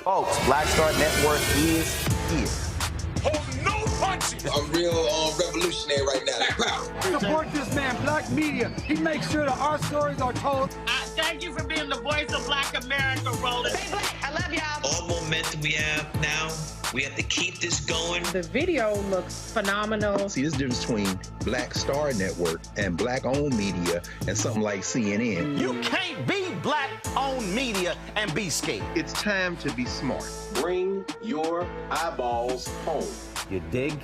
Folks, Black Star Network is here. Hold no punches. I'm real revolutionary right now. Black power. Support this man, Black media. He makes sure that our stories are told. Thank you for being the voice of Black America, Roland. Stay black. I love y'all. All momentum we have now, we have to keep this going. The video looks phenomenal. See, this difference between Black Star Network and Black-owned media and something like CNN. You can't be Black-owned media and be scared. It's time to be smart. Bring your eyeballs home. You dig?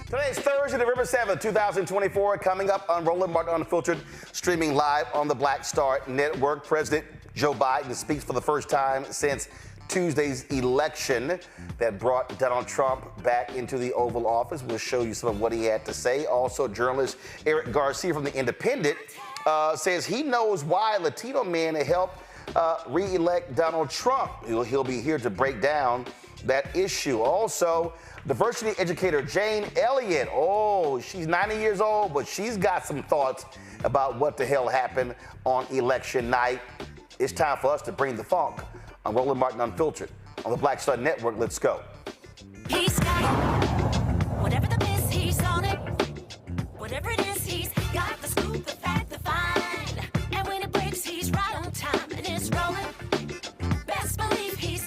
Today's Thursday, November 7th, 2024. Coming up on Roland Martin Unfiltered, streaming live on the Black Star Network. President Joe Biden speaks for the first time since Tuesday's election that brought Donald Trump back into the Oval Office. We'll show you some of what he had to say. Also, journalist Eric Garcia from The Independent says he knows why Latino men helped re-elect Donald Trump. He'll be here to break down that issue. Also, diversity educator Jane Elliott. Oh, she's 90 years old, but she's got some thoughts about what the hell happened on election night. It's time for us to bring the funk on Roland Martin Unfiltered on the Black Star Network. Let's go. He's got it. Whatever the miss, he's on it. Whatever it is, he's got the scoop, the fact, the find. And when it breaks, he's right on time. And it's rolling. Best believe he's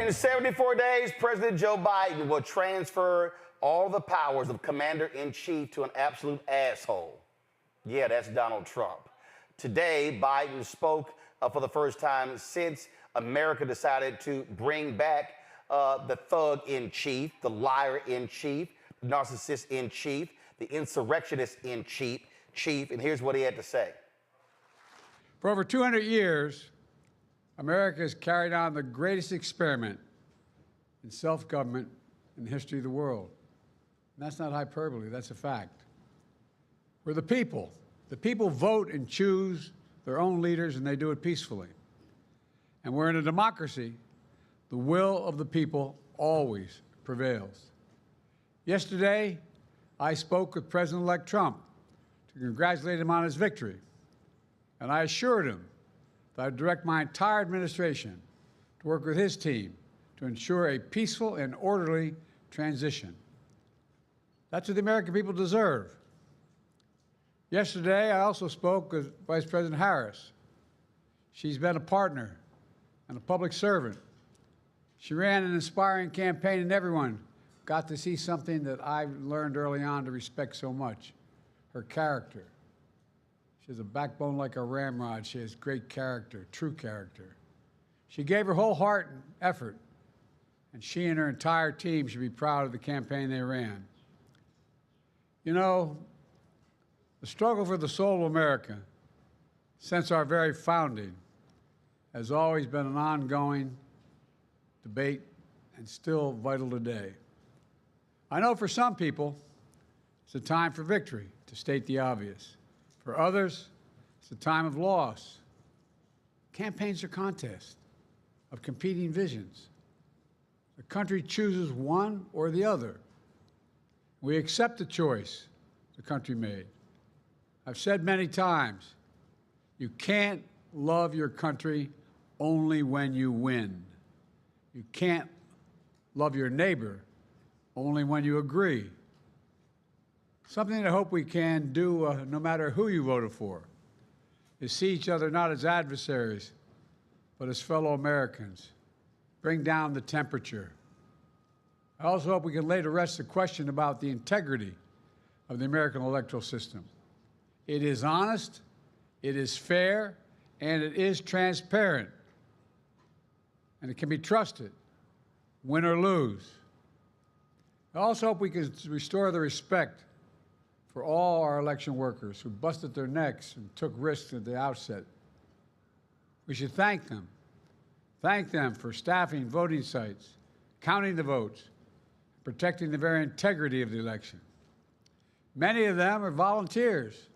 In 74 days, President Joe Biden will transfer all the powers of commander-in-chief to an absolute asshole. Yeah, that's Donald Trump. Today, Biden spoke for the first time since America decided to bring back the thug-in-chief, the liar-in-chief, the narcissist-in-chief, the insurrectionist-in-chief, and here's what he had to say. For over 200 years, America has carried on the greatest experiment in self-government in the history of the world. And that's not hyperbole, that's a fact. We're the people. The people vote and choose their own leaders, and they do it peacefully. And we're in a democracy. The will of the people always prevails. Yesterday, I spoke with President-elect Trump to congratulate him on his victory. And I assured him that I'd direct my entire administration to work with his team to ensure a peaceful and orderly transition. That's what the American people deserve. Yesterday, I also spoke with Vice President Harris. She's been a partner and a public servant. She ran an inspiring campaign, and everyone got to see something that I learned early on to respect so much, her character. She has a backbone like a ramrod. She has great character, true character. She gave her whole heart and effort, and she and her entire team should be proud of the campaign they ran. You know, the struggle for the soul of America, since our very founding, has always been an ongoing debate and still vital today. I know for some people, it's a time for victory, to state the obvious. For others, it's a time of loss. Campaigns are contests of competing visions. The country chooses one or the other. We accept the choice the country made. I've said many times, you can't love your country only when you win. You can't love your neighbor only when you agree. Something I hope we can do, no matter who you voted for, is see each other not as adversaries, but as fellow Americans. Bring down the temperature. I also hope we can lay to rest the question about the integrity of the American electoral system. It is honest, it is fair, and it is transparent. And it can be trusted, win or lose. I also hope we can restore the respect for all our election workers who busted their necks and took risks at the outset. We should thank them. Thank them for staffing voting sites, counting the votes, protecting the very integrity of the election. Many of them are volunteers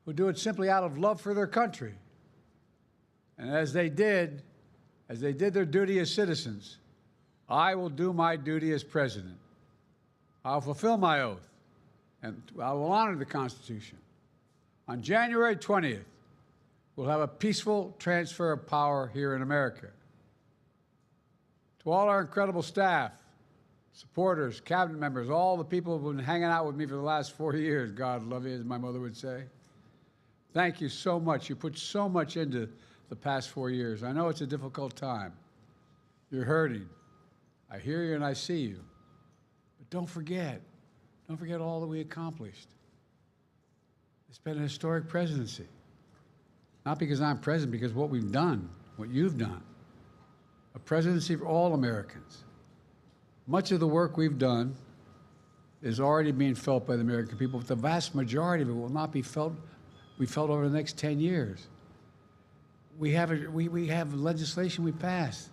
who do it simply out of love for their country. And as they did their duty as citizens, I will do my duty as president. I'll fulfill my oath, and I will honor the Constitution. On January 20th, we'll have a peaceful transfer of power here in America. To all our incredible staff, supporters, cabinet members, all the people who've been hanging out with me for the last 4 years, God love you, as my mother would say. Thank you so much. You put so much into the past 4 years. I know it's a difficult time. You're hurting. I hear you and I see you. But don't forget all that we accomplished. It's been a historic presidency. Not because I'm president, because what we've done, what you've done. A presidency for all Americans. Much of the work we've done is already being felt by the American people, but the vast majority of it will not be felt over the next 10 years. We have legislation we passed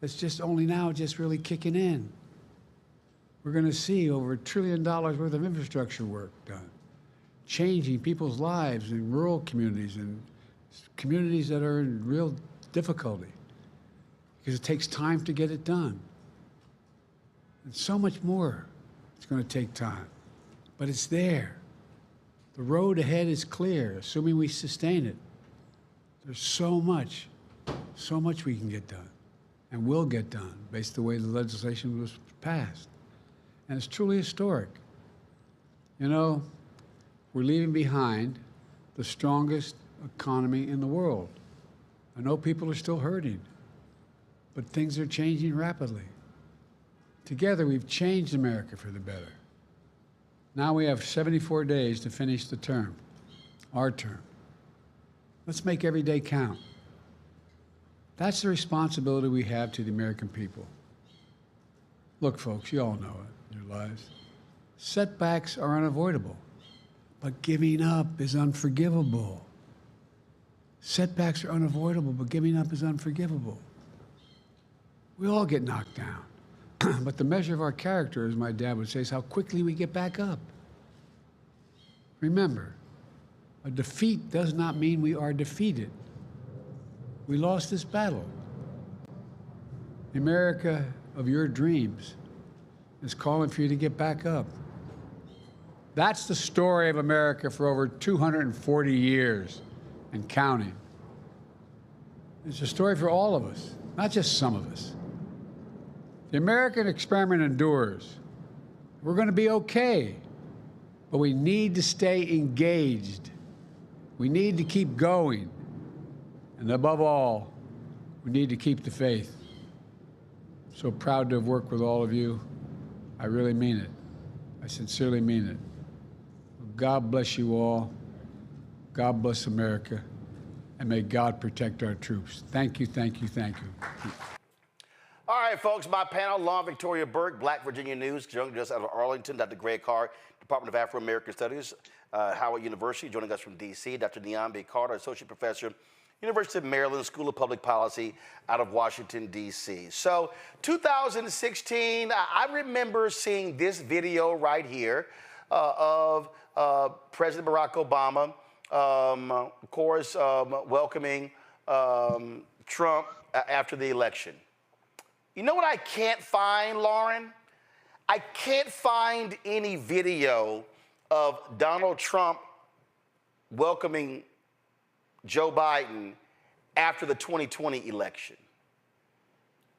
that's just only now just really kicking in. We're going to see over $1 trillion worth of infrastructure work done, changing people's lives in rural communities and communities that are in real difficulty because it takes time to get it done. And so much more it's going to take time, but it's there. The road ahead is clear, assuming we sustain it. There's so much we can get done and will get done based on the way the legislation was passed. And it's truly historic. You know, we're leaving behind the strongest economy in the world. I know people are still hurting, but things are changing rapidly. Together, we've changed America for the better. Now we have 74 days to finish the term, our term. Let's make every day count. That's the responsibility we have to the American people. Look, folks, you all know it in your lives. Setbacks are unavoidable, but giving up is unforgivable. Setbacks are unavoidable, but giving up is unforgivable. We all get knocked down. But the measure of our character, as my dad would say, is how quickly we get back up. Remember, a defeat does not mean we are defeated. We lost this battle. The America of your dreams is calling for you to get back up. That's the story of America for over 240 years and counting. It's a story for all of us, not just some of us. The American experiment endures. We're going to be okay, but we need to stay engaged. We need to keep going. And above all, we need to keep the faith. So proud to have worked with all of you. I really mean it. I sincerely mean it. God bless you all. God bless America. And may God protect our troops. Thank you, thank you, thank you. All right, folks, my panel, Law Victoria Burke, Black Virginia News, joining us out of Arlington, Dr. Greg Carr, Department of Afro-American Studies, Howard University, joining us from D.C., Dr. Niambi Carter, Associate Professor, University of Maryland School of Public Policy out of Washington, D.C. So 2016, I remember seeing this video right here of President Barack Obama, of course, welcoming Trump after the election. You know what I can't find, Lauren? I can't find any video of Donald Trump welcoming Joe Biden after the 2020 election.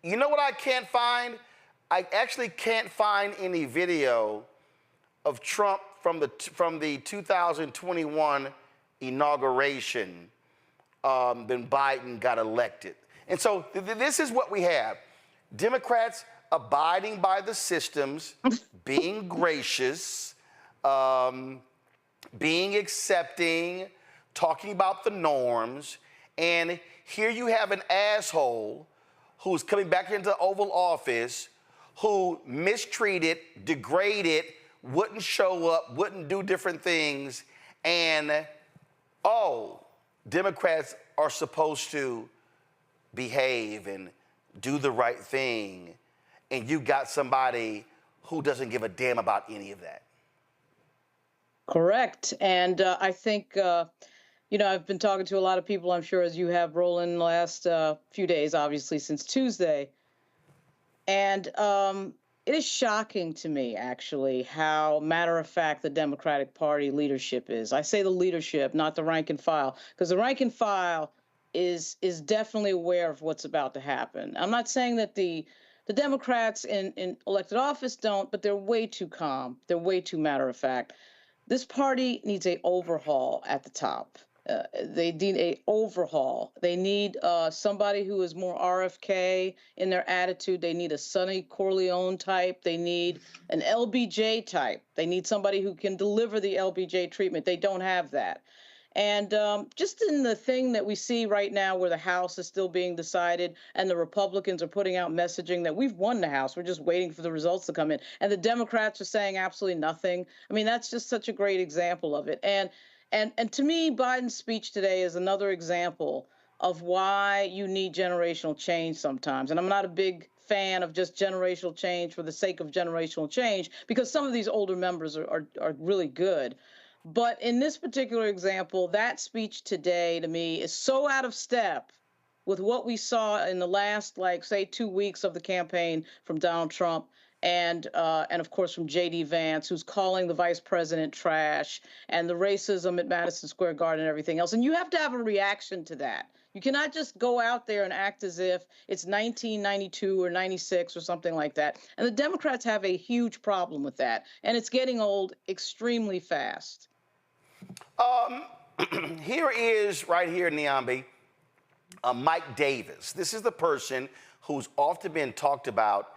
You know what I can't find? I actually can't find any video of Trump from the 2021 inauguration when Biden got elected. And so this is what we have. Democrats abiding by the systems, being gracious, being accepting, talking about the norms, and here you have an asshole who's coming back into the Oval Office who mistreated, degraded, wouldn't show up, wouldn't do different things, and Democrats are supposed to behave and do the right thing, and you got somebody who doesn't give a damn about any of that. Correct. And I think, I've been talking to a lot of people, I'm sure, as you have, Roland, the last few days, obviously, since Tuesday. And it is shocking to me, actually, how matter-of-fact the Democratic Party leadership is. I say the leadership, not the rank and file, because the rank and file is definitely aware of what's about to happen. I'm not saying that the Democrats in elected office don't, but they're way too calm. They're way too matter-of-fact. This party needs an overhaul at the top. They need an overhaul. They need somebody who is more RFK in their attitude. They need a Sonny Corleone type. They need an LBJ type. They need somebody who can deliver the LBJ treatment. They don't have that. And just in the thing that we see right now where the House is still being decided and the Republicans are putting out messaging that we've won the House, we're just waiting for the results to come in, and the Democrats are saying absolutely nothing. I mean, that's just such a great example of it. And to me, Biden's speech today is another example of why you need generational change sometimes. And I'm not a big fan of just generational change for the sake of generational change, because some of these older members are really good. But in this particular example, that speech today, to me, is so out of step with what we saw in the last, say, 2 weeks of the campaign from Donald Trump and of course, from J.D. Vance, who's calling the vice president trash, and the racism at Madison Square Garden and everything else. And you have to have a reaction to that. You cannot just go out there and act as if it's 1992 or 96 or something like that. And the Democrats have a huge problem with that. And it's getting old extremely fast. Here is, right here, Niambi, Mike Davis. This is the person who's often been talked about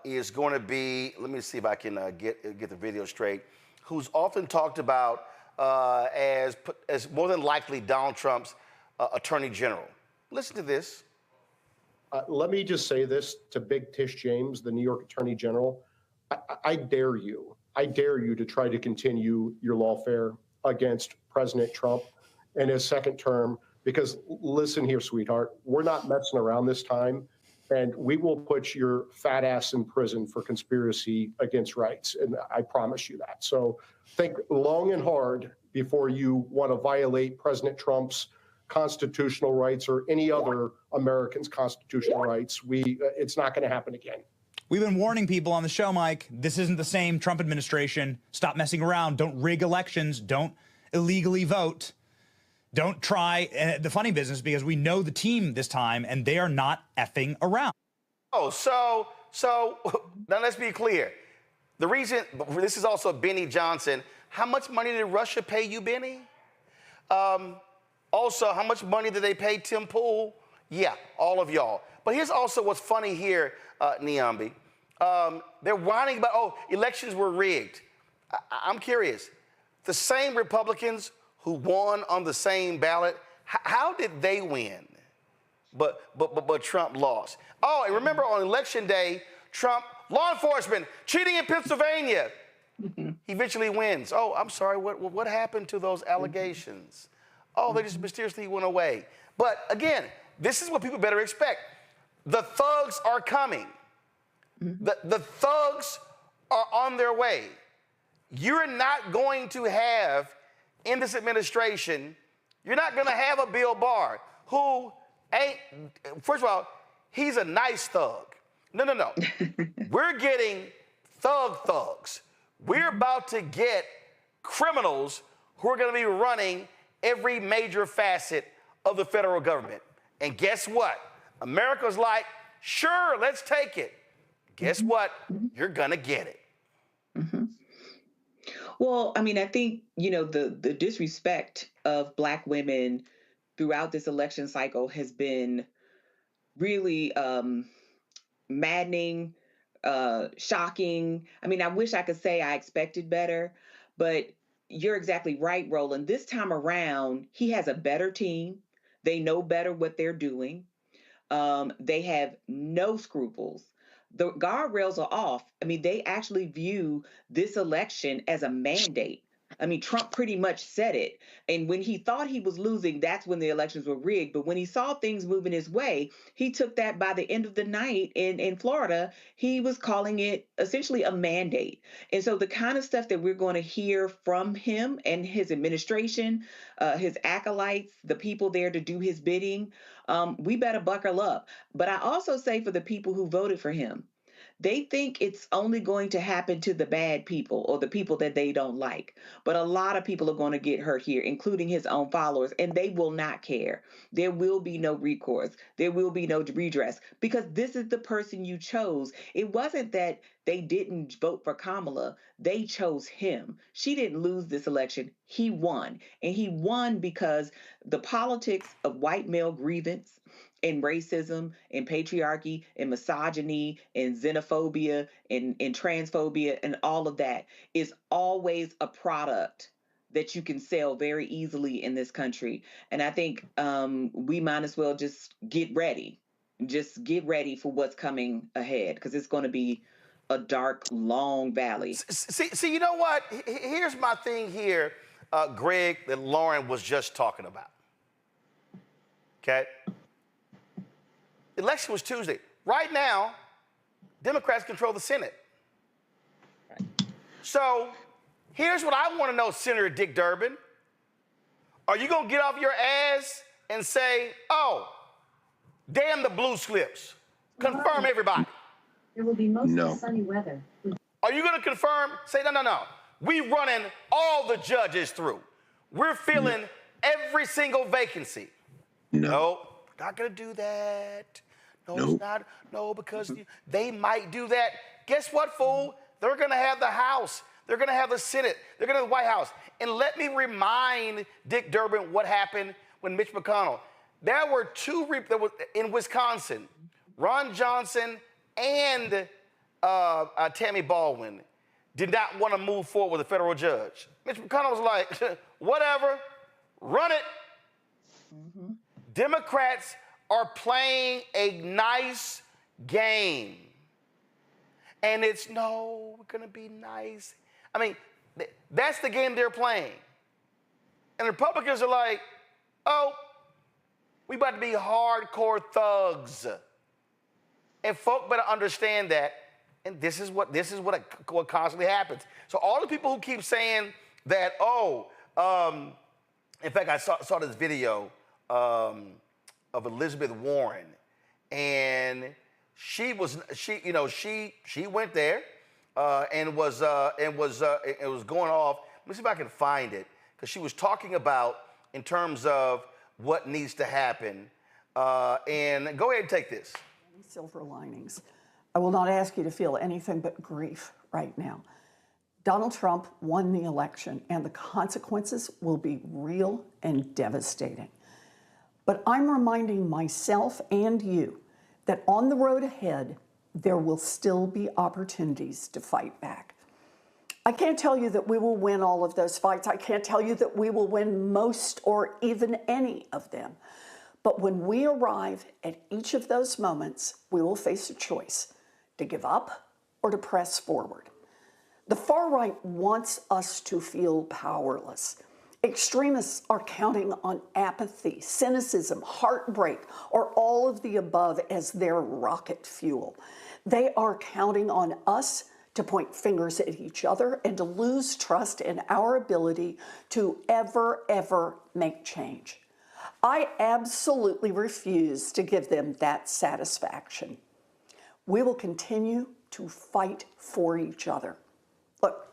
is going to be, let me see if I can get the video straight, who's often talked about as more than likely Donald Trump's attorney general. Listen to this. Let me just say this to Big Tish James, the New York Attorney General. I dare you to try to continue your lawfare against President Trump in his second term, because listen here, sweetheart, we're not messing around this time, and we will put your fat ass in prison for conspiracy against rights, and I promise you that. So think long and hard before you want to violate President Trump's constitutional rights or any other American's constitutional rights. It's not going to happen again. We've been warning people on the show, Mike, this isn't the same Trump administration. Stop messing around. Don't rig elections. Don't illegally vote. Don't try the funny business, because we know the team this time, and they are not effing around. Oh, so now let's be clear. The reason, this is also Benny Johnson. How much money did Russia pay you, Benny? Also, how much money did they pay Tim Pool? Yeah, all of y'all. But here's also what's funny here, Niambi. They're whining about, oh, elections were rigged. I'm curious. The same Republicans who won on the same ballot, how did they win? But Trump lost. Oh, and remember on election day, Trump, law enforcement, cheating in Pennsylvania. He eventually wins. Oh, I'm sorry, what happened to those allegations? Oh, they just mysteriously went away. But again, this is what people better expect. The thugs are coming. The thugs are on their way. You're not going to have, in this administration, you're not going to have a Bill Barr who ain't, first of all, he's a nice thug. No. We're getting thugs. We're about to get criminals who are going to be running every major facet of the federal government. And guess what? America's like, sure, let's take it. Guess what? You're going to get it. Well, I mean, I think, the disrespect of Black women throughout this election cycle has been really maddening, shocking. I mean, I wish I could say I expected better, but you're exactly right, Roland. This time around, he has a better team. They know better what they're doing. They have no scruples. The guardrails are off. I mean, they actually view this election as a mandate. I mean, Trump pretty much said it. And when he thought he was losing, that's when the elections were rigged. But when he saw things moving his way, he took that by the end of the night in Florida. He was calling it essentially a mandate. And so the kind of stuff that we're going to hear from him and his administration, his acolytes, the people there to do his bidding, we better buckle up. But I also say for the people who voted for him, they think it's only going to happen to the bad people or the people that they don't like. But a lot of people are going to get hurt here, including his own followers, and they will not care. There will be no recourse. There will be no redress, because this is the person you chose. It wasn't that they didn't vote for Kamala. They chose him. She didn't lose this election. He won. And he won because the politics of white male grievance and racism and patriarchy and misogyny and xenophobia and transphobia and all of that is always a product that you can sell very easily in this country. And I think we might as well just get ready. Just get ready for what's coming ahead, because it's going to be a dark, long valley. See, you know what? Here's my thing here, Greg, that Lauren was just talking about. Okay? Election was Tuesday. Right now, Democrats control the Senate. So here's what I want to know, Senator Dick Durbin. Are you going to get off your ass and say, oh, damn the blue slips? Confirm everybody. There will be mostly sunny weather. Are you going to confirm? Say, no. We running all the judges through. We're filling every single vacancy. No, not going to do that. No, it's not. No, because they might do that. Guess what, fool? They're going to have the House. They're going to have the Senate. They're going to have the White House. And let me remind Dick Durbin what happened when Mitch McConnell. There were in Wisconsin, Ron Johnson and Tammy Baldwin did not want to move forward with a federal judge. Mitch McConnell was like, whatever, run it. Mm-hmm. Democrats are playing a nice game. And it's, no, we're going to be nice. I mean, that's the game they're playing. And Republicans are like, oh, we about to be hardcore thugs. And folk better understand that. And this is what constantly happens. So all the people who keep saying that, in fact, I saw this video of Elizabeth Warren, and she went there and was going off. Let me see if I can find it, because she was talking about in terms of what needs to happen. And go ahead and take this. Silver linings. I will not ask you to feel anything but grief right now. Donald Trump won the election, and the consequences will be real and devastating. But I'm reminding myself and you that on the road ahead, there will still be opportunities to fight back. I can't tell you that we will win all of those fights. I can't tell you that we will win most or even any of them. But when we arrive at each of those moments, we will face a choice to give up or to press forward. The far right wants us to feel powerless. Extremists are counting on apathy, cynicism, heartbreak, or all of the above as their rocket fuel. They are counting on us to point fingers at each other and to lose trust in our ability to ever make change. I absolutely refuse to give them that satisfaction. We will continue to fight for each other. Look,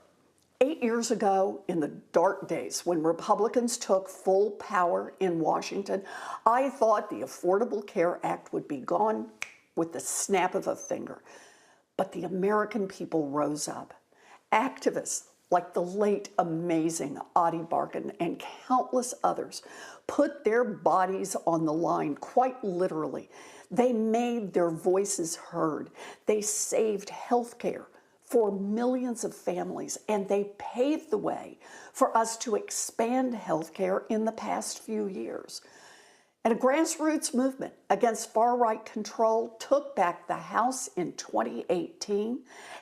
8 years ago, in the dark days when Republicans took full power in Washington, I thought the Affordable Care Act would be gone with the snap of a finger. But the American people rose up. Activists like the late amazing Adi Barkan and countless others put their bodies on the line, quite literally. They made their voices heard. They saved health care for millions of families, and they paved the way for us to expand health care in the past few years. And a grassroots movement against far-right control took back the House in 2018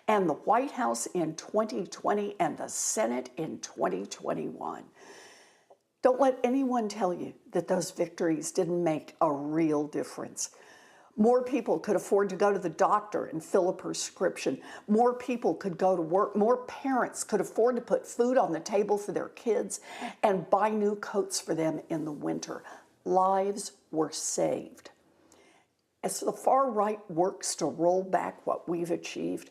and the White House in 2020 and the Senate in 2021. Don't let anyone tell you that those victories didn't make a real difference. More people could afford to go to the doctor and fill a prescription. More people could go to work. More parents could afford to put food on the table for their kids and buy new coats for them in the winter. Lives were saved. As the far right works to roll back what we've achieved,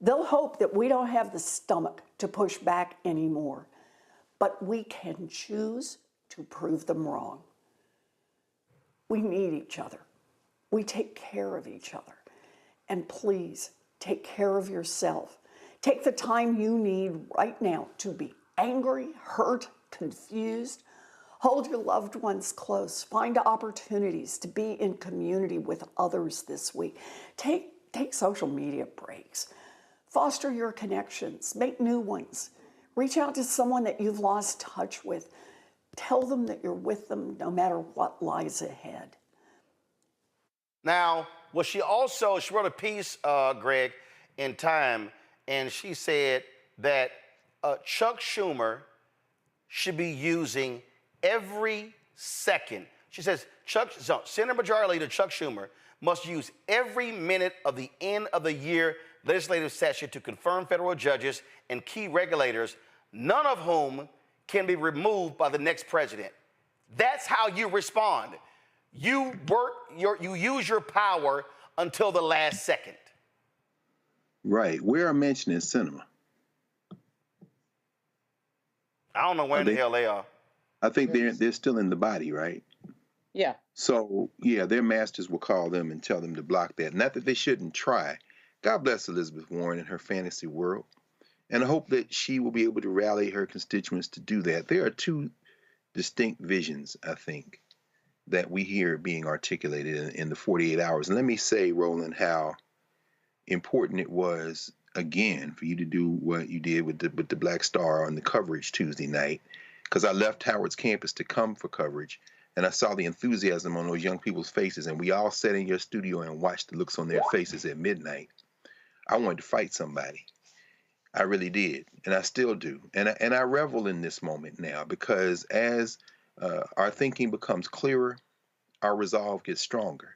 they'll hope that we don't have the stomach to push back anymore. But we can choose to prove them wrong. We need each other. We take care of each other. And please, take care of yourself. Take the time you need right now to be angry, hurt, confused. Hold your loved ones close. Find opportunities to be in community with others this week. Take social media breaks. Foster your connections. Make new ones. Reach out to someone that you've lost touch with. Tell them that you're with them no matter what lies ahead. Now, she wrote a piece, Greg, in Time, and she said that Chuck Schumer should be using every second. She says Senate Majority Leader Chuck Schumer must use every minute of the end of the year legislative session to confirm federal judges and key regulators, none of whom can be removed by the next president. That's how you respond. You use your power until the last second. Right. Where are mentioned in cinema? I don't know where in the hell they are. I think they're still in the body, right? Yeah. So, yeah, their masters will call them and tell them to block that. Not that they shouldn't try. God bless Elizabeth Warren and her fantasy world. And I hope that she will be able to rally her constituents to do that. There are two distinct visions, I think. that we hear being articulated in the 48 hours. And let me say, Roland, how important it was, again, for you to do what you did with the Black Star on the coverage Tuesday night, because I left Howard's campus to come for coverage, and I saw the enthusiasm on those young people's faces, and we all sat in your studio and watched the looks on their faces at midnight. I wanted to fight somebody. I really did, and I still do. And I revel in this moment now, because as our thinking becomes clearer, our resolve gets stronger.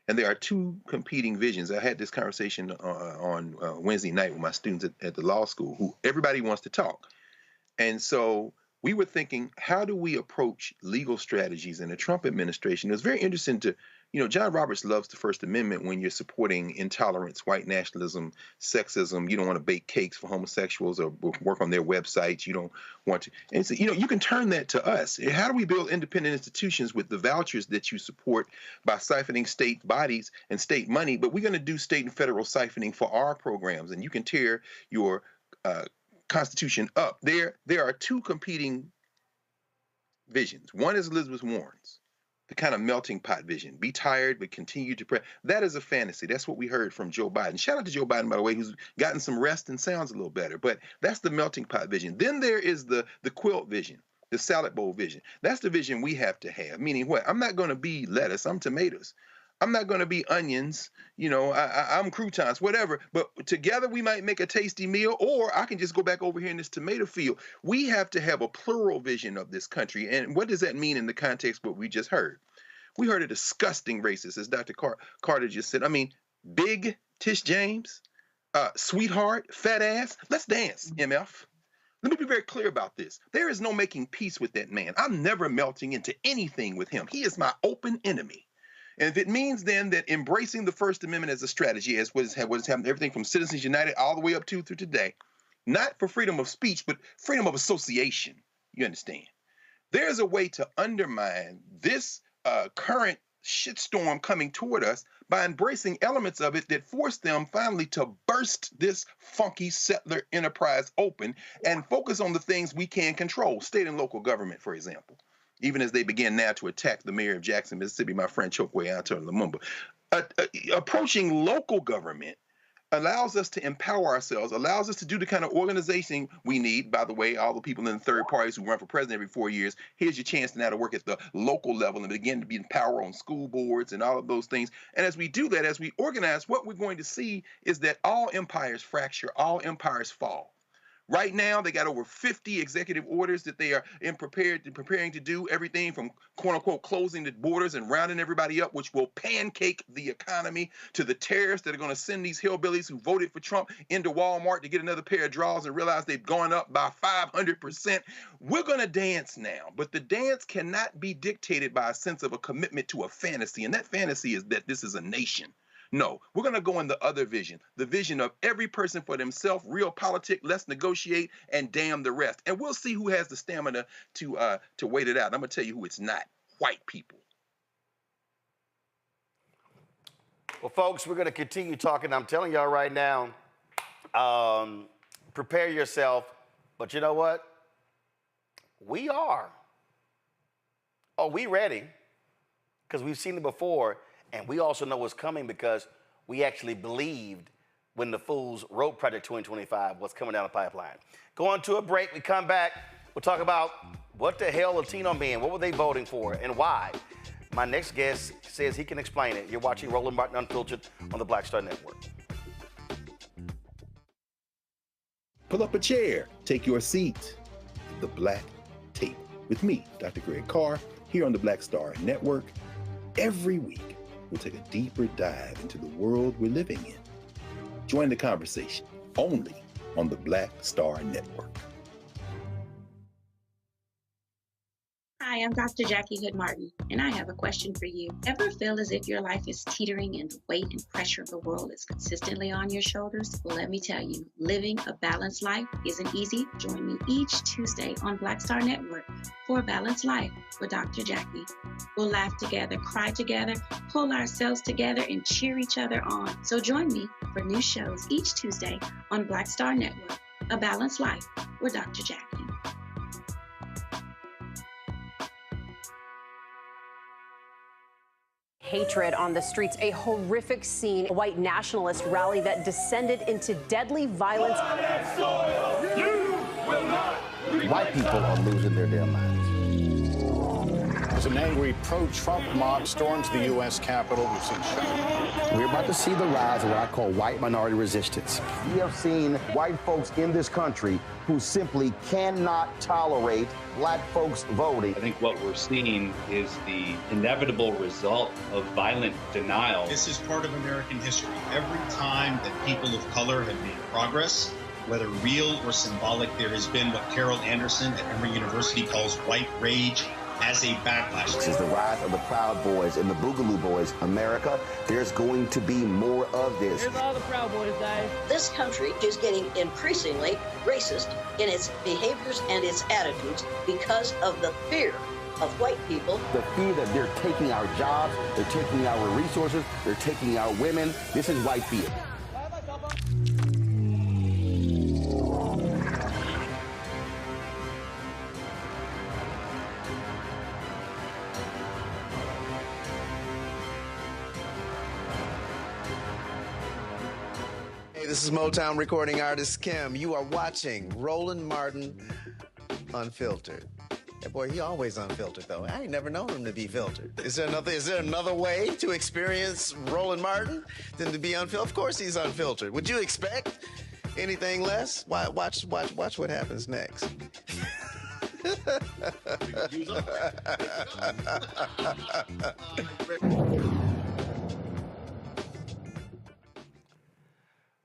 And there are two competing visions. I had this conversation on Wednesday night with my students at the law school, who everybody wants to talk. And so we were thinking, how do we approach legal strategies in the Trump administration? It was very interesting to, John Roberts loves the First Amendment when you're supporting intolerance, white nationalism, sexism. You don't want to bake cakes for homosexuals or work on their websites. You don't want to. And so, you can turn that to us. How do we build independent institutions with the vouchers that you support by siphoning state bodies and state money? But we're going to do state and federal siphoning for our programs, and you can tear your Constitution up. There are two competing visions. One is Elizabeth Warren's, the kind of melting pot vision. Be tired, but continue to pray. That is a fantasy. That's what we heard from Joe Biden. Shout out to Joe Biden, by the way, who's gotten some rest and sounds a little better. But that's the melting pot vision. Then there is the quilt vision, the salad bowl vision. That's the vision we have to have. Meaning what? I'm not going to be lettuce. I'm tomatoes. I'm not going to be onions, I'm croutons, whatever. But together we might make a tasty meal, or I can just go back over here in this tomato field. We have to have a plural vision of this country. And what does that mean in the context of what we just heard? We heard a disgusting racist, as Dr. Carter just said. I mean, big Tish James, sweetheart, fat ass. Let's dance, MF. Let me be very clear about this. There is no making peace with that man. I'm never melting into anything with him. He is my open enemy. And if it means then that embracing the First Amendment as a strategy, as what has happened, everything from Citizens United all the way up through today, not for freedom of speech, but freedom of association, you understand? There's a way to undermine this current shitstorm coming toward us by embracing elements of it that force them finally to burst this funky settler enterprise open and focus on the things we can control, state and local government, for example. Even as they begin now to attack the mayor of Jackson, Mississippi, my friend Chokwe Anton Lumumba. Approaching local government allows us to empower ourselves, allows us to do the kind of organization we need. By the way, all the people in the third parties who run for president every 4 years, here's your chance now to work at the local level and begin to be in power on school boards and all of those things. And as we do that, as we organize, what we're going to see is that all empires fracture, all empires fall. Right now, they got over 50 executive orders that they are preparing to do, everything from quote-unquote closing the borders and rounding everybody up, which will pancake the economy, to the terrorists that are going to send these hillbillies who voted for Trump into Walmart to get another pair of drawers and realize they've gone up by 500%. We're going to dance now, but the dance cannot be dictated by a sense of a commitment to a fantasy, and that fantasy is that this is a nation. No, we're going to go in the other vision, the vision of every person for themselves, real politics, let's negotiate, and damn the rest. And we'll see who has the stamina to wait it out. I'm going to tell you who it's not: white people. Well, folks, we're going to continue talking. I'm telling y'all right now, prepare yourself. But you know what? We are. Oh, we ready, because we've seen it before. And we also know what's coming because we actually believed when the fools wrote Project 2025 was coming down the pipeline. Going to a break. We come back. We'll talk about what the hell Latino men, what were they voting for and why? My next guest says he can explain it. You're watching Roland Martin Unfiltered on the Black Star Network. Pull up a chair. Take your seat. The Black Tape with me, Dr. Greg Carr, here on the Black Star Network. Every week, we'll take a deeper dive into the world we're living in. Join the conversation only on the Black Star Network. Hi, I'm Dr. Jackie Hood Martin, and I have a question for you. Ever feel as if your life is teetering and the weight and pressure of the world is consistently on your shoulders? Well, let me tell you, living a balanced life isn't easy. Join me each Tuesday on Black Star Network for A Balanced Life with Dr. Jackie. We'll laugh together, cry together, pull ourselves together, and cheer each other on. So join me for new shows each Tuesday on Black Star Network, A Balanced Life with Dr. Jackie. Hatred on the streets, a horrific scene, a white nationalist rally that descended into deadly violence. White people are losing their damn minds. As an angry pro-Trump mob storms the U.S. Capitol, we've seen shooting. We're about to see the rise of what I call white minority resistance. We have seen white folks in this country who simply cannot tolerate black folks voting. I think what we're seeing is the inevitable result of violent denial. This is part of American history. Every time that people of color have made progress, whether real or symbolic, there has been what Carol Anderson at Emory University calls white rage as a backlash. This is the rise of the Proud Boys and the Boogaloo Boys. America, there's going to be more of this. Here's all the Proud Boys, guys. This country is getting increasingly racist in its behaviors and its attitudes because of the fear of white people. The fear that they're taking our jobs, they're taking our resources, they're taking our women. This is white fear. This is Motown recording artist Kim. You are watching Roland Martin Unfiltered. That boy, he always unfiltered though. I ain't never known him to be filtered. Is there another way to experience Roland Martin than to be unfiltered? Of course he's unfiltered. Would you expect anything less? Watch what happens next.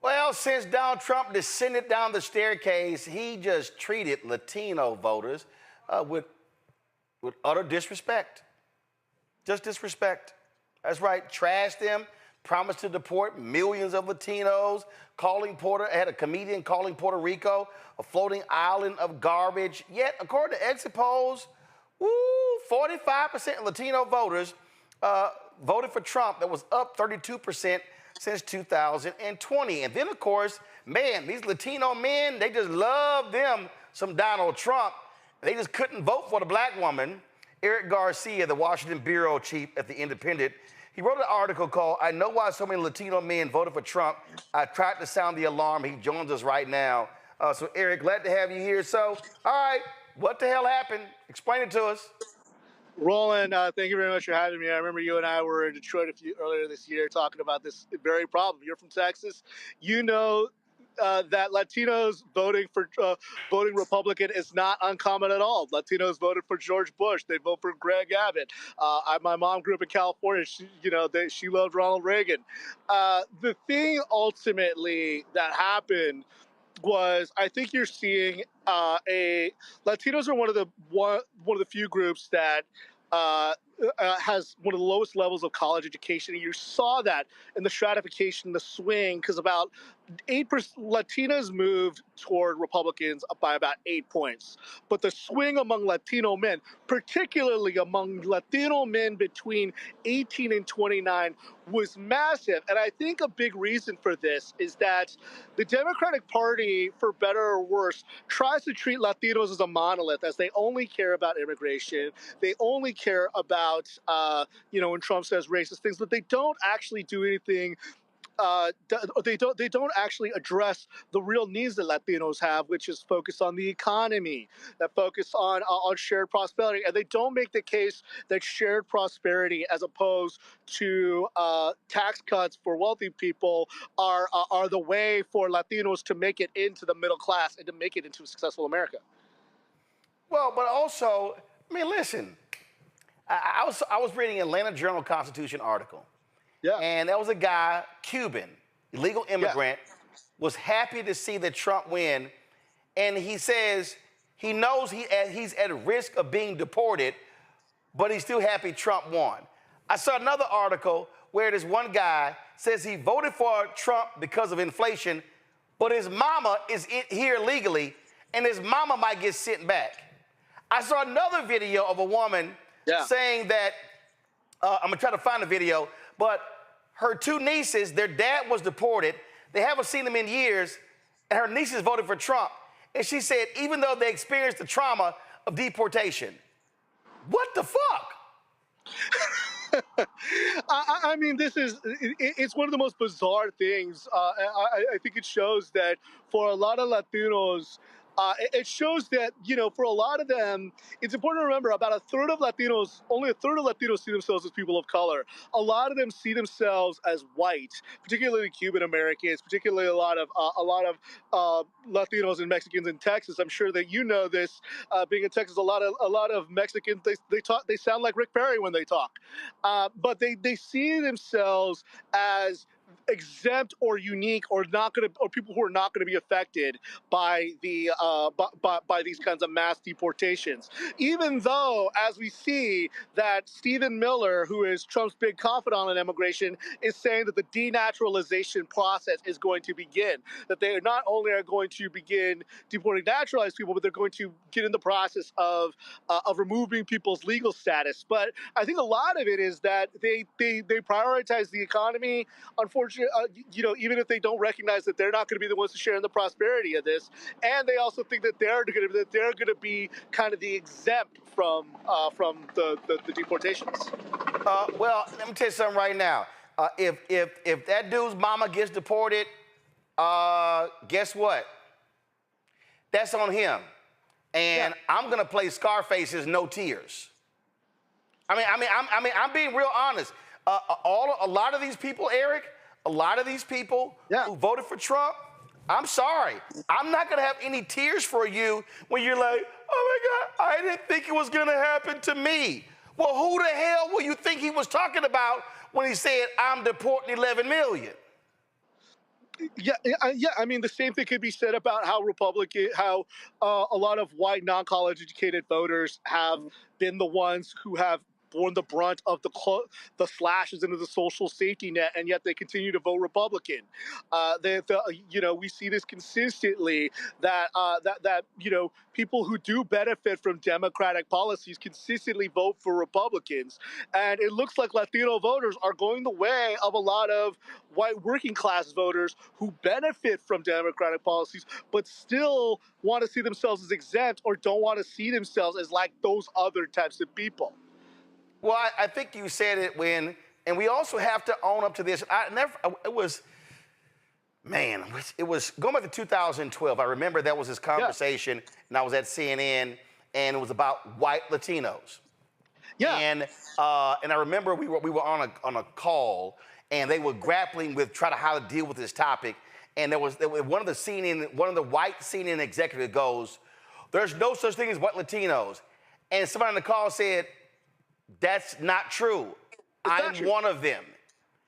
Well, since Donald Trump descended down the staircase, he just treated Latino voters with utter disrespect. Just disrespect. That's right, trashed them, promised to deport millions of Latinos, had a comedian calling Puerto Rico a floating island of garbage. Yet, according to exit polls, 45% of Latino voters voted for Trump. That was up 32% since 2020. And then, of course, man, these Latino men, they just love them some Donald Trump. They just couldn't vote for the black woman. Eric Garcia, the Washington bureau chief at The Independent, he wrote an article called, "I Know Why So Many Latino Men Voted for Trump. I Tried to Sound the Alarm." He joins us right now. So, Eric, glad to have you here. So, all right, what the hell happened? Explain it to us. Roland, thank you very much for having me. I remember you and I were in Detroit earlier this year talking about this very problem. You're from Texas. You know that Latinos voting Republican is not uncommon at all. Latinos voted for George Bush. They vote for Greg Abbott. My mom grew up in California. She loved Ronald Reagan. The thing ultimately that happened was, I think you're seeing Latinos are one of the few groups that has one of the lowest levels of college education, and you saw that in the stratification, the swing, because about 8% Latinas moved toward Republicans by about 8 points. But the swing among Latino men, particularly among Latino men between 18 and 29, was massive. And I think a big reason for this is that the Democratic Party, for better or worse, tries to treat Latinos as a monolith, as they only care about immigration. They only care about, when Trump says racist things, but they don't actually do anything. They don't actually address the real needs that Latinos have, which is focus on the economy, that focus on shared prosperity, and they don't make the case that shared prosperity, as opposed to tax cuts for wealthy people, are the way for Latinos to make it into the middle class and to make it into a successful America. Well, but also, I mean, listen, I was reading an Atlanta Journal-Constitution article. Yeah. And that was a guy, Cuban, illegal immigrant, was happy to see that Trump win. And he says he knows he's at risk of being deported, but he's still happy Trump won. I saw another article where this one guy says he voted for Trump because of inflation, but his mama is here legally, and his mama might get sent back. I saw another video of a woman saying that, I'm gonna try to find the video, but her two nieces, their dad was deported. They haven't seen him in years, and her nieces voted for Trump. And she said, even though they experienced the trauma of deportation. What the fuck? I mean, it's one of the most bizarre things. I think it shows that for a lot of Latinos, it shows that, for a lot of them, it's important to remember about only a third of Latinos see themselves as people of color. A lot of them see themselves as white, particularly Cuban Americans, particularly a lot of Latinos and Mexicans in Texas. I'm sure that you know this. Being in Texas, a lot of Mexicans, they sound like Rick Perry when they talk, but they see themselves as exempt or unique or people who are not going to be affected by by these kinds of mass deportations, even though, as we see, that Stephen Miller, who is Trump's big confidant on immigration, is saying that the denaturalization process is going to begin, that they not only are going to begin deporting naturalized people, but they're going to get in the process of removing people's legal status. But I think a lot of it is that they prioritize the economy. Unfortunately, even if they don't recognize that they're not going to be the ones to share in the prosperity of this, and they also think that they're going to be kind of the exempt from the deportations. Well, let me tell you something right now. If that dude's mama gets deported, guess what? That's on him. And I'm gonna play Scarface's No Tears. I'm being real honest. A lot of these people, Eric, who voted for Trump, I'm sorry. I'm not gonna have any tears for you when you're like, oh my God, I didn't think it was gonna happen to me. Well, who the hell will you think he was talking about when he said, I'm deporting 11 million? Yeah. I mean, the same thing could be said about how a lot of white, non-college educated voters have been the ones who have borne the brunt of the slashes into the social safety net, and yet they continue to vote Republican. We see this consistently that people who do benefit from Democratic policies consistently vote for Republicans, and it looks like Latino voters are going the way of a lot of white working class voters who benefit from Democratic policies, but still want to see themselves as exempt or don't want to see themselves as like those other types of people. Well, I think you said it and we also have to own up to this. It was going back to 2012. I remember there was this conversation, and I was at CNN, and it was about white Latinos. Yeah. And I remember we were on a call, and they were grappling with how to deal with this topic. And there was one of the white CNN executives goes, "There's no such thing as white Latinos," and somebody on the call said, "That's not true. I'm one of them."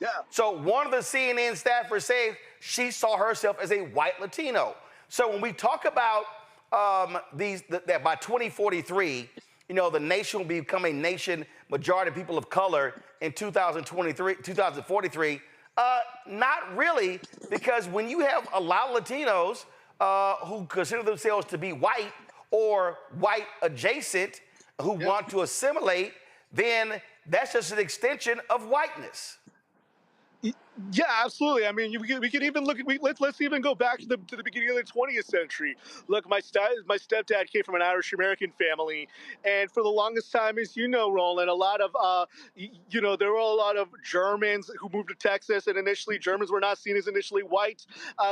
Yeah. So one of the CNN staffers said she saw herself as a white Latino. So when we talk about that by 2043, the nation will become a nation majority of people of color in 2043. Not really, because when you have a lot of Latinos who consider themselves to be white or white adjacent who want to assimilate, then that's just an extension of whiteness. Yeah, absolutely. I mean, we can even look at let's even go back to the beginning of the 20th century. Look, my stepdad came from an Irish American family, and for the longest time, as you know, Roland, a lot of there were a lot of Germans who moved to Texas, and initially Germans were not seen as initially white.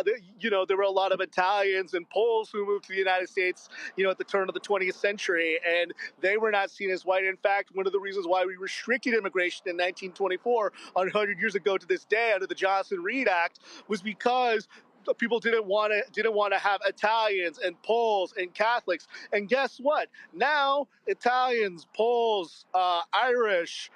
There were a lot of Italians and Poles who moved to the United States, at the turn of the 20th century, and they were not seen as white. In fact, one of the reasons why we restricted immigration in 1924, 100 years ago to this day, under the Johnson-Reed Act, was because people didn't want to have Italians and Poles and Catholics. And guess what? Now Italians, Poles, Irish,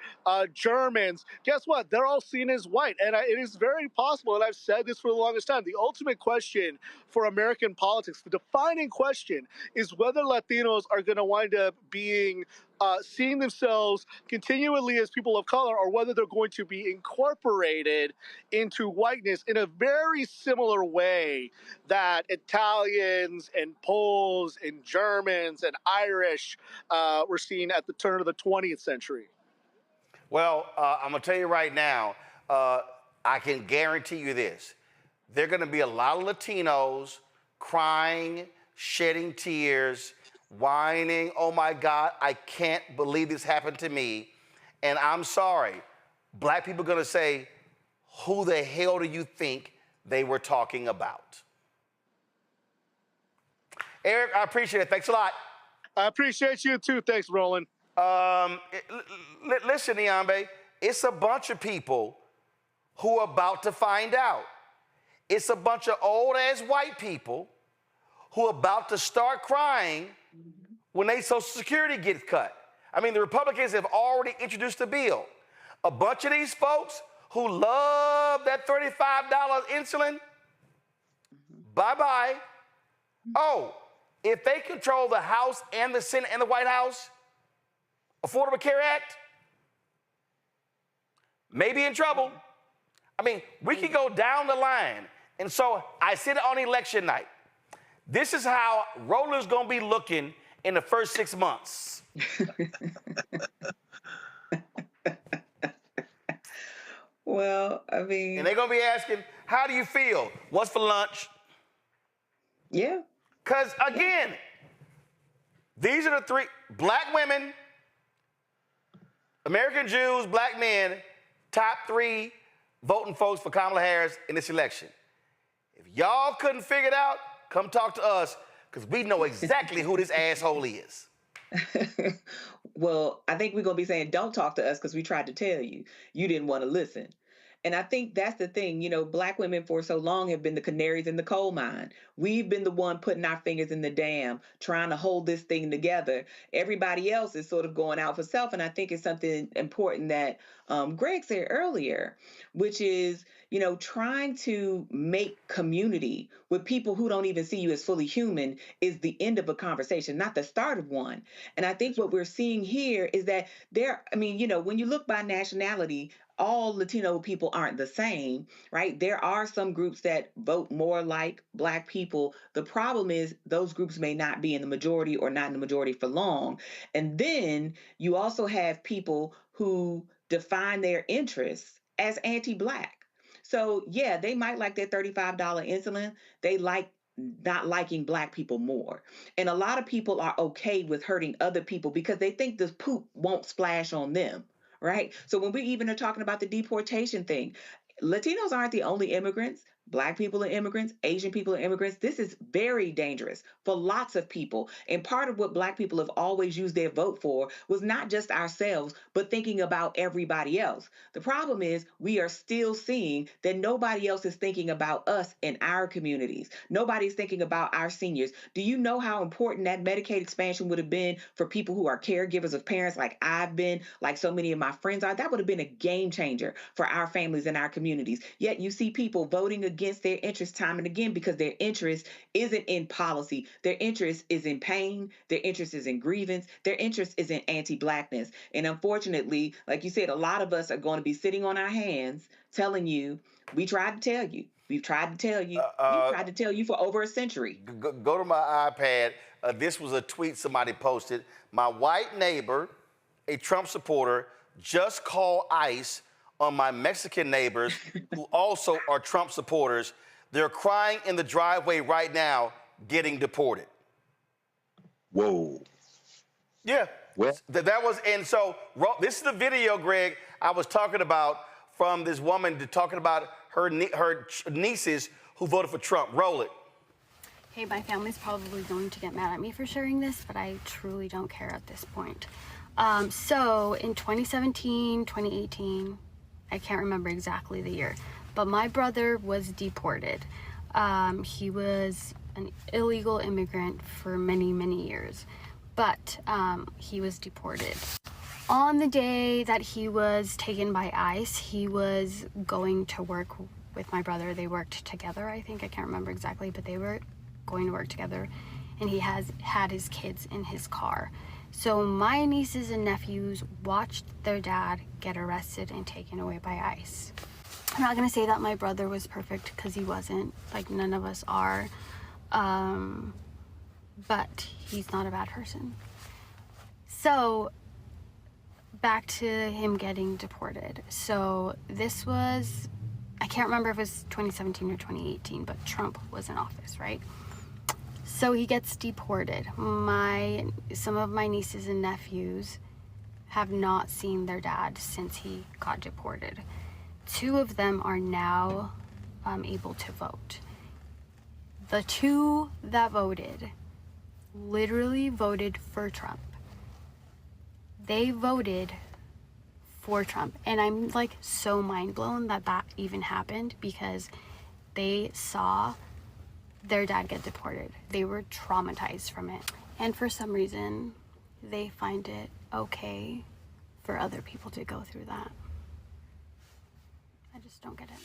Germans, guess what? They're all seen as white. And it is very possible, and I've said this for the longest time, the ultimate question for American politics, the defining question, is whether Latinos are going to wind up being seeing themselves continually as people of color, or whether they're going to be incorporated into whiteness in a very similar way that Italians and Poles and Germans and Irish were seen at the turn of the 20th century. Well, I'm going to tell you right now, I can guarantee you this. There are going to be a lot of Latinos crying, shedding tears, whining, oh my God, I can't believe this happened to me. And I'm sorry, black people are gonna say, who the hell do you think they were talking about? Eric, I appreciate it. Thanks a lot. I appreciate you too. Thanks, Roland. Listen, Niambe, it's a bunch of people who are about to find out. It's a bunch of old-ass white people who are about to start crying when their Social Security gets cut. I mean, the Republicans have already introduced a bill. A bunch of these folks who love that $35 insulin, bye-bye. Oh, if they control the House and the Senate and the White House, Affordable Care Act, may be in trouble. I mean, we can go down the line. And so I said it on election night. This is how Roland's gonna be looking in the first 6 months. Well, I mean... And they're gonna be asking, how do you feel? What's for lunch? Yeah. Because again, these are the three, black women, American Jews, black men, top 3 voting folks for Kamala Harris in this election. If y'all couldn't figure it out, come talk to us, because we know exactly who this asshole is. Well, I think we're going to be saying, don't talk to us because we tried to tell you. You didn't want to listen. And I think that's the thing, you know, black women for so long have been the canaries in the coal mine. We've been the one putting our fingers in the dam, trying to hold this thing together. Everybody else is sort of going out for self. And I think it's something important that Greg said earlier, which is, you know, trying to make community with people who don't even see you as fully human is the end of a conversation, not the start of one. And I think what we're seeing here is that when you look by nationality, all Latino people aren't the same, right? There are some groups that vote more like black people. The problem is those groups may not be in the majority or not in the majority for long. And then you also have people who define their interests as anti-black. So yeah, they might like their $35 insulin. They like not liking black people more. And a lot of people are okay with hurting other people because they think this poop won't splash on them. Right. So when we even are talking about the deportation thing, Latinos aren't the only immigrants. Black people are immigrants. Asian people are immigrants. This is very dangerous for lots of people. And part of what black people have always used their vote for was not just ourselves, but thinking about everybody else. The problem is we are still seeing that nobody else is thinking about us in our communities. Nobody's thinking about our seniors. Do you know how important that Medicaid expansion would have been for people who are caregivers of parents like I've been, like so many of my friends are? That would have been a game changer for our families and our communities. Yet you see people voting against their interest time and again because their interest isn't in policy. Their interest is in pain. Their interest is in grievance. Their interest is in anti-blackness. And unfortunately, like you said, a lot of us are going to be sitting on our hands telling you, we tried to tell you. We've tried to tell you. We've tried to tell you for over a century. Go to my iPad. This was a tweet somebody posted. My white neighbor, a Trump supporter, just called ICE on my Mexican neighbors who also are Trump supporters. They're crying in the driveway right now, getting deported. Whoa. Yeah. What? That was, and so this is the video, Greg, I was talking about from this woman talking about her nieces who voted for Trump. Roll it. Hey, my family's probably going to get mad at me for sharing this, but I truly don't care at this point. So in 2017, 2018, I can't remember exactly the year, but my brother was deported. He was an illegal immigrant for many, many years, but he was deported. On the day that he was taken by ICE, he was going to work with my brother. They worked together, I think. I can't remember exactly, but they were going to work together, and he had his kids in his car. So my nieces and nephews watched their dad get arrested and taken away by ICE. I'm not gonna say that my brother was perfect because he wasn't, like none of us are, but he's not a bad person. So back to him getting deported. So this was, I can't remember if it was 2017 or 2018, but Trump was in office, right? So he gets deported. Some of my nieces and nephews have not seen their dad since he got deported. 2 of them are now able to vote. The 2 that voted literally voted for Trump. They voted for Trump. And I'm like so mind blown that that even happened, because they saw their dad get deported. They were traumatized from it. And for some reason, they find it okay for other people to go through that. I just don't get it.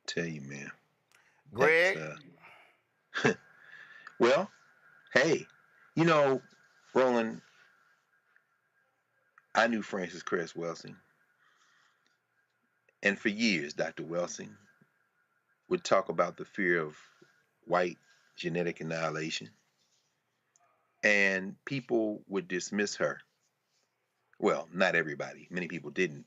Tell you, man. Greg? Well, hey, you know, Roland, I knew Frances Cress Welsing. And for years, Dr. Welsing would talk about the fear of white genetic annihilation. And people would dismiss her. Well, not everybody. Many people didn't.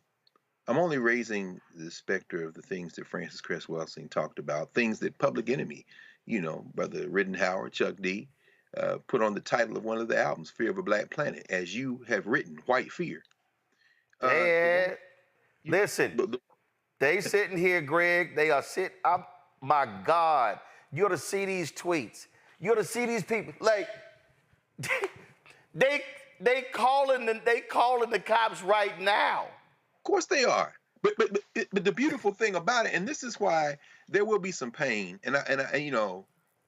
I'm only raising the specter of the things that Frances Cress Welsing talked about, things that Public Enemy, you know, Brother Rittenhauer, Chuck D, put on the title of one of the albums, Fear of a Black Planet, as you have written, White Fear. Dad, listen, they sitting here, Greg, they are sitting, my God, you ought to see these tweets. You ought to see these people, like, they calling the cops right now. Of course they are. But the beautiful thing about it, and this is why there will be some pain. And I you know,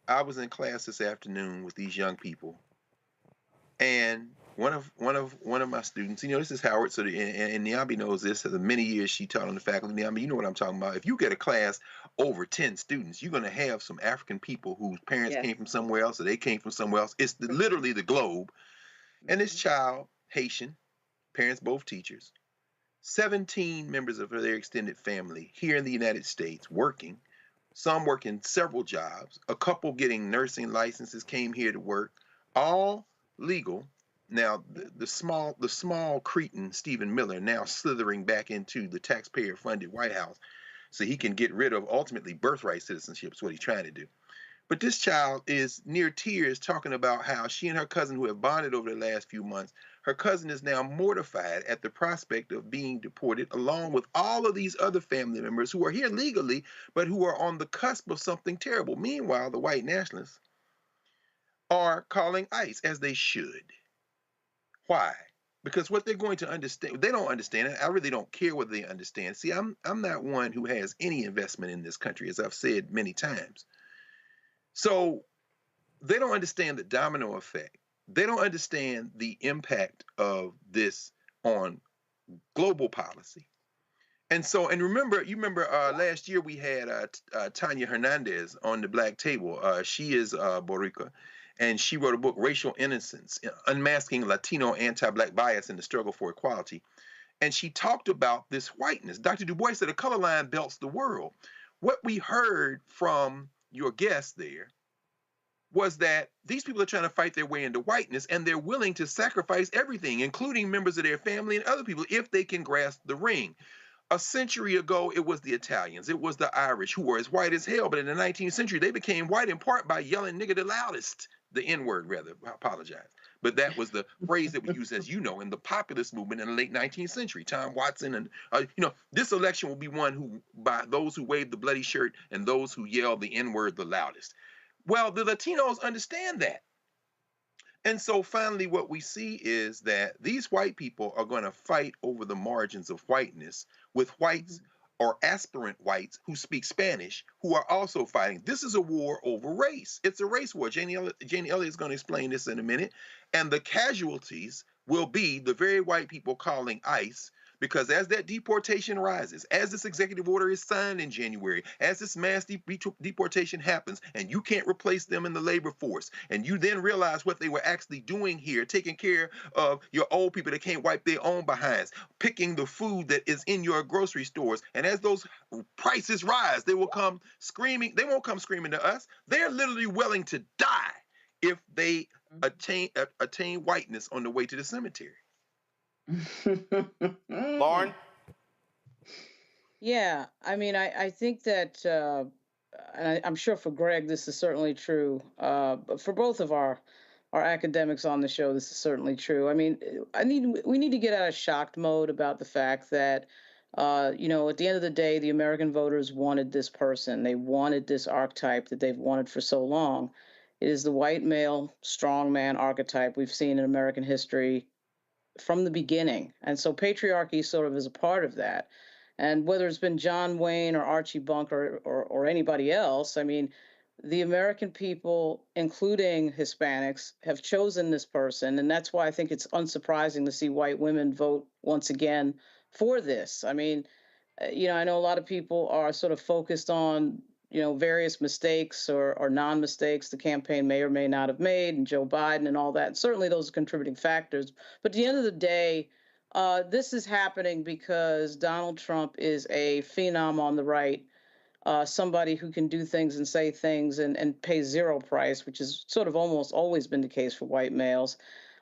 I was in class this afternoon with these young people, and one of my students, you know, this is Howard, so and Niambi knows this. For the many years she taught on the faculty, Niambi, you know what I'm talking about. If you get a class over 10 students, you're going to have some African people whose parents came from somewhere else, or they came from somewhere else. It's literally the globe. And this child, Haitian, parents both teachers, 17 members of their extended family here in the United States working, some working several jobs, a couple getting nursing licenses, came here to work, all legal. Now, the small cretin Stephen Miller now slithering back into the taxpayer-funded White House so he can get rid of ultimately birthright citizenship is what he's trying to do. But this child is near tears talking about how she and her cousin, who have bonded over the last few months, her cousin is now mortified at the prospect of being deported, along with all of these other family members who are here legally, but who are on the cusp of something terrible. Meanwhile, the white nationalists are calling ICE, as they should. Why? Because what they're going to understand, they don't understand it. I really don't care whether they understand. See, I'm not one who has any investment in this country, as I've said many times. So they don't understand the domino effect. They don't understand the impact of this on global policy. And so, and you remember last year we had Tanya Hernandez on the Black Table. She is Boricua, and she wrote a book, Racial Innocence, Unmasking Latino Anti-Black Bias in the Struggle for Equality. And she talked about this whiteness. Dr. Du Bois said a color line belts the world. What we heard from your guest there was that these people are trying to fight their way into whiteness, and they're willing to sacrifice everything, including members of their family and other people, if they can grasp the ring. A century ago, it was the Italians, it was the Irish, who were as white as hell, but in the 19th century, they became white in part by yelling nigger the loudest, the N-word rather, I apologize. But that was the phrase that was used, as you know, in the populist movement in the late 19th century. Tom Watson and, you know, this election will be won by those who wave the bloody shirt and those who yell the N-word the loudest. Well, the Latinos understand that. And so finally what we see is that these white people are going to fight over the margins of whiteness with whites or aspirant whites who speak Spanish who are also fighting. This is a war over race. It's a race war. Jane Elliott is going to explain this in a minute. And the casualties will be the very white people calling ICE, because as that deportation rises, as this executive order is signed in January, as this mass deportation happens, and you can't replace them in the labor force, and you then realize what they were actually doing here, taking care of your old people that can't wipe their own behinds, picking the food that is in your grocery stores, and as those prices rise, they will come screaming. They won't come screaming to us. They're literally willing to die if they attain whiteness on the way to the cemetery. Lauren? Yeah, I mean, I think that and I'm sure for Greg this is certainly true, but for both of our academics on the show, this is certainly true. I mean, we need to get out of shocked mode about the fact that, you know, at the end of the day, the American voters wanted this person. They wanted this archetype that they've wanted for so long. It is the white male strongman archetype we've seen in American history from the beginning. And so patriarchy sort of is a part of that. And whether it's been John Wayne or Archie Bunker or anybody else, I mean, the American people, including Hispanics, have chosen this person. And that's why I think it's unsurprising to see white women vote once again for this. I mean, you know, I know a lot of people are sort of focused on, you know, various mistakes or non-mistakes the campaign may or may not have made, and Joe Biden and all that. And certainly those are contributing factors. But at the end of the day, this is happening because Donald Trump is a phenom on the right, somebody who can do things and say things and pay zero price, which is sort of almost always been the case for white males.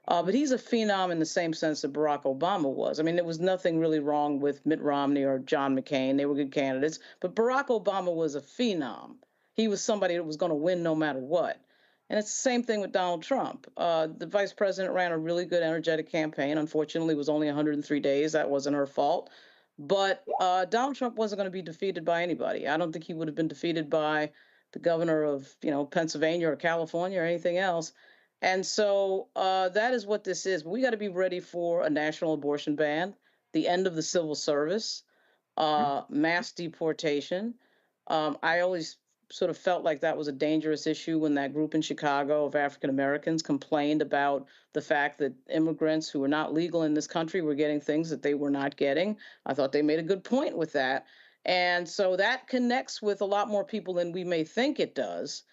But he's a phenom in the same sense that Barack Obama was. I mean, there was nothing really wrong with Mitt Romney or John McCain. They were good candidates. But Barack Obama was a phenom. He was somebody that was going to win no matter what. And it's the same thing with Donald Trump. The vice president ran a really good, energetic campaign. Unfortunately, it was only 103 days. That wasn't her fault. But Donald Trump wasn't going to be defeated by anybody. I don't think he would have been defeated by the governor of, you know, Pennsylvania or California or anything else. And so that is what this is. We got to be ready for a national abortion ban, the end of the civil service, mass deportation. I always sort of felt like that was a dangerous issue when that group in Chicago of African Americans complained about the fact that immigrants who were not legal in this country were getting things that they were not getting. I thought they made a good point with that. And so that connects with a lot more people than we may think it does.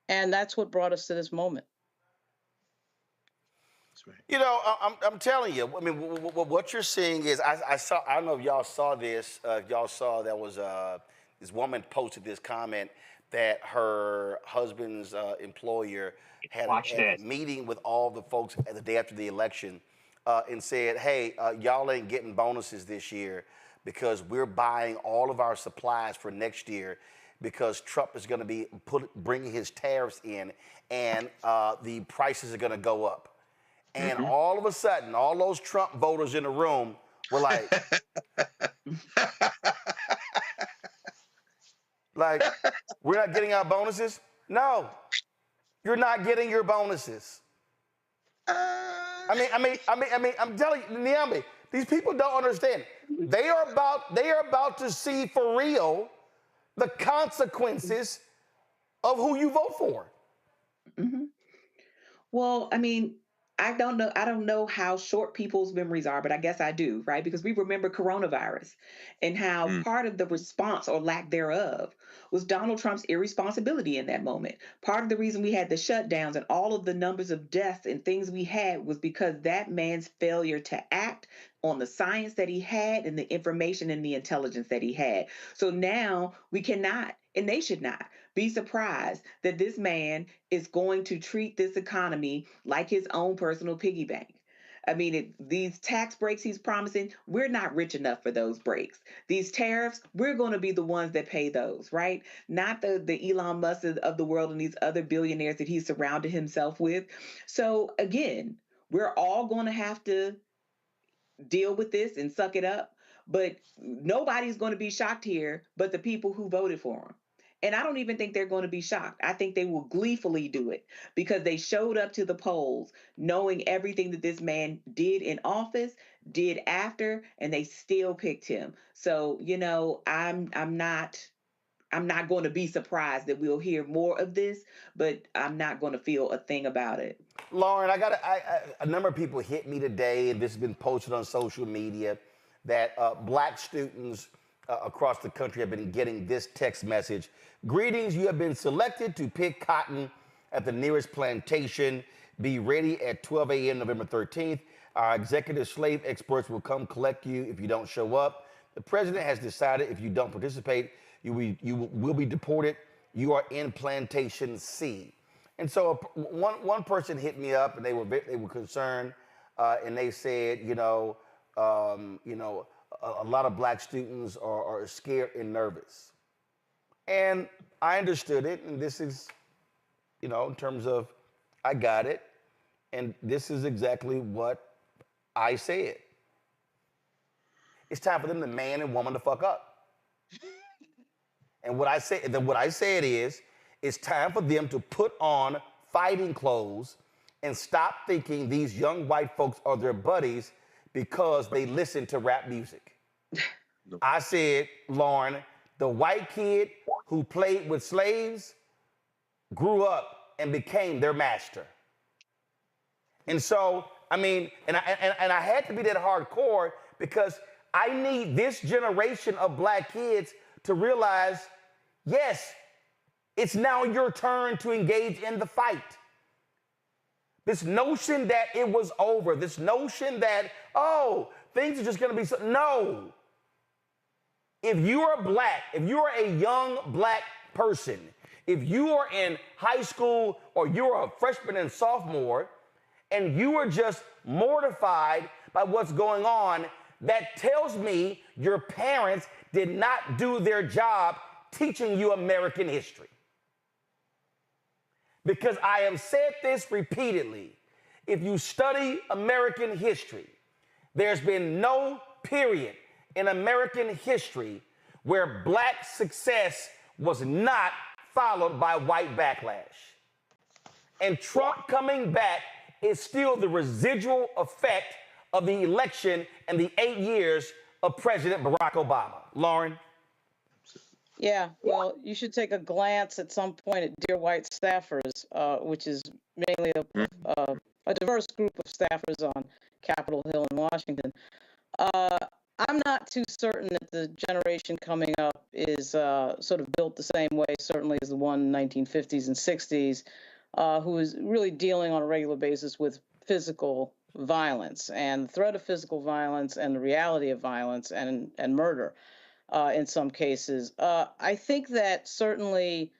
And that's what brought us to this moment. You know, I'm telling you. I mean, what you're seeing is, I saw. I don't know if y'all saw this. Y'all saw there was this woman posted this comment that her husband's employer had a meeting with all the folks at the day after the election, and said, "Hey, y'all ain't getting bonuses this year because we're buying all of our supplies for next year." Because Trump is going to be bringing his tariffs in, and the prices are going to go up. And all of a sudden, all those Trump voters in the room were like, we're not getting our bonuses? No, you're not getting your bonuses. I'm telling you, Niambi, these people don't understand. They are about to see for real the consequences of who you vote for. Well, I mean, I don't know how short people's memories are, but I guess I do, right? Because we remember coronavirus and how part of the response or lack thereof was Donald Trump's irresponsibility in that moment. Part of the reason we had the shutdowns and all of the numbers of deaths and things we had was because that man's failure to act on the science that he had and the information and the intelligence that he had. So now we cannot, and they should not, be surprised that this man is going to treat this economy like his own personal piggy bank. I mean, these tax breaks he's promising, we're not rich enough for those breaks. These tariffs, we're going to be the ones that pay those, right? Not the Elon Musk of the world and these other billionaires that he's surrounded himself with. So again, we're all going to have to deal with this and suck it up. But nobody's going to be shocked here but the people who voted for him. And I don't even think they're going to be shocked. I think they will gleefully do it because they showed up to the polls knowing everything that this man did in office, did after, and they still picked him. So, you know, I'm not going to be surprised that we'll hear more of this, but I'm not going to feel a thing about it. Lauren, a number of people hit me today, and this has been posted on social media, that black students across the country have been getting this text message. Greetings, you have been selected to pick cotton at the nearest plantation. Be ready at 12 a.m. November 13th. Our executive slave experts will come collect you if you don't show up. The president has decided if you don't participate, you will be deported. You are in Plantation C. And so one person hit me up, and they were concerned, and they said, a lot of black students are scared and nervous. And I understood it, and this is, you know, in terms of, I got it, and this is exactly what I said. It's time for them to man and woman to fuck up. And what I said is, it's time for them to put on fighting clothes and stop thinking these young white folks are their buddies because they listen to rap music. I said, Lauren, the white kid who played with slaves grew up and became their master. And so, I mean, and I had to be that hardcore because I need this generation of black kids to realize, yes, it's now your turn to engage in the fight. This notion that it was over, this notion that, oh, things are just gonna be so, no. If you are black, if you are a young black person, if you are in high school or you're a freshman and sophomore, and you are just mortified by what's going on, that tells me your parents did not do their job teaching you American history. Because I have said this repeatedly. If you study American history, there's been no period in American history where black success was not followed by white backlash. And Trump coming back is still the residual effect of the election and the 8 years of President Barack Obama. Lauren? Yeah, well, you should take a glance at some point at Dear White Staffers, which is mainly a diverse group of staffers on Capitol Hill in Washington. I'm not too certain that the generation coming up is sort of built the same way, certainly as the one in the 1950s and 60s, who is really dealing on a regular basis with physical violence and the threat of physical violence and the reality of violence and murder. In some cases, I think that certainly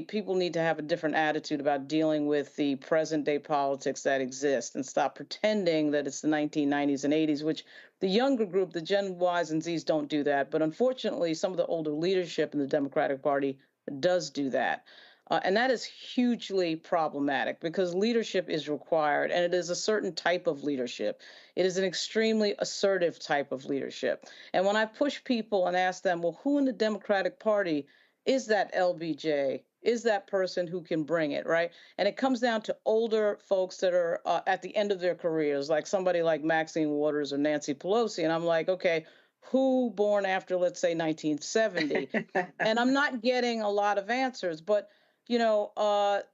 people need to have a different attitude about dealing with the present day politics that exist and stop pretending that it's the 1990s and 80s, which the younger group, the Gen Ys and Zs, don't do that. But unfortunately, some of the older leadership in the Democratic Party does do that. And that is hugely problematic because leadership is required, and it is a certain type of leadership. It is an extremely assertive type of leadership. And when I push people and ask them, well, who in the Democratic Party is that LBJ? Is that person who can bring it, right? And it comes down to older folks that are at the end of their careers, like somebody like Maxine Waters or Nancy Pelosi. And I'm like, okay, who born after, let's say, 1970? And I'm not getting a lot of answers, but you know,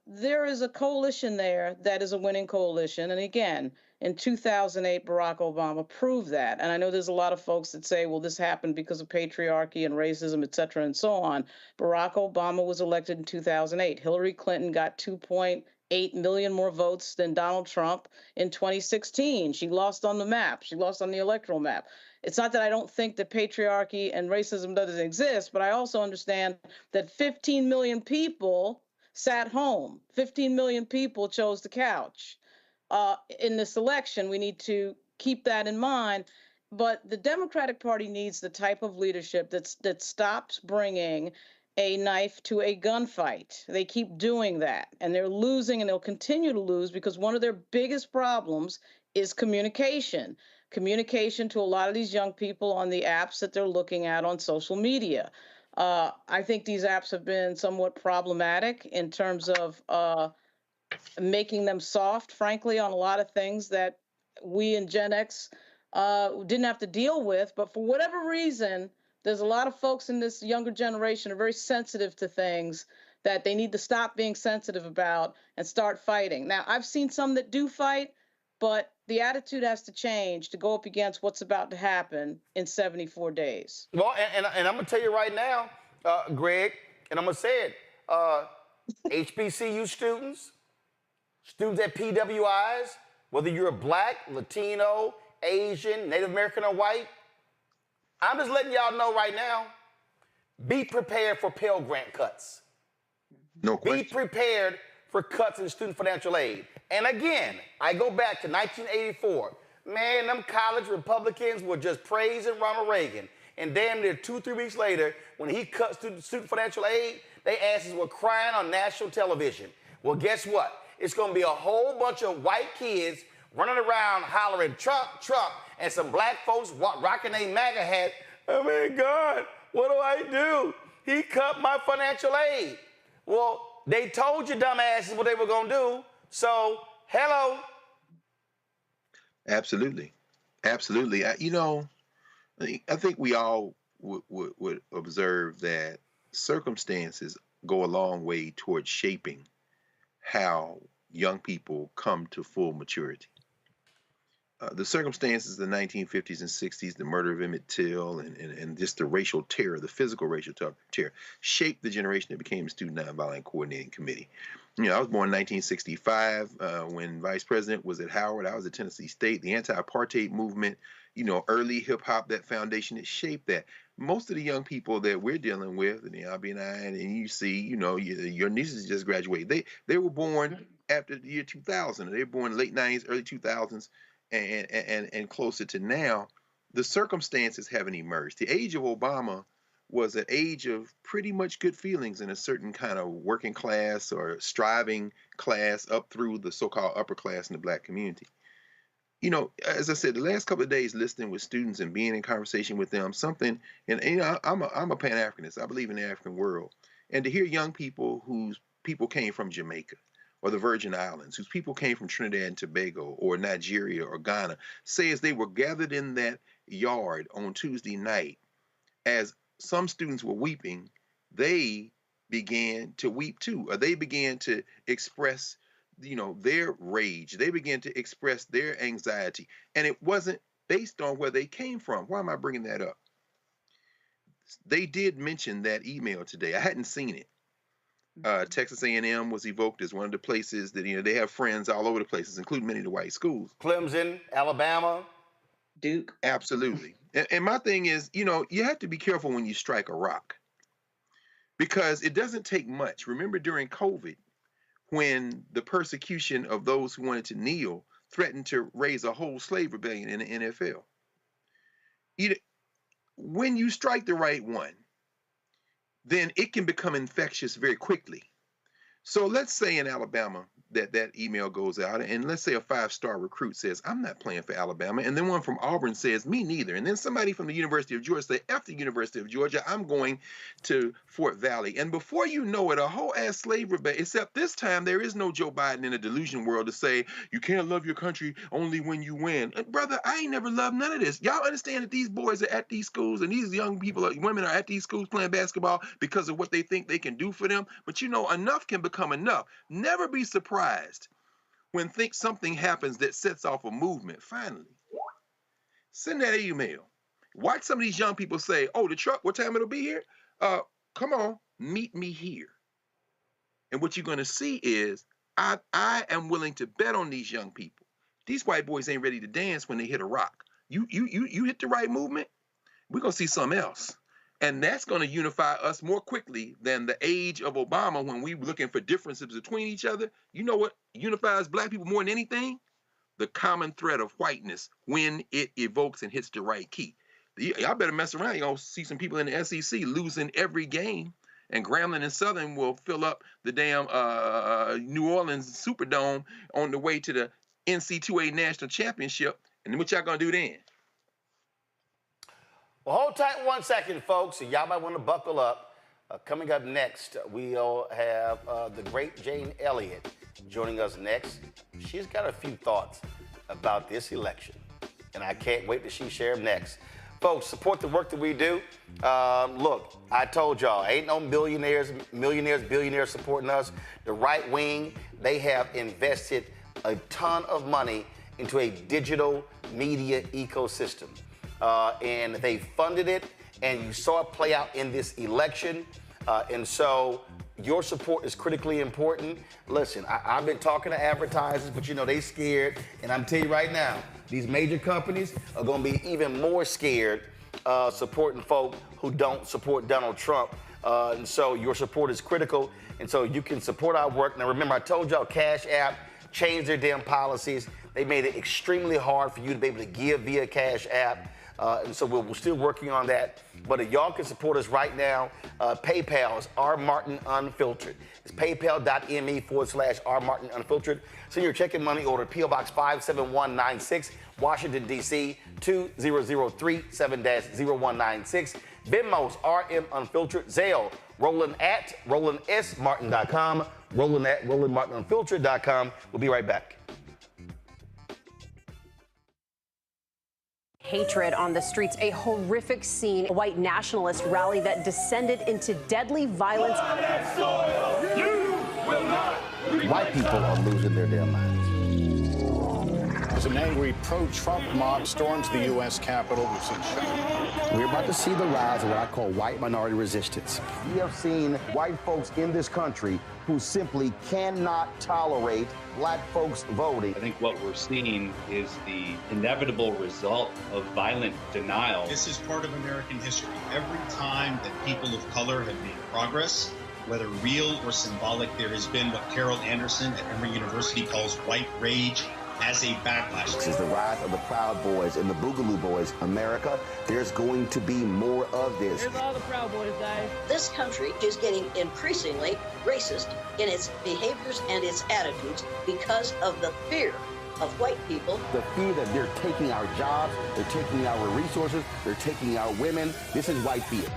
there is a coalition there that is a winning coalition. And again, in 2008, Barack Obama proved that. And I know there's a lot of folks that say, well, this happened because of patriarchy and racism, et cetera, and so on. Barack Obama was elected in 2008. Hillary Clinton got 2.8 million more votes than Donald Trump in 2016. She lost on the map. She lost on the electoral map. It's not that I don't think that patriarchy and racism doesn't exist, but I also understand that 15 million people sat home. 15 million people chose the couch. In this election, we need to keep that in mind. But the Democratic Party needs the type of leadership that stops bringing a knife to a gunfight. They keep doing that, and they're losing, and they'll continue to lose because one of their biggest problems is communication. Communication to a lot of these young people on the apps that they're looking at on social media. I think these apps have been somewhat problematic in terms of making them soft, frankly, on a lot of things that we in Gen X didn't have to deal with. But for whatever reason, there's a lot of folks in this younger generation are very sensitive to things that they need to stop being sensitive about and start fighting. Now, I've seen some that do fight, but the attitude has to change to go up against what's about to happen in 74 days. Well, and I'm going to tell you right now, Greg, and I'm going to say it, HBCU students at PWIs, whether you're black, Latino, Asian, Native American, or white, I'm just letting y'all know right now, be prepared for Pell Grant cuts. No question. Be prepared for cuts in student financial aid. And again, I go back to 1984. Man, them college Republicans were just praising Ronald Reagan. And damn near 2-3 weeks later, when he cut student financial aid, they asses were crying on national television. Well, guess what? It's going to be a whole bunch of white kids running around hollering Trump, Trump, and some black folks rocking a MAGA hat. Oh my God, what do I do? He cut my financial aid. Well, they told you dumbasses what they were going to do. So, hello. Absolutely. Absolutely. I think we all would observe that circumstances go a long way towards shaping how young people come to full maturity. The circumstances of the 1950s and 60s, the murder of Emmett Till and just the racial terror, the physical racial terror, shaped the generation that became the Student Nonviolent Coordinating Committee. I was born in 1965 when Vice President was at Howard. I was at Tennessee State. The anti-apartheid movement, early hip hop, that foundation, it shaped that. Most of the young people that we're dealing with, and Albie and I, and you see, your nieces just graduated. They were born after the year 2000. They were born late 90s, early 2000s. And closer to now, the circumstances haven't emerged. The age of Obama was an age of pretty much good feelings in a certain kind of working class or striving class up through the so-called upper class in the black community. As I said, the last couple of days listening with students and being in conversation with them, I'm a Pan-Africanist. I believe in the African world. And to hear young people whose people came from Jamaica, or the Virgin Islands, whose people came from Trinidad and Tobago or Nigeria or Ghana, say as they were gathered in that yard on Tuesday night, as some students were weeping, they began to weep too, or they began to express, their rage. They began to express their anxiety. And it wasn't based on where they came from. Why am I bringing that up? They did mention that email today. I hadn't seen it. Texas A&M was evoked as one of the places that, they have friends all over the places, including many of the white schools. Clemson, Alabama, Duke. Absolutely. And my thing is, you have to be careful when you strike a rock, because it doesn't take much. Remember during COVID, when the persecution of those who wanted to kneel threatened to raise a whole slave rebellion in the NFL. When you strike the right one, then it can become infectious very quickly. So let's say in Alabama that email goes out, and let's say a 5-star recruit says, I'm not playing for Alabama, and then one from Auburn says, me neither, and then somebody from the University of Georgia says, F the University of Georgia, I'm going to Fort Valley. And before you know it, a whole ass slave rebellion, except this time there is no Joe Biden in a delusion world to say, you can't love your country only when you win. Brother, I ain't never loved none of this. Y'all understand that these boys are at these schools, and these young people, women are at these schools playing basketball because of what they think they can do for them. But enough can become enough. Never be surprised when something happens that sets off a movement. Finally, send that email. Watch some of these young people say, oh, the truck, what time it'll be here? Come on, meet me here. And what you're going to see is I am willing to bet on these young people. These white boys ain't ready to dance when they hit a rock. You hit the right movement, we're going to see something else. And that's going to unify us more quickly than the age of Obama, when we were looking for differences between each other. You know what unifies black people more than anything? The common thread of whiteness when it evokes and hits the right key. Y'all better mess around. You're going to see some people in the SEC losing every game, and Grambling and Southern will fill up the damn New Orleans Superdome on the way to the NC2A National Championship. And what y'all going to do then? Well, hold tight 1 second, folks. Y'all might want to buckle up. Coming up next, we'll have the great Jane Elliott joining us next. She's got a few thoughts about this election, and I can't wait to share them next. Folks, support the work that we do. Look, I told y'all, ain't no millionaires, billionaires supporting us. The right wing, they have invested a ton of money into a digital media ecosystem. And they funded it, and you saw it play out in this election. And so your support is critically important. Listen, I've been talking to advertisers, but they scared. And I'm telling you right now, these major companies are going to be even more scared supporting folk who don't support Donald Trump. And so your support is critical. And so you can support our work. Now, remember, I told y'all Cash App changed their damn policies. They made it extremely hard for you to be able to give via Cash App. And so we're still working on that. But if y'all can support us right now, PayPal is rmartinunfiltered. It's paypal.me/rmartinunfiltered. Send your check and money order, P.O. Box 57196, Washington, D.C. 20037-0196. Venmo's RM Unfiltered. Zelle, Roland at RolandSMartin.com. Roland at RolandMartinUnfiltered.com. We'll be right back. Hatred on the streets, a horrific scene, a white nationalist rally that descended into deadly violence. White people are losing their damn minds. As an angry pro-Trump mob storms the U.S. Capitol, we've seen shots. We're about to see the rise of what I call white minority resistance. We have seen white folks in this country who simply cannot tolerate black folks voting. I think what we're seeing is the inevitable result of violent denial. This is part of American history. Every time that people of color have made progress, whether real or symbolic, there has been what Carol Anderson at Emory University calls white rage as a backlash. This is the rise of the Proud Boys and the Boogaloo Boys. America, there's going to be more of this. Here's all the Proud Boys, guys. This country is getting increasingly racist in its behaviors and its attitudes because of the fear of white people. The fear that they're taking our jobs, they're taking our resources, they're taking our women. This is white fear.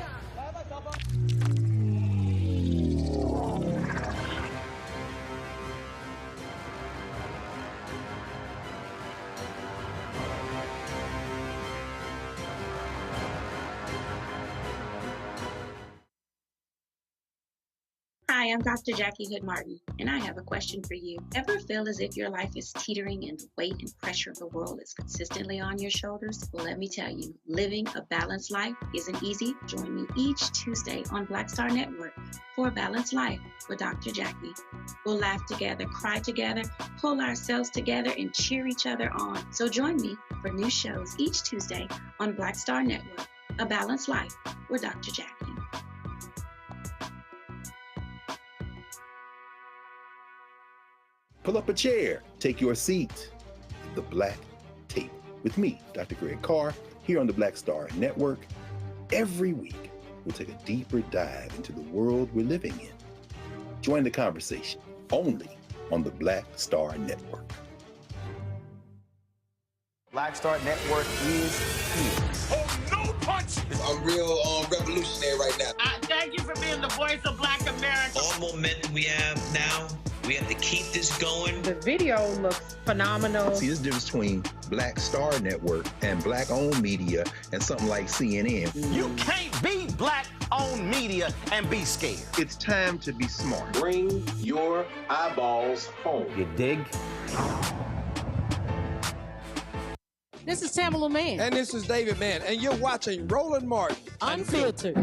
Hi, I'm Dr. Jackie Hood Martin, and I have a question for you. Ever feel as if your life is teetering and the weight and pressure of the world is consistently on your shoulders? Well, let me tell you, living a balanced life isn't easy. Join me each Tuesday on Black Star Network for A Balanced Life with Dr. Jackie. We'll laugh together, cry together, pull ourselves together, and cheer each other on. So join me for new shows each Tuesday on Black Star Network, A Balanced Life with Dr. Jackie. Pull up a chair, take your seat at the Black Table with me, Dr. Greg Carr, here on the Black Star Network. Every week, we'll take a deeper dive into the world we're living in. Join the conversation only on the Black Star Network. Black Star Network is here. Oh, no punches! I'm real revolutionary right now. Thank you for being the voice of Black America. All momentum we have now, we have to keep this going. The video looks phenomenal. See, there's a difference between Black Star Network and black-owned media and something like CNN. You can't be black-owned media and be scared. It's time to be smart. Bring your eyeballs home. You dig? This is Tamala Mann. And this is David Mann. And you're watching Roland Martin Unfiltered.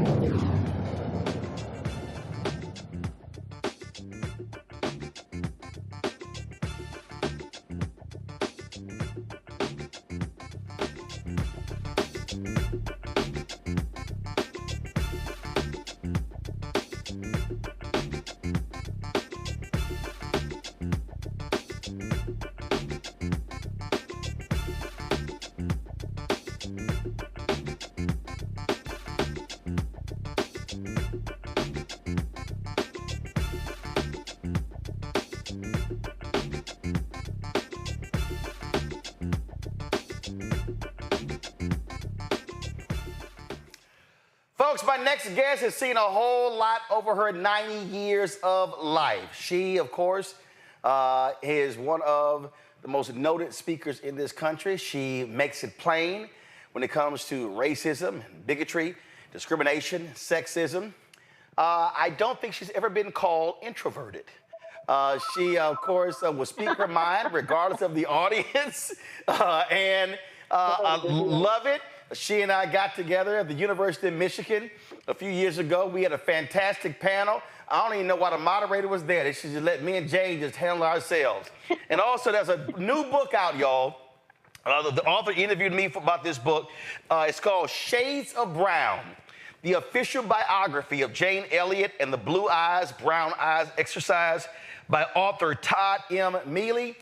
Folks, my next guest has seen a whole lot over her 90 years of life. She, of course, is one of the most noted speakers in this country. She makes it plain when it comes to racism, bigotry, discrimination, sexism. I don't think she's ever been called introverted. She, of course, will speak her mind regardless of the audience, and I love it. She and I got together at the University of Michigan a few years ago. We had a fantastic panel. I don't even know why the moderator was there. They should just let me and Jane just handle ourselves. And also, there's a new book out, y'all. The author interviewed me about this book. It's called Shades of Brown, the official biography of Jane Elliott and the Blue Eyes, Brown Eyes exercise. by author Todd M. Mealy.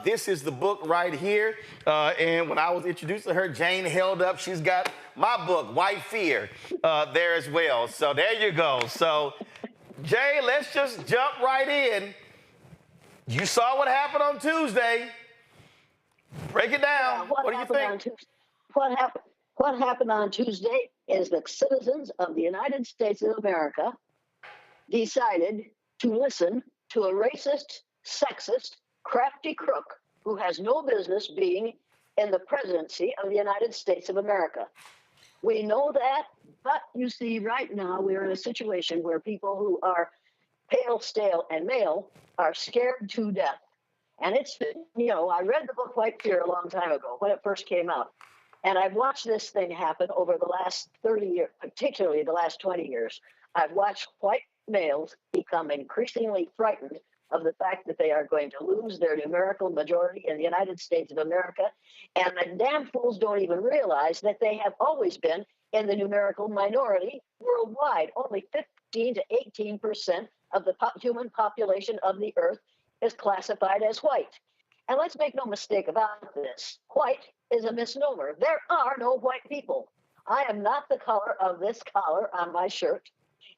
This is the book right here. And when I was introducing her, Jane held up, she's got my book, White Fear, there as well. So there you go. So, Jane, let's just jump right in. You saw what happened on Tuesday. Break it down. What do you think? What happened on Tuesday is the citizens of the United States of America decided to listen to a racist, sexist, crafty crook who has no business being in the presidency of the United States of America. We know that, but you see, right now we're in a situation where people who are pale, stale, and male are scared to death. And it's, I read the book White Fear a long time ago when it first came out. And I've watched this thing happen over the last 30 years, particularly the last 20 years. I've watched white males become increasingly frightened of the fact that they are going to lose their numerical majority in the United States of America. And the damn fools don't even realize that they have always been in the numerical minority worldwide. Only 15 to 18% of the human population of the earth is classified as white. And let's make no mistake about this. White is a misnomer. There are no white people. I am not the color of this collar on my shirt,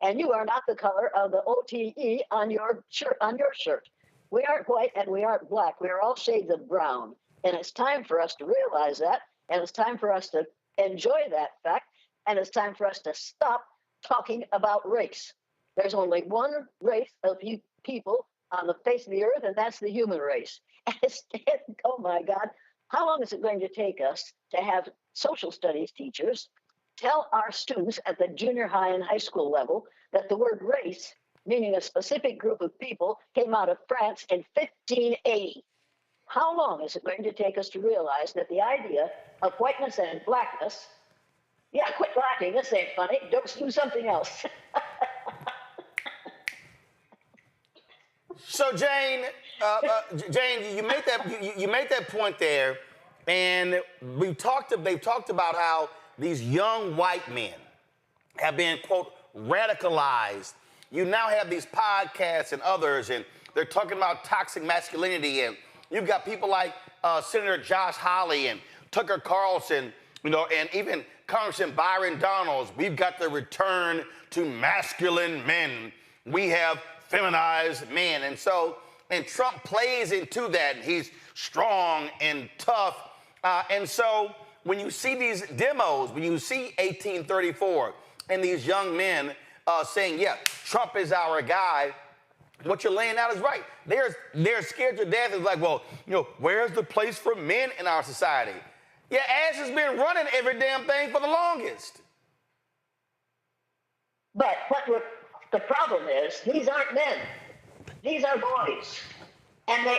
and you are not the color of the OTE on your shirt. We aren't white and we aren't black. We are all shades of brown. And it's time for us to realize that, and it's time for us to enjoy that fact, and it's time for us to stop talking about race. There's only one race of people on the face of the earth, and that's the human race. And oh my God, how long is it going to take us to have social studies teachers tell our students at the junior high and high school level that the word race, meaning a specific group of people, came out of France in 1580? How long is it going to take us to realize that the idea of whiteness and blackness, quit laughing, this ain't funny, don't do something else. So, Jane, you make that point there, and they've talked about how these young white men have been, quote, radicalized. You now have these podcasts and others, and they're talking about toxic masculinity, and you've got people like Senator Josh Hawley and Tucker Carlson, and even Congressman Byron Donalds. We've got the return to masculine men. We have feminized men. And Trump plays into that. He's strong and tough. And so when you see these demos, when you see 1834 and these young men saying, Trump is our guy, what you're laying out is right. They're scared to death. It's like, well, where's the place for men in our society? Yeah, Ash has been running every damn thing for the longest. But the problem is, these aren't men. These are boys. And they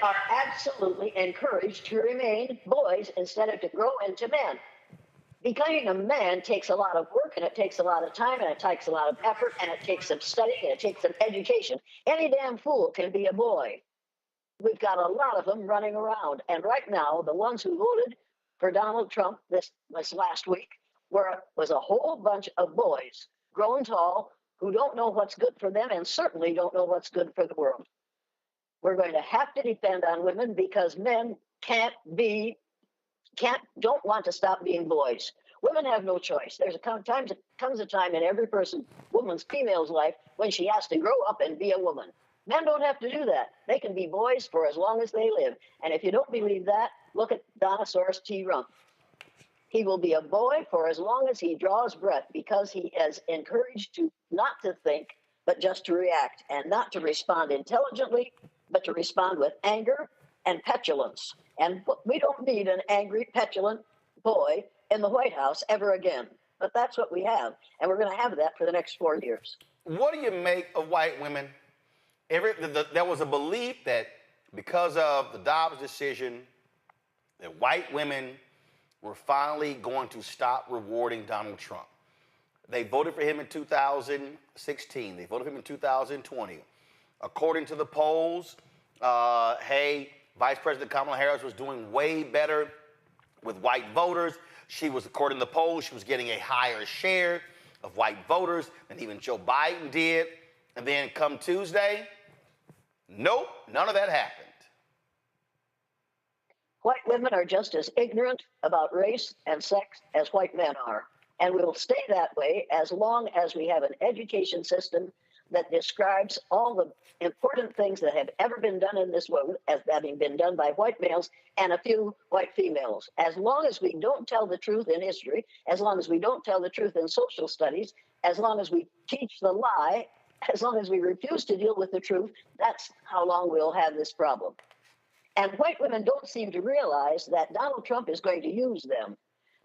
are absolutely encouraged to remain boys instead of to grow into men. Becoming a man takes a lot of work, and it takes a lot of time, and it takes a lot of effort, and it takes some study, and it takes some education. Any damn fool can be a boy. We've got a lot of them running around. And right now, the ones who voted for Donald Trump this last week was a whole bunch of boys, grown tall, who don't know what's good for them and certainly don't know what's good for the world. We're going to have to depend on women because men don't want to stop being boys. Women have no choice. Comes a time in every female's life when she has to grow up and be a woman. Men don't have to do that. They can be boys for as long as they live. And if you don't believe that, look at Donosaurus T. Rump. He will be a boy for as long as he draws breath because he is encouraged to not to think, but just to react, and not to respond intelligently, but to respond with anger and petulance. And we don't need an angry, petulant boy in the White House ever again. But that's what we have, and we're going to have that for the next 4 years. What do you make of white women? There was a belief that because of the Dobbs decision, that white women were finally going to stop rewarding Donald Trump. They voted for him in 2016. They voted for him in 2020. According to the polls, Vice President Kamala Harris was doing way better with white voters. According to the polls, she was getting a higher share of white voters than even Joe Biden did. And then come Tuesday, Nope, none of that happened. White women are just as ignorant about race and sex as white men are. And will stay that way as long as we have an education system that describes all the important things that have ever been done in this world as having been done by white males and a few white females. As long as we don't tell the truth in history, as long as we don't tell the truth in social studies, as long as we teach the lie, as long as we refuse to deal with the truth, that's how long we'll have this problem. And white women don't seem to realize that Donald Trump is going to use them.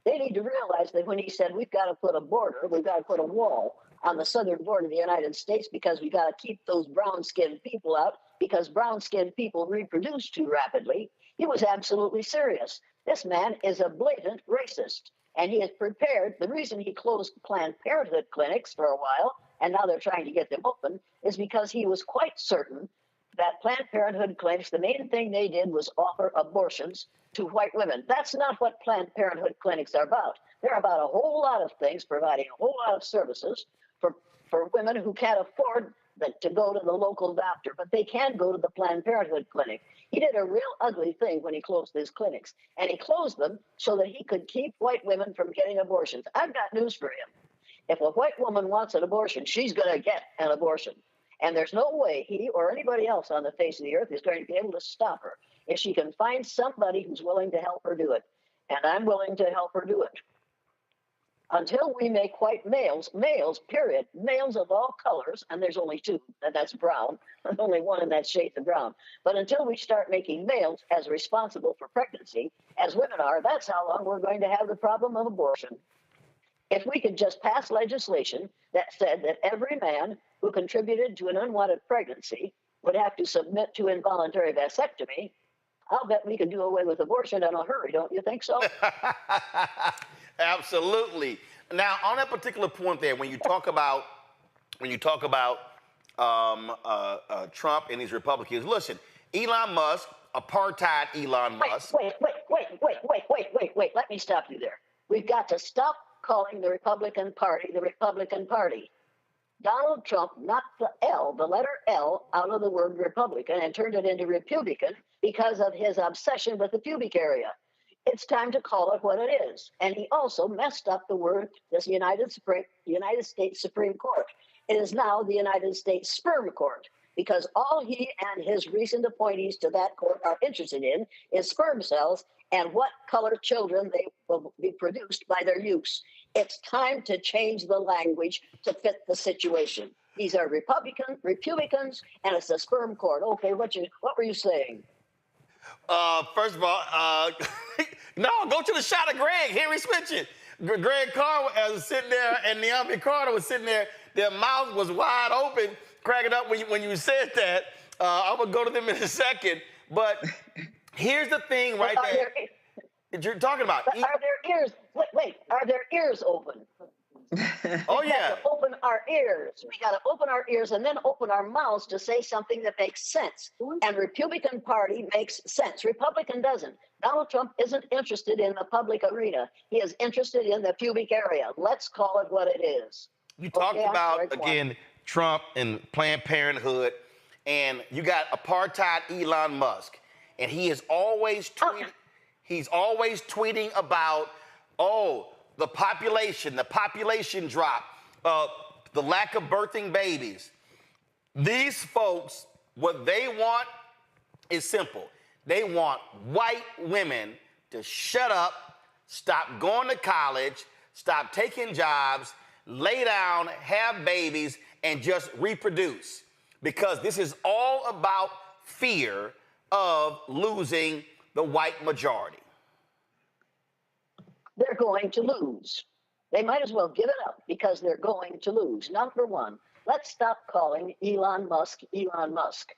They need to realize that when he said we've got to put a border, we've got to put a wall on the southern border of the United States because we've got to keep those brown-skinned people out because brown-skinned people reproduce too rapidly, he was absolutely serious. This man is a blatant racist, and he is prepared. The reason he closed Planned Parenthood clinics for a while, and now they're trying to get them open, is because he was quite certain that Planned Parenthood clinics, the main thing they did was offer abortions to white women. That's not what Planned Parenthood clinics are about. They're about a whole lot of things, providing a whole lot of services for women who can't afford to go to the local doctor, but they can go to the Planned Parenthood clinic. He did a real ugly thing when he closed his clinics, and he closed them so that he could keep white women from getting abortions. I've got news for him. If a white woman wants an abortion, she's going to get an abortion. And there's no way he or anybody else on the face of the earth is going to be able to stop her if she can find somebody who's willing to help her do it. And I'm willing to help her do it. Until we make white males, period, males of all colors, and there's only two, and that's brown, and only one in that shade of brown. But until we start making males as responsible for pregnancy as women are, that's how long we're going to have the problem of abortion. If we could just pass legislation that said that every man who contributed to an unwanted pregnancy would have to submit to involuntary vasectomy, I'll bet we could do away with abortion in a hurry, don't you think so? Absolutely. Now, on that particular point there, when you talk about Trump and these Republicans, listen, Elon Musk, apartheid Elon Musk. Wait, let me stop you there. We've got to stop calling the Republican Party the Republican Party. Donald Trump knocked the L, the letter L, out of the word Republican and turned it into Republican because of his obsession with the pubic area. It's time to call it what it is. And he also messed up the word, this United States Supreme Court. It is now the United States Sperm Court, because all he and his recent appointees to that court are interested in is sperm cells and what color children they will be produced by their use. It's time to change the language to fit the situation. These are Republicans, and it's a sperm court. Okay, what were you saying? First of all, no, go to the shot of Greg, Henry Switchin. Greg Carr was sitting there, and Naomi Carter was sitting there. Their mouth was wide open, cracking up when you said that. I'm going to go to them in a second. But here's the thing right there that you're talking about. Are their ears, are their ears open? Oh, we yeah. got to open our ears. We got to open our ears and then open our mouths to say something that makes sense. And Republican Party makes sense. Republican doesn't. Donald Trump isn't interested in the public arena. He is interested in the pubic area. Let's call it what it is. You talked about, again, Trump and Planned Parenthood, and you got apartheid Elon Musk, and he is always tweeting. He's always tweeting about, the population drop, the lack of birthing babies. These folks, what they want is simple. They want white women to shut up, stop going to college, stop taking jobs, lay down, have babies, and just reproduce. Because this is all about fear of losing the white majority. They're going to lose. They might as well give it up because they're going to lose. Number one, let's stop calling Elon Musk Elon Musk.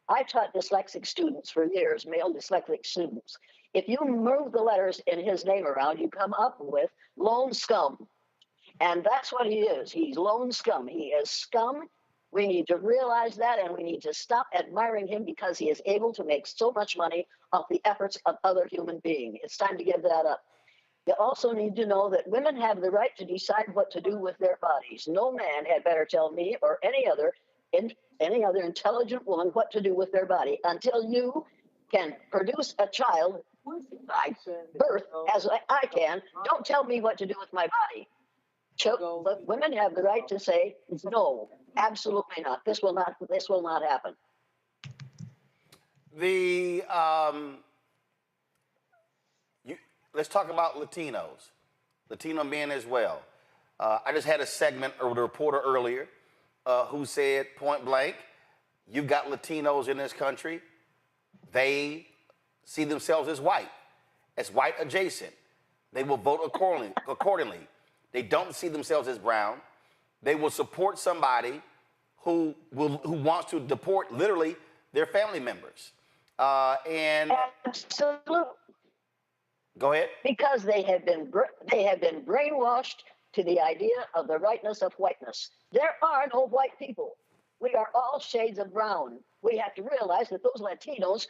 I taught dyslexic students for years, male dyslexic students. If you move the letters in his name around, you come up with lone scum. And that's what he is. He's lone scum. He is scum. We need to realize that, and we need to stop admiring him because he is able to make so much money off the efforts of other human beings. It's time to give that up. You also need to know that women have the right to decide what to do with their bodies. No man had better tell me or any other any other intelligent woman what to do with their body. Until you can produce a child by birth, as I can, don't tell me what to do with my body. But women have the right to say, no, absolutely not. This will not happen. Let's talk about Latinos, Latino men as well. I just had a segment with a reporter earlier who said point blank, you've got Latinos in this country. They see themselves as white adjacent. They will vote accordingly. They don't see themselves as brown. They will support somebody who wants to deport literally their family members. Absolutely. Go ahead. Because they have been brainwashed to the idea of the rightness of whiteness. There are no white people. We are all shades of brown. We have to realize that those Latinos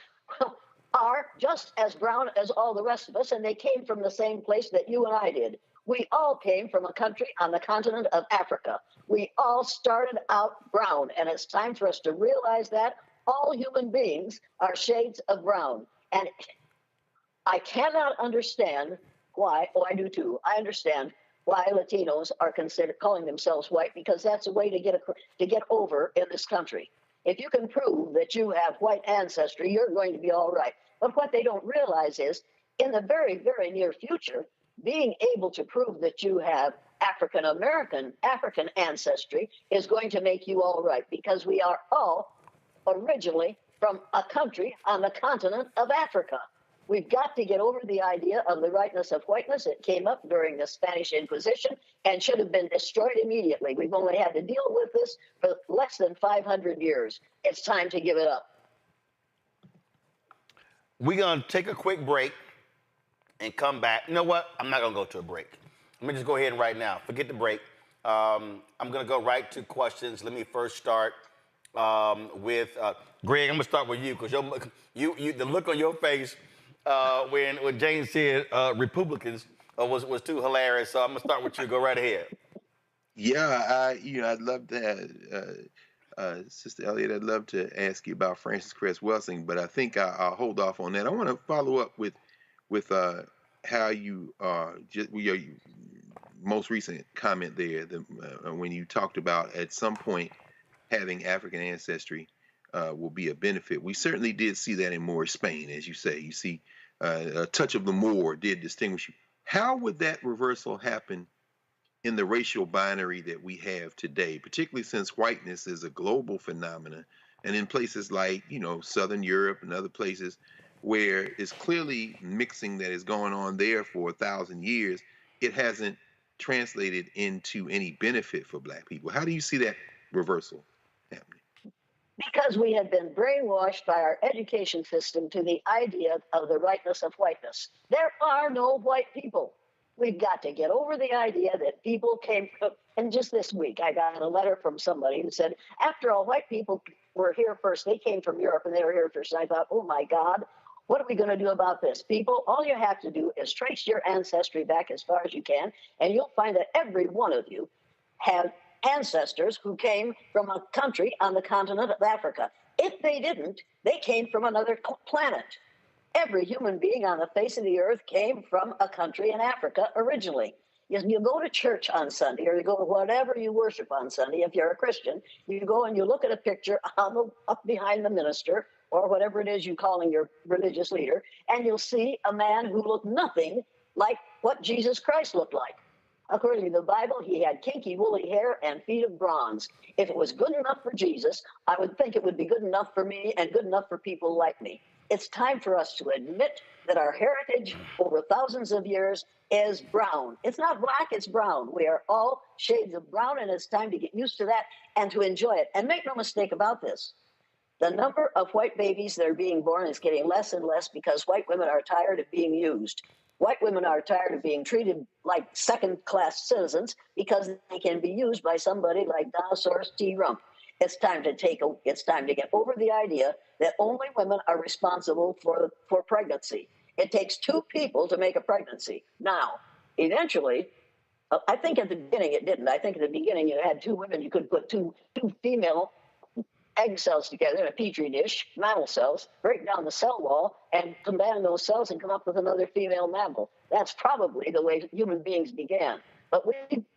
are just as brown as all the rest of us, and they came from the same place that you and I did. We all came from a country on the continent of Africa. We all started out brown, and it's time for us to realize that all human beings are shades of brown. And I cannot understand why, I do too, I understand why Latinos are calling themselves white, because that's a way to get over in this country. If you can prove that you have white ancestry, you're going to be all right. But what they don't realize is, in the very, very near future, being able to prove that you have African ancestry is going to make you all right, because we are all originally from a country on the continent of Africa. We've got to get over the idea of the rightness of whiteness. It came up during the Spanish Inquisition and should have been destroyed immediately. We've only had to deal with this for less than 500 years. It's time to give it up. We're going to take a quick break and come back. You know what? I'm not going to go to a break. Let me just go ahead right now. Forget the break. I'm going to go right to questions. Let me first start with Greg. I'm going to start with you, because the look on your face when Jane said Republicans was too hilarious. So I'm going to start with you. Go right ahead. Yeah, I'd love to, Sister Elliott, I'd love to ask you about Frances Cress Welsing, but I think I'll hold off on that. I want to follow up with how you your most recent comment there, when you talked about at some point having African ancestry will be a benefit. We certainly did see that in Moorish Spain, as you say. You see, a touch of the Moor did distinguish you. How would that reversal happen in the racial binary that we have today, particularly since whiteness is a global phenomenon, and in places like, Southern Europe and other places where it's clearly mixing that is going on there for 1,000 years, it hasn't translated into any benefit for Black people. How do you see that reversal happening? Because we have been brainwashed by our education system to the idea of the rightness of whiteness. There are no white people. We've got to get over the idea that people came from, and just this week I got a letter from somebody who said, after all, white people were here first. They came from Europe and they were here first. And I thought, oh my God, what are we going to do about this? People, all you have to do is trace your ancestry back as far as you can, and you'll find that every one of you have ancestors who came from a country on the continent of Africa. If they didn't, they came from another planet. Every human being on the face of the earth came from a country in Africa originally. You go to church on Sunday, or you go to whatever you worship on Sunday. If you're a Christian, you go and you look at a picture up behind the minister, or whatever it is you're calling your religious leader, and you'll see a man who looked nothing like what Jesus Christ looked like. According to the Bible, he had kinky, woolly hair and feet of bronze. If it was good enough for Jesus, I would think it would be good enough for me and good enough for people like me. It's time for us to admit that our heritage over thousands of years is brown. It's not black, it's brown. We are all shades of brown, and it's time to get used to that and to enjoy it. And make no mistake about this. The number of white babies that are being born is getting less and less because white women are tired of being used. White women are tired of being treated like second-class citizens because they can be used by somebody like Dinosaurus T. Rump. It's time to get over the idea that only women are responsible for pregnancy. It takes two people to make a pregnancy. Now, eventually, I think at the beginning it didn't. I think at the beginning you had two women. You could put two female egg cells together in a petri dish, mammal cells, break down the cell wall, and combine those cells and come up with another female mammal. That's probably the way human beings began. But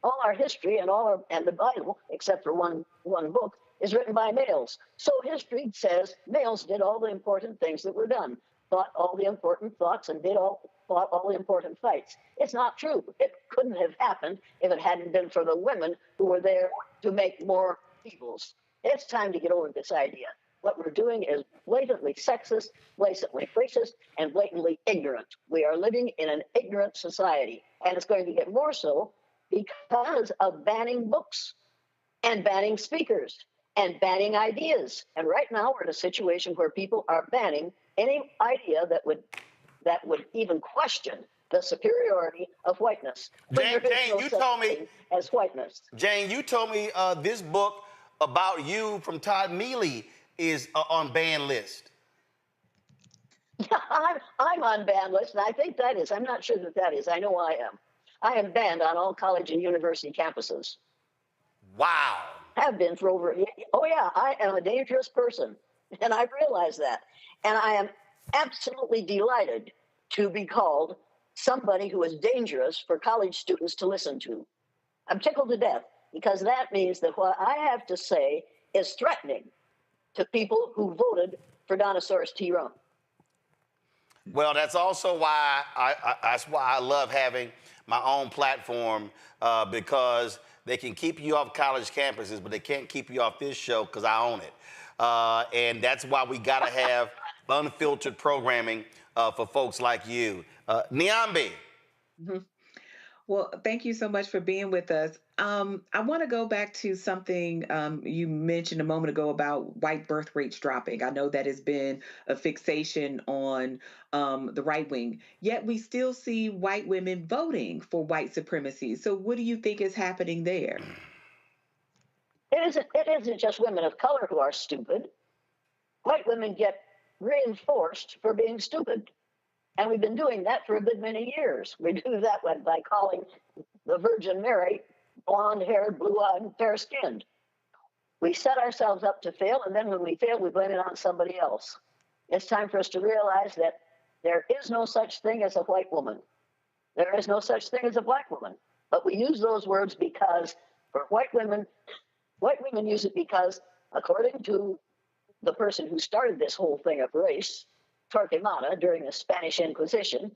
all our history and the Bible, except for one book, is written by males. So history says males did all the important things that were done, thought all the important thoughts, and fought all the important fights. It's not true. It couldn't have happened if it hadn't been for the women who were there to make more peoples. It's time to get over this idea. What we're doing is blatantly sexist, blatantly racist, and blatantly ignorant. We are living in an ignorant society, and it's going to get more so because of banning books and banning speakers and banning ideas. And right now we're in a situation where people are banning any idea that would even question the superiority of whiteness. Jane, you told me as whiteness. Jane, you told me this book about you from Todd Mealy is on ban list. I'm on ban list, and I think that is. I'm not sure that is. I know I am. I am banned on all college and university campuses. Wow. Have been for over. Oh yeah, I am a dangerous person, and I've realized that. And I am absolutely delighted to be called somebody who is dangerous for college students to listen to. I'm tickled to death because that means that what I have to say is threatening to people who voted for Donosaurus T. Rump. Well, that's also why I love having my own platform because they can keep you off college campuses, but they can't keep you off this show because I own it. And that's why we got to have unfiltered programming for folks like you. Niambi. Mm-hmm. Well, thank you so much for being with us. I want to go back to something you mentioned a moment ago about white birth rates dropping. I know that has been a fixation on the right wing, yet we still see white women voting for white supremacy. So what do you think is happening there? It isn't just women of color who are stupid. White women get reinforced for being stupid. And we've been doing that for a good many years. We do that by calling the Virgin Mary blonde-haired, blue-eyed, fair-skinned. We set ourselves up to fail, and then when we fail, we blame it on somebody else. It's time for us to realize that there is no such thing as a white woman. There is no such thing as a black woman. But we use those words because for white women use it because, according to the person who started this whole thing of race, Torquemada, during the Spanish Inquisition,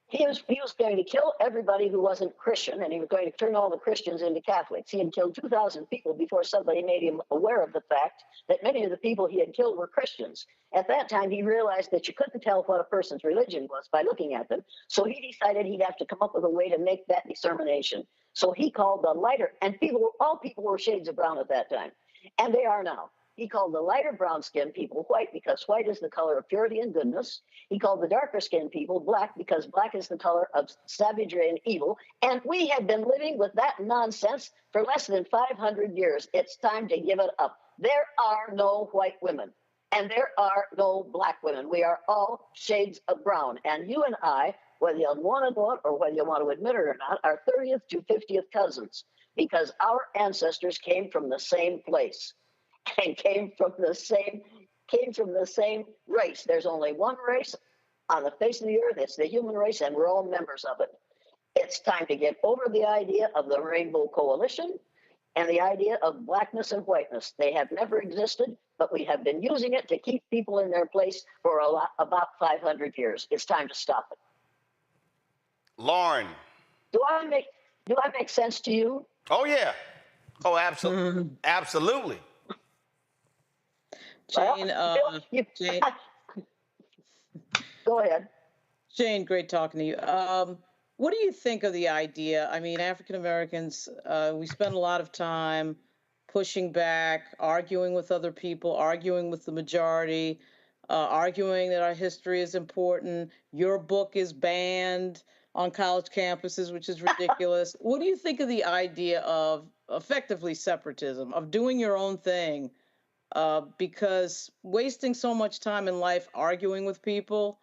he was going to kill everybody who wasn't Christian, and he was going to turn all the Christians into Catholics. He had killed 2,000 people before somebody made him aware of the fact that many of the people he had killed were Christians. At that time, he realized that you couldn't tell what a person's religion was by looking at them, so he decided he'd have to come up with a way to make that determination. So he called the lighter, and all people were shades of brown at that time, and they are now. He called the lighter brown-skinned people white because white is the color of purity and goodness. He called the darker-skinned people black because black is the color of savagery and evil. And we have been living with that nonsense for less than 500 years. It's time to give it up. There are no white women, and there are no black women. We are all shades of brown. And you and I, whether you want to know it or whether you want to admit it or not, are 30th to 50th cousins because our ancestors came from the same place. And came from the same race. There's only one race on the face of the earth. It's the human race, and we're all members of it. It's time to get over the idea of the Rainbow Coalition and the idea of blackness and whiteness. They have never existed, but we have been using it to keep people in their place for about 500 years. It's time to stop it. Lauren. Do I make sense to you? Oh yeah. Oh, absolutely. Absolutely. Jane, Jane. Go ahead. Jane, great talking to you. What do you think of the idea? I mean, African Americans, we spend a lot of time pushing back, arguing with other people, arguing with the majority, arguing that our history is important. Your book is banned on college campuses, which is ridiculous. What do you think of the idea of effectively separatism, of doing your own thing? Because wasting so much time in life arguing with people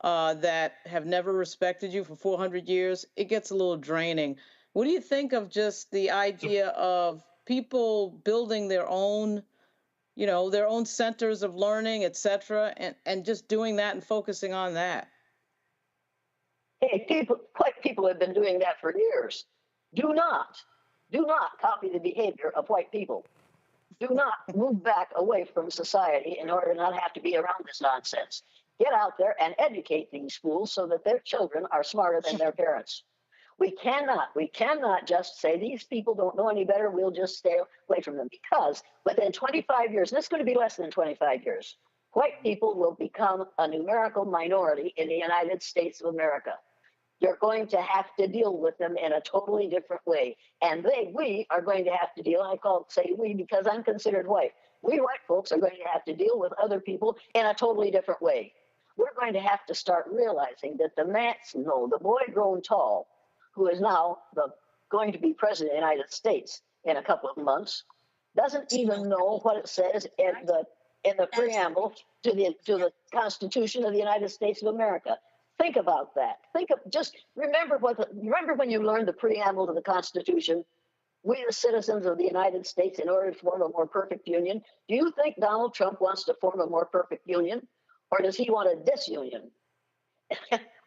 that have never respected you for 400 years, it gets a little draining. What do you think of just the idea of people building their own their own centers of learning, etc., and just doing that and focusing on that. Hey, white people have been doing that for years. Do not copy the behavior of white people. Do not move back away from society in order to not have to be around this nonsense. Get out there and educate these fools so that their children are smarter than their parents. We cannot just say these people don't know any better, we'll just stay away from them, because within 25 years, and it's going to be less than 25 years, white people will become a numerical minority in the United States of America. You're going to have to deal with them in a totally different way. And we are going to have to deal, I say we because I'm considered white. We white folks are going to have to deal with other people in a totally different way. We're going to have to start realizing that the boy grown tall, who is now going to be president of the United States in a couple of months, doesn't even know what it says in the preamble to the Constitution of the United States of America. Think about that. Remember when you learned the preamble to the Constitution? We, the citizens of the United States, in order to form a more perfect union. Do you think Donald Trump wants to form a more perfect union, or does he want a disunion?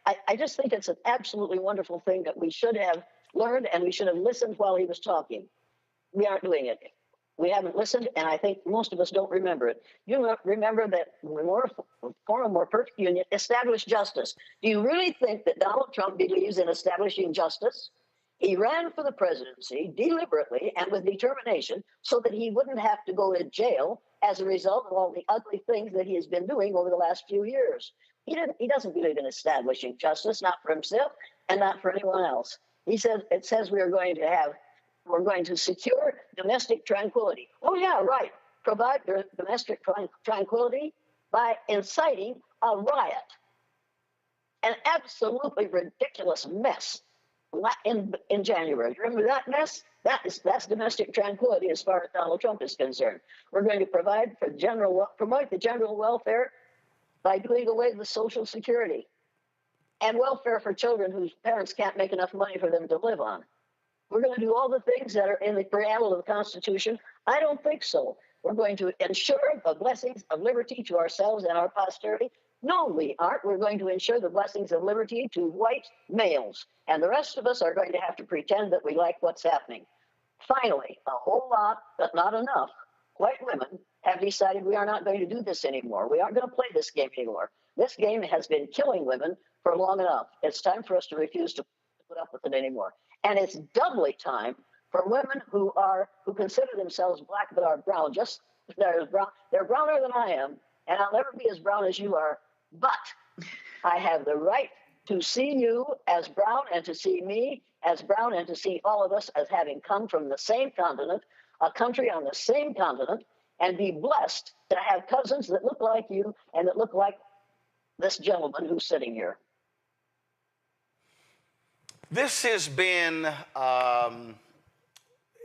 I just think it's an absolutely wonderful thing that we should have learned, and we should have listened while he was talking. We aren't doing it. We haven't listened, and I think most of us don't remember it. You remember that we form a more perfect union, establish justice. Do you really think that Donald Trump believes in establishing justice? He ran for the presidency deliberately and with determination so that he wouldn't have to go to jail as a result of all the ugly things that he has been doing over the last few years. He doesn't believe in establishing justice, not for himself and not for anyone else. It says we're going to secure domestic tranquility. Oh yeah, right. Provide domestic tranquility by inciting a riot. An absolutely ridiculous mess in January. Remember that mess? That's domestic tranquility as far as Donald Trump is concerned. We're going to promote the general welfare by doing away with Social Security and welfare for children whose parents can't make enough money for them to live on. We're going to do all the things that are in the preamble of the Constitution. I don't think so. We're going to ensure the blessings of liberty to ourselves and our posterity. No, we aren't. We're going to ensure the blessings of liberty to white males. And the rest of us are going to have to pretend that we like what's happening. Finally, a whole lot, but not enough, white women have decided we are not going to do this anymore. We aren't going to play this game anymore. This game has been killing women for long enough. It's time for us to refuse to put up with it anymore. And it's doubly time for women who consider themselves black but are brown. They're browner than I am, and I'll never be as brown as you are. But I have the right to see you as brown and to see me as brown and to see all of us as having come from the same continent, a country on the same continent, and be blessed to have cousins that look like you and that look like this gentleman who's sitting here. This has been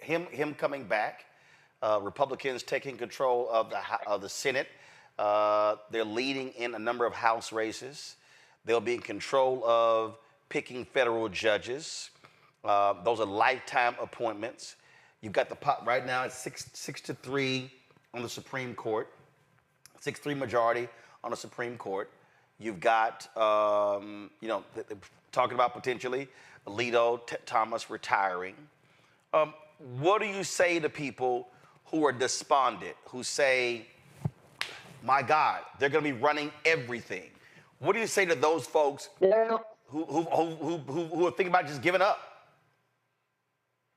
him coming back. Republicans taking control of the Senate. They're leading in a number of House races. They'll be in control of picking federal judges. Those are lifetime appointments. You've got the pot right now. It's 6-3 on the Supreme Court. 6-3 majority on the Supreme Court. You've got talking about potentially Alito Thomas retiring. What do you say to people who are despondent, who say, my God, they're going to be running everything? What do you say to those folks who are thinking about just giving up?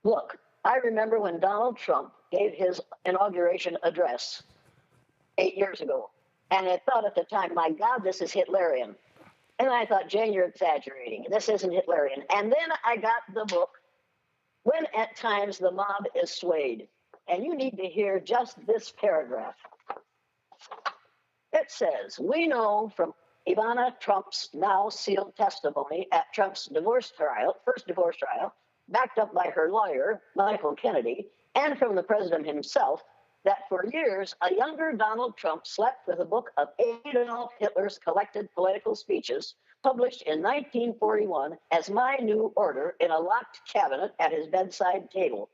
Look, I remember when Donald Trump gave his inauguration address 8 years ago, and I thought at the time, my God, this is Hitlerian. And I thought, Jane, you're exaggerating. This isn't Hitlerian. And then I got the book, When at Times the Mob is Swayed. And you need to hear just this paragraph. It says, we know from Ivana Trump's now sealed testimony at Trump's first divorce trial, backed up by her lawyer, Michael Kennedy, and from the president himself, that for years, a younger Donald Trump slept with a book of Adolf Hitler's collected political speeches, published in 1941 as My New Order in a locked cabinet at his bedside table.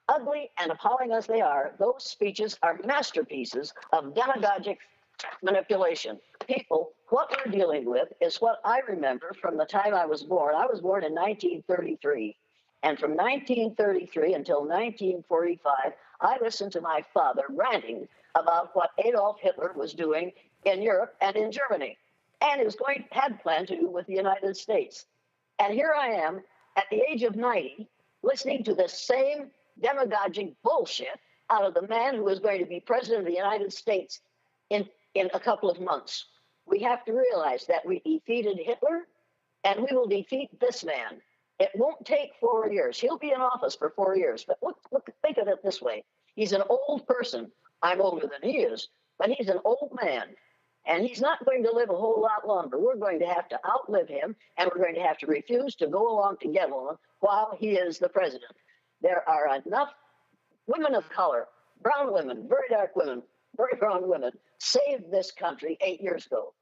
Ugly and appalling as they are, those speeches are masterpieces of demagogic manipulation. People, what we're dealing with is what I remember from the time I was born. I was born in 1933. And from 1933 until 1945, I listened to my father ranting about what Adolf Hitler was doing in Europe and in Germany. And it was had planned to do with the United States. And here I am at the age of 90, listening to the same demagogic bullshit out of the man who is going to be president of the United States in a couple of months. We have to realize that we defeated Hitler, and we will defeat this man. It won't take 4 years. He'll be in office for 4 years. But think of it this way. He's an old person. I'm older than he is, but he's an old man. And he's not going to live a whole lot longer. We're going to have to outlive him, and we're going to have to refuse to go along to get along while he is the president. There are enough women of color, brown women, very dark women, very brown women, saved this country 8 years ago.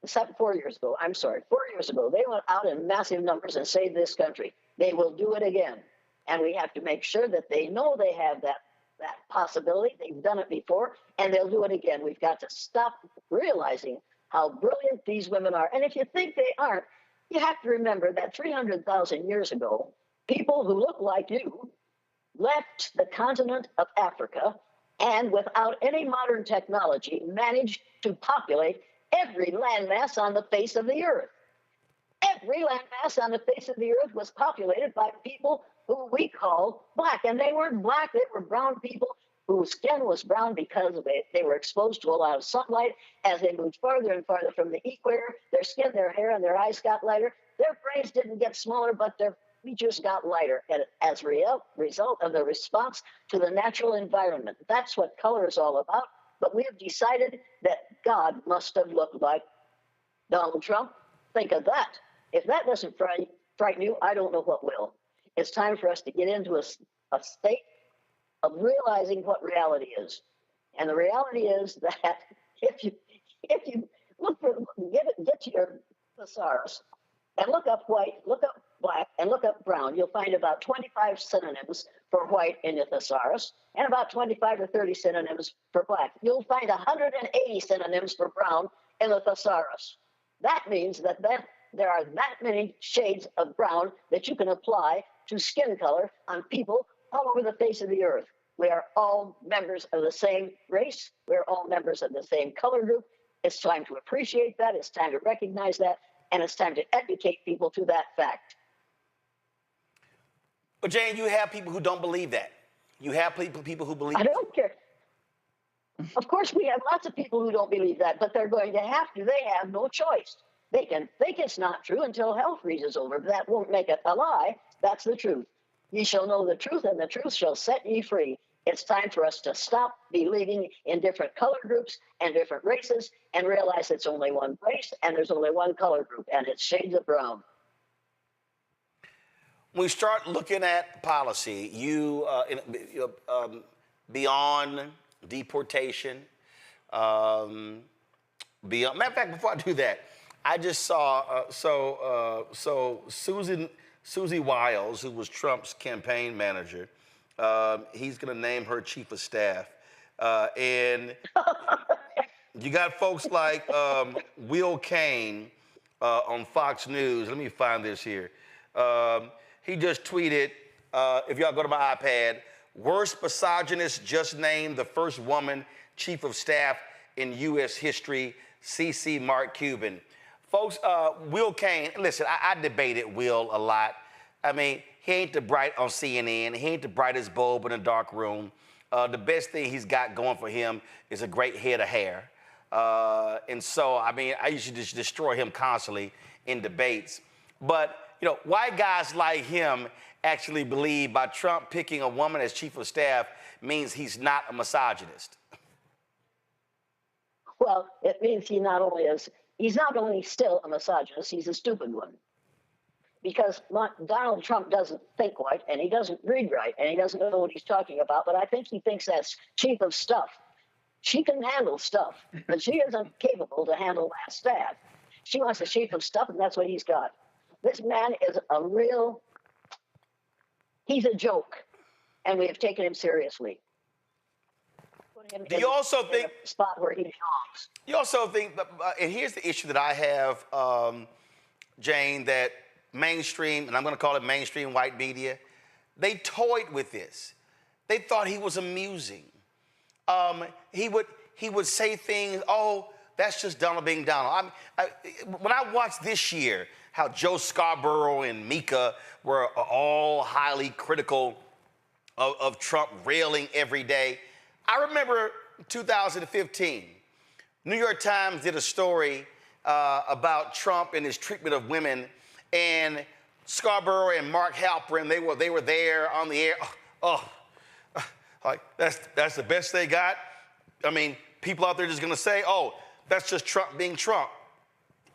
4 years ago, I'm sorry, 4 years ago. They went out in massive numbers and saved this country. They will do it again. And we have to make sure that they know they have that possibility. They've done it before, and they'll do it again. We've got to stop realizing how brilliant these women are. And if you think they aren't, you have to remember that 300,000 years ago, people who look like you left the continent of Africa and without any modern technology managed to populate every landmass on the face of the earth. Every landmass on the face of the earth was populated by people who we call black. And they weren't black, they were brown people whose skin was brown because they were exposed to a lot of sunlight. As they moved farther and farther from the equator, their skin, their hair, and their eyes got lighter. Their brains didn't get smaller, but their features got lighter as a result of the response to the natural environment. That's what color is all about. But we have decided that God must have looked like Donald Trump. Think of that. If that doesn't frighten you, I don't know what will. It's time for us to get into a state of realizing what reality is. And the reality is that if you get to your thesaurus and look up white, look up black, and look up brown, you'll find about 25 synonyms for white in your thesaurus and about 25 or 30 synonyms for black. You'll find 180 synonyms for brown in the thesaurus. That means that there are that many shades of brown that you can apply to skin color on people all over the face of the earth. We are all members of the same race. We're all members of the same color group. It's time to appreciate that. It's time to recognize that. And it's time to educate people to that fact. But Jane, you have people who don't believe that. You have people who believe. I don't care. Of course, we have lots of people who don't believe that, but they're going to have to. They have no choice. They can think it's not true until hell freezes over, but that won't make it a lie. That's the truth. Ye shall know the truth, and the truth shall set ye free. It's time for us to stop believing in different color groups and different races and realize it's only one race and there's only one color group, and it's shades of brown. When we start looking at policy, beyond deportation, matter of fact, before I do that, I just saw, Susie Wiles, who was Trump's campaign manager, he's going to name her chief of staff. And you got folks like Will Cain on Fox News. Let me find this here. He just tweeted, if y'all go to my iPad, worst misogynist just named the first woman chief of staff in U.S. history, C.C. Mark Cuban. Folks, Will Cain, listen, I debated Will a lot. I mean, he ain't the bright on CNN. He ain't the brightest bulb in a dark room. The best thing he's got going for him is a great head of hair. And so, I mean, I used to just destroy him constantly in debates. But, you know, white guys like him actually believe by Trump picking a woman as chief of staff means he's not a misogynist. Well, it means he's not only still a misogynist, he's a stupid one. Because Donald Trump doesn't think right, and he doesn't read right, and he doesn't know what he's talking about, but I think he thinks that's chief of stuff. She can handle stuff, but she isn't capable to handle that staff. She wants a chief of stuff, and that's what he's got. This man is he's a joke. and we have taken him seriously. Put him Do you also think in a spot where he belongs? You also think, and here's the issue that I have, Jane, that mainstream, and I'm going to call it mainstream white media, they toyed with this. They thought he was amusing. He would say things, oh, that's just Donald being Donald. When I watched this year how Joe Scarborough and Mika were all highly critical of Trump, railing every day, I remember 2015, New York Times did a story about Trump and his treatment of women, and Scarborough and Mark Halperin, they were there on the air. Like that's the best they got. I mean, people out there just gonna say, oh, that's just Trump being Trump.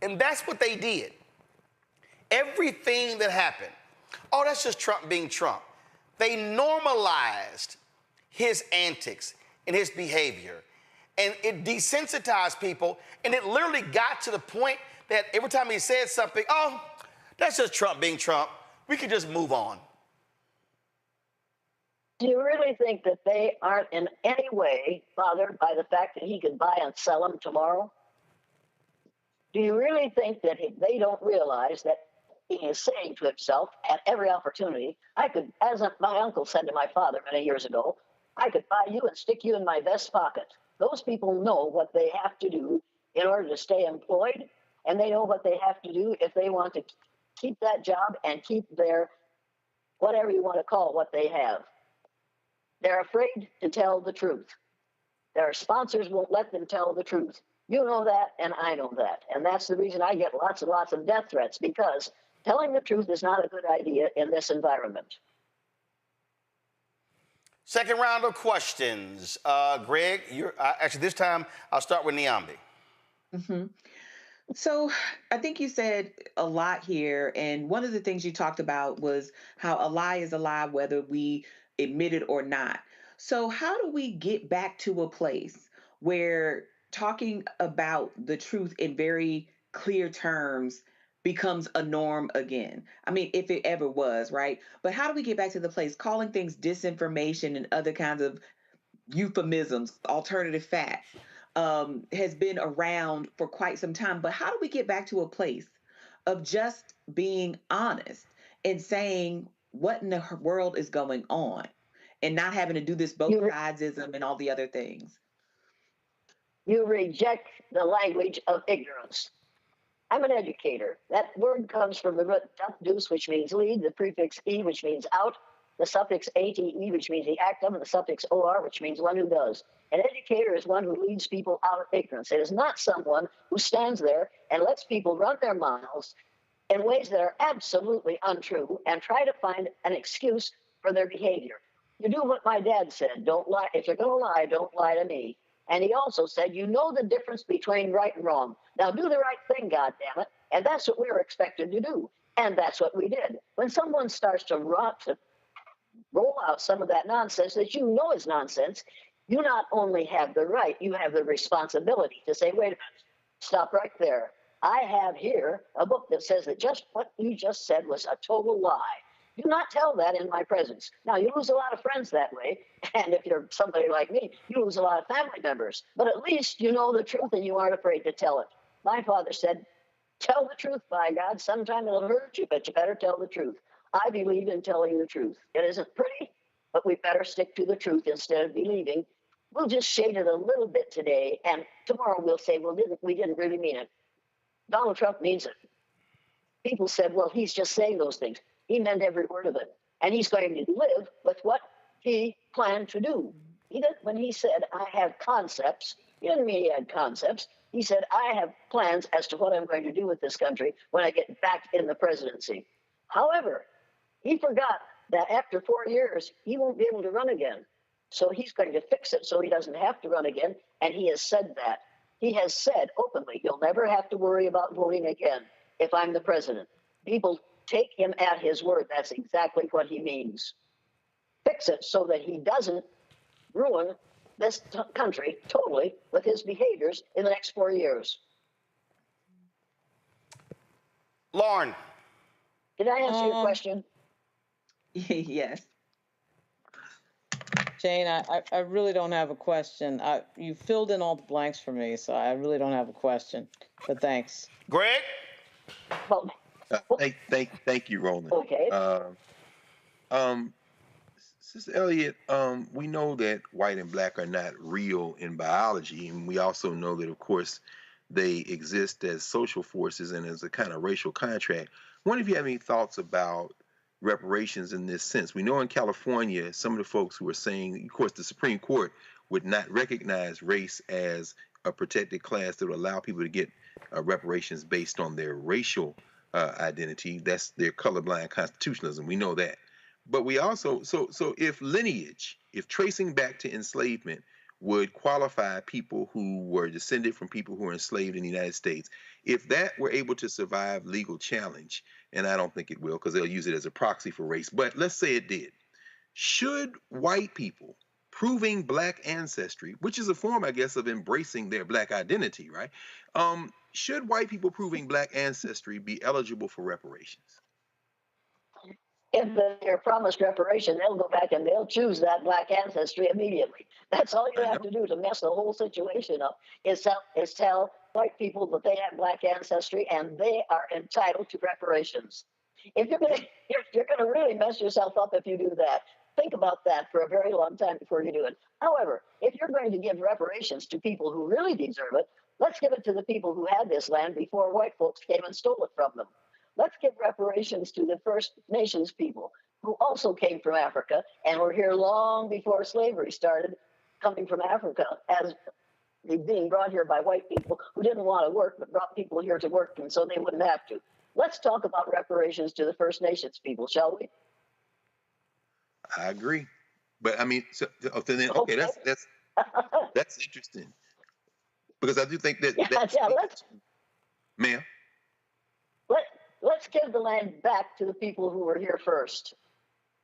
And that's what they did. Everything that happened, oh, that's just Trump being Trump. They normalized his antics and his behavior. And it desensitized people, and it literally got to the point that every time he said something, oh, that's just Trump being Trump, we could just move on. Do you really think that they aren't in any way bothered by the fact that he could buy and sell them tomorrow? Do you really think that they don't realize that he is saying to himself at every opportunity, I could, as my uncle said to my father many years ago, I could buy you and stick you in my vest pocket. Those people know what they have to do in order to stay employed, and they know what they have to do if they want to keep that job and keep their, whatever you want to call what they have. They're afraid to tell the truth. Their sponsors won't let them tell the truth. You know that, and I know that. And that's the reason I get lots and lots of death threats, because telling the truth is not a good idea in this environment. Second round of questions. Greg, actually this time I'll start with Niambi. Mm-hmm. So I think you said a lot here. And one of the things you talked about was how a lie is a lie, whether we admit it or not. So how do we get back to a place where talking about the truth in very clear terms becomes a norm again? I mean, if it ever was, right? But how do we get back to the place calling things disinformation and other kinds of euphemisms, alternative facts, has been around for quite some time. But how do we get back to a place of just being honest and saying what in the world is going on and not having to do this both sidesism and all the other things? You reject the language of ignorance. I'm an educator. That word comes from the root deuce, which means lead, the prefix e, which means out, the suffix ate, which means the act of, and the suffix or, which means one who does. An educator is one who leads people out of ignorance. It is not someone who stands there and lets people run their mouths in ways that are absolutely untrue and try to find an excuse for their behavior. You do what my dad said, don't lie. If you're going to lie, don't lie to me. And he also said, you know the difference between right and wrong. Now do the right thing, goddammit. And that's what we were expected to do. And that's what we did. When someone starts to roll out some of that nonsense that you know is nonsense, you not only have the right, you have the responsibility to say, wait a minute, stop right there. I have here a book that says that just what you just said was a total lie. Do not tell that in my presence. Now, you lose a lot of friends that way, and if you're somebody like me, you lose a lot of family members. But at least you know the truth and you aren't afraid to tell it. My father said, tell the truth, by God. Sometime it'll hurt you, but you better tell the truth. I believe in telling the truth. It isn't pretty, but we better stick to the truth instead of believing. We'll just shade it a little bit today, and tomorrow we'll say, well, we didn't really mean it. Donald Trump means it. People said, well, he's just saying those things. He meant every word of it. And he's going to live with what he planned to do. When he said, I have concepts, he didn't mean he had concepts. He said, I have plans as to what I'm going to do with this country when I get back in the presidency. However, he forgot that after 4 years, he won't be able to run again. So he's going to fix it so he doesn't have to run again. And he has said that. He has said openly, you'll never have to worry about voting again if I'm the president. People take him at his word. That's exactly what he means. Fix it so that he doesn't ruin this country totally with his behaviors in the next 4 years. Lauren. Did I answer your question? Yes. Jane, I really don't have a question. You filled in all the blanks for me, so I really don't have a question. But thanks. Greg? Thank you, Roland. Okay. Sister Elliott, we know that white and black are not real in biology, and we also know that, of course, they exist as social forces and as a kind of racial contract. I wonder if you have any thoughts about reparations in this sense. We know in California, some of the folks who are saying, of course, the Supreme Court would not recognize race as a protected class that would allow people to get reparations based on their racial identity. That's their colorblind constitutionalism. We know that. But we also, so if lineage, if tracing back to enslavement would qualify people who were descended from people who were enslaved in the United States, if that were able to survive legal challenge, and I don't think it will because they'll use it as a proxy for race, but let's say it did, should white people proving black ancestry, which is a form, I guess, of embracing their black identity, right? Should white people proving black ancestry be eligible for reparations? If they're promised reparation, they'll go back and they'll choose that black ancestry immediately. That's all you have to do to mess the whole situation up, is tell white people that they have black ancestry and they are entitled to reparations. If you're gonna really mess yourself up if you do that. Think about that for a very long time before you do it. However, if you're going to give reparations to people who really deserve it, let's give it to the people who had this land before white folks came and stole it from them. Let's give reparations to the First Nations people who also came from Africa and were here long before slavery started, coming from Africa as being brought here by white people who didn't want to work but brought people here to work and so they wouldn't have to. Let's talk about reparations to the First Nations people, shall we? I agree, but I mean, okay, that's interesting because I do think that. Ma'am. Let's give the land back to the people who were here first.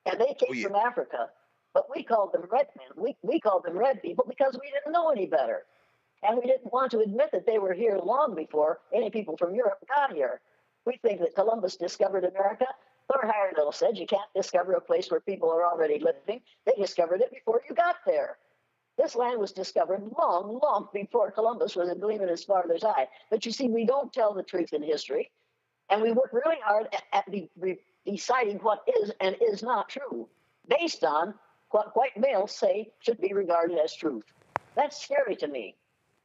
And they came from Africa, but we called them red men. We called them red people because we didn't know any better. And we didn't want to admit that they were here long before any people from Europe got here. We think that Columbus discovered America. Lord Heyerdahl said you can't discover a place where people are already living. They discovered it before you got there. This land was discovered long, long before Columbus was a gleam in his father's eye. But you see, we don't tell the truth in history. And we work really hard at deciding what is and is not true, based on what white males say should be regarded as truth. That's scary to me,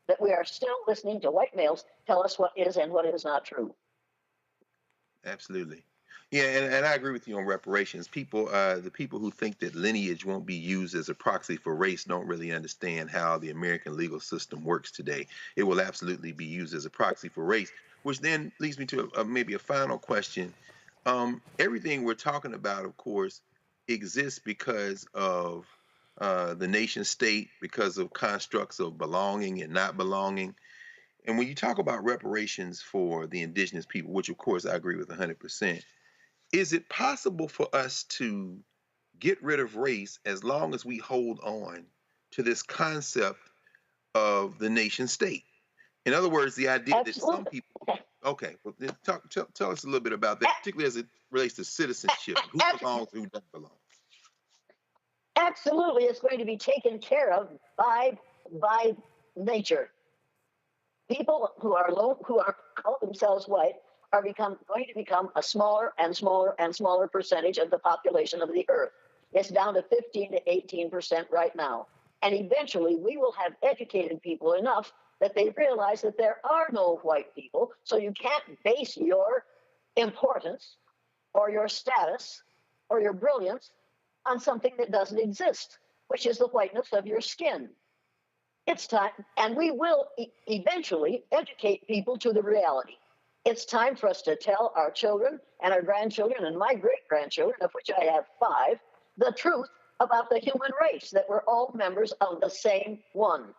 that we are still listening to white males tell us what is and what is not true. Absolutely. Yeah, and I agree with you on reparations. People, the people who think that lineage won't be used as a proxy for race don't really understand how the American legal system works today. It will absolutely be used as a proxy for race, which then leads me to maybe a final question. Everything we're talking about, of course, exists because of the nation state, because of constructs of belonging and not belonging. And when you talk about reparations for the indigenous people, which of course I agree with 100%, is it possible for us to get rid of race as long as we hold on to this concept of the nation state? In other words, the idea that some people, okay, well, then tell us a little bit about that, particularly as it relates to citizenship, who belongs, who doesn't belong. Absolutely, it's going to be taken care of by nature. People who call themselves white are going to become a smaller and smaller and smaller percentage of the population of the earth. It's down to 15 to 18% right now. And eventually we will have educated people enough that they realize that there are no white people, so you can't base your importance or your status or your brilliance on something that doesn't exist, which is the whiteness of your skin. It's time, and we will eventually educate people to the reality. It's time for us to tell our children and our grandchildren and my great-grandchildren, of which I have 5, the truth about the human race, that we're all members of the same one.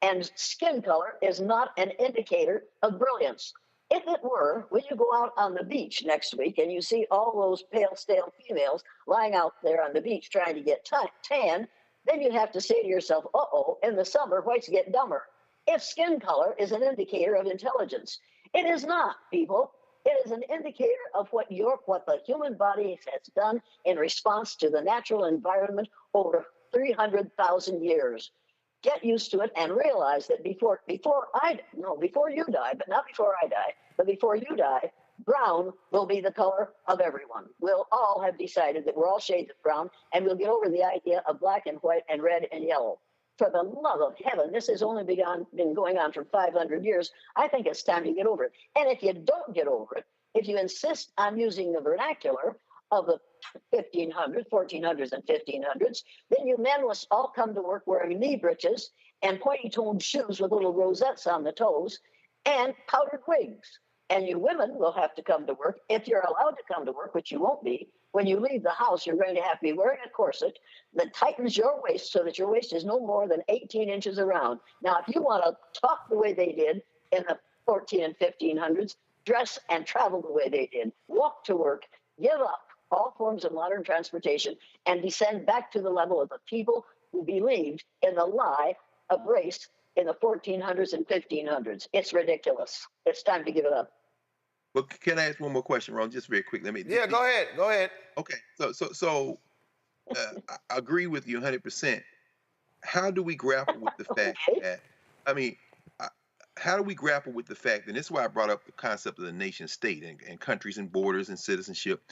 And skin color is not an indicator of brilliance. If it were, when you go out on the beach next week and you see all those pale, stale females lying out there on the beach trying to get tan, then you'd have to say to yourself, uh-oh, in the summer, whites get dumber. If skin color is an indicator of intelligence, it is not, people. It is an indicator of what the human body has done in response to the natural environment over 300,000 years. Get used to it and realize that before you die, but not before I die, but before you die, brown will be the color of everyone. We'll all have decided that we're all shades of brown, and we'll get over the idea of black and white and red and yellow. For the love of heaven, this has only been going on for 500 years. I think it's time to get over it. And if you don't get over it, if you insist on using the vernacular of the 1500s, 1400s, and 1500s, then you men must all come to work wearing knee breeches and pointy-toed shoes with little rosettes on the toes and powdered wigs. And you women will have to come to work, if you're allowed to come to work, which you won't be. When you leave the house, you're going to have to be wearing a corset that tightens your waist so that your waist is no more than 18 inches around. Now, if you want to talk the way they did in the 14 and 1500s, dress and travel the way they did, walk to work, give up all forms of modern transportation, and descend back to the level of the people who believed in the lie of race in the 1400s and 1500s. It's ridiculous. It's time to give it up. Well, can I ask one more question, Ron? Just very quick. Yeah, go ahead. Go ahead. Okay. So I agree with you 100%. How do we grapple with the fact that, how do we grapple with the fact, and this is why I brought up the concept of the nation state and countries and borders and citizenship.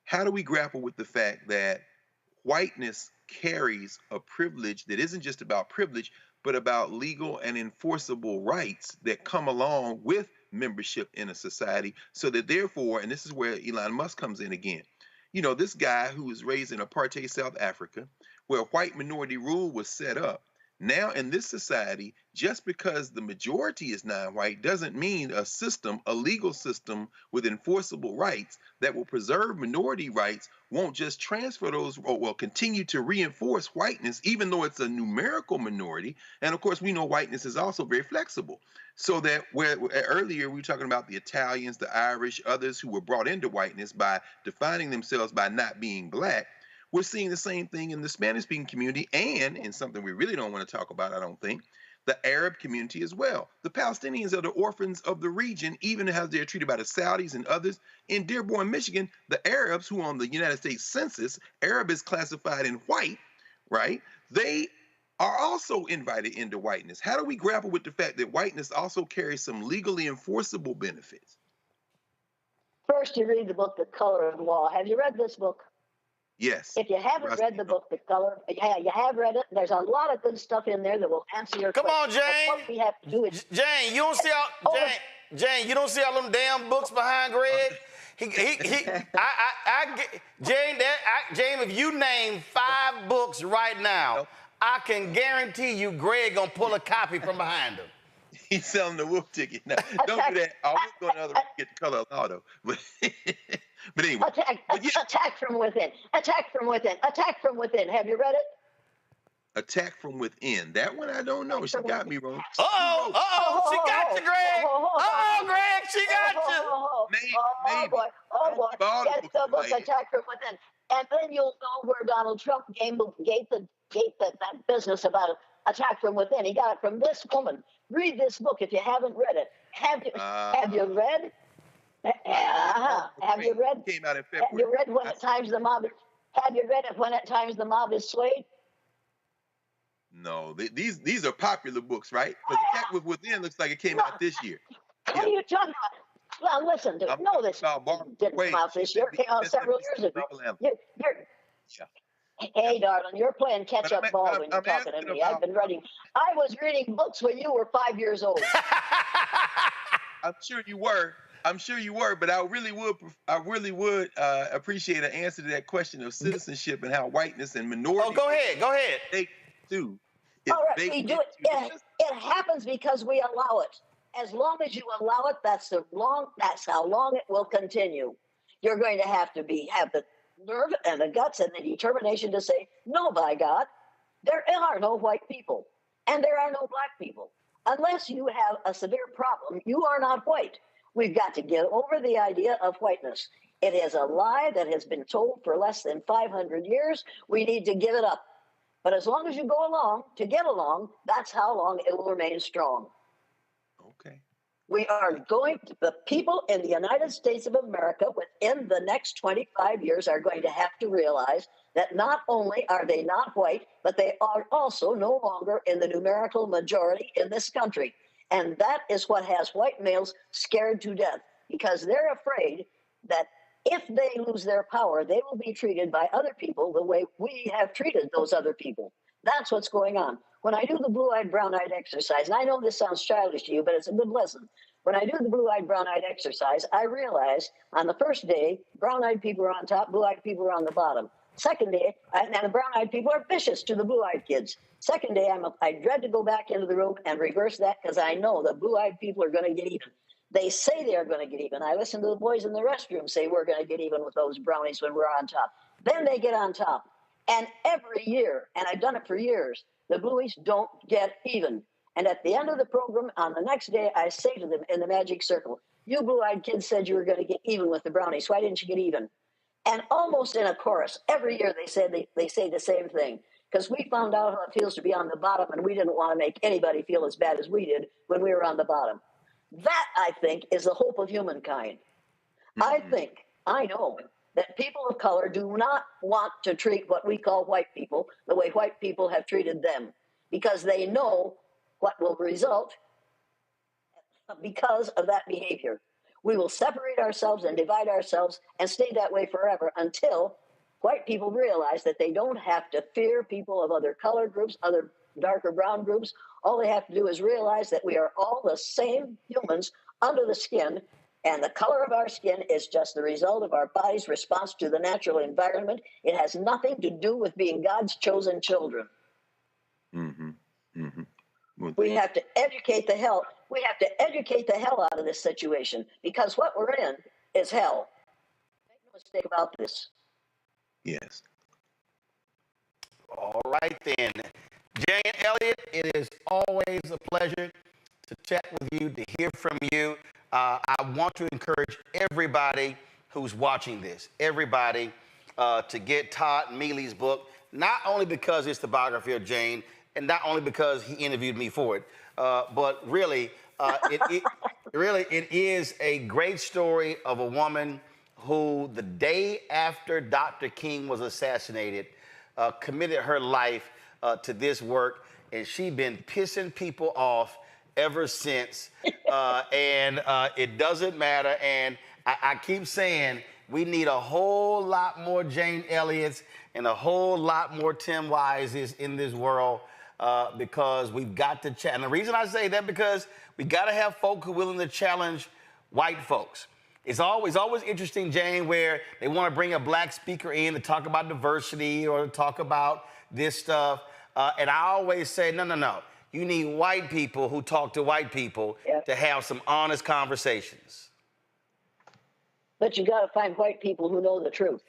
How do we grapple with the fact that whiteness carries a privilege that isn't just about privilege, but about legal and enforceable rights that come along with membership in a society, so that therefore, and this is where Elon Musk comes in again, this guy who was raised in apartheid South Africa, where white minority rule was set up, now in this society, just because the majority is non-white doesn't mean a legal system with enforceable rights that will preserve minority rights won't just transfer those, or will continue to reinforce whiteness, even though it's a numerical minority. And of course, we know whiteness is also very flexible. So that where earlier we were talking about the Italians, the Irish, others who were brought into whiteness by defining themselves by not being black, we're seeing the same thing in the Spanish-speaking community, and in something we really don't want to talk about, I don't think, the Arab community as well. The Palestinians are the orphans of the region, even as they're treated by the Saudis and others. In Dearborn, Michigan, the Arabs, who on the United States Census, Arab is classified in white, right? They are also invited into whiteness. How do we grapple with the fact that whiteness also carries some legally enforceable benefits? First, you read the book, The Color of Law. Have you read this book? Yes. If you haven't read the book, The Color, yeah, you have read it. There's a lot of good stuff in there that will answer your question. Come on, Jane. What we have to do is Jane, you don't see all Jane, you don't see all them damn books behind Greg? Jane, if you name 5 books right now, I can guarantee you Greg gonna pull a copy from behind him. He's selling the wolf ticket now. Don't do that. I was going to other get The Color of Law, though. But anyway. Attack from within. Attack from within. Attack from within. Have you read it? Attack from Within. That one I don't know. She got me wrong. She got you, Greg. Greg, she got you. Boy. Get the book, Attack from Within. And then you'll know where Donald Trump gave that business about attack from within. He got it from this woman. Read this book if you haven't read it. Have you read? Have you read? Came out in February. Have you read When at Times the Mob? Have you read it When at Times the Mob is Swayed? No, these are popular books, right? But Attack from Within looks like it came out this year. What are you talking about? Well, listen to it. No, this didn't come out this year. It came out several years ago. Hey, darling, you're playing catch-up ball when you're talking to me. I was reading books when you were 5 years old. I'm sure you were, but I really would appreciate an answer to that question of citizenship and how whiteness and minority. Go ahead. They do. All right, we do it. It happens because we allow it. As long as you allow it, that's how long it will continue. You're going to have the nerve and the guts and the determination to say, no, by God, there are no white people and there are no black people. Unless you have a severe problem, you are not white. We've got to get over the idea of whiteness. It is a lie that has been told for less than 500 years. We need to give it up. But as long as you go along to get along, that's how long it will remain strong. Okay. The people in the United States of America within the next 25 years are going to have to realize that not only are they not white, but they are also no longer in the numerical majority in this country. And that is what has white males scared to death, because they're afraid that if they lose their power, they will be treated by other people the way we have treated those other people. That's what's going on. When I do the blue-eyed, brown-eyed exercise, and I know this sounds childish to you, but it's a good lesson. When I do the blue-eyed, brown-eyed exercise, I realize on the first day, brown-eyed people are on top, blue-eyed people are on the bottom. Second day, and the brown-eyed people are vicious to the blue-eyed kids. Second day, I dread to go back into the room and reverse that, because I know the blue-eyed people are going to get even. They say they are going to get even. I listen to the boys in the restroom say we're going to get even with those brownies when we're on top. Then they get on top. And every year, and I've done it for years, the blueies don't get even. And at the end of the program, on the next day, I say to them in the magic circle, you blue-eyed kids said you were going to get even with the brownies. Why didn't you get even? And almost in a chorus, every year they say the same thing. Because we found out how it feels to be on the bottom, and we didn't want to make anybody feel as bad as we did when we were on the bottom. That, I think, is the hope of humankind. I know that people of color do not want to treat what we call white people the way white people have treated them, because they know what will result because of that behavior. We will separate ourselves and divide ourselves and stay that way forever until white people realize that they don't have to fear people of other color groups, other darker brown groups. All they have to do is realize that we are all the same humans under the skin, and the color of our skin is just the result of our body's response to the natural environment. It has nothing to do with being God's chosen children. We have to educate the hell. We have to educate the hell out of this situation, because what we're in is hell. Make no mistake about this. Yes. All right, then. Jane Elliott, it is always a pleasure to chat with you, to hear from you. I want to encourage everybody who's watching this, everybody, to get Todd Mealy's book, not only because it's the biography of Jane, and not only because he interviewed me for it, but really, it is a great story of a woman who, the day after Dr. King was assassinated, committed her life to this work, and she's been pissing people off ever since. And it doesn't matter. And I keep saying we need a whole lot more Jane Elliott's and a whole lot more Tim Wise's in this world, because we've got to challenge. And the reason I say that, because we got to have folk who are willing to challenge white folks. It's always interesting, Jane, where they want to bring a black speaker in to talk about diversity or to talk about this stuff. And I always say, no. You need white people who talk to white people to have some honest conversations. But you got to find white people who know the truth.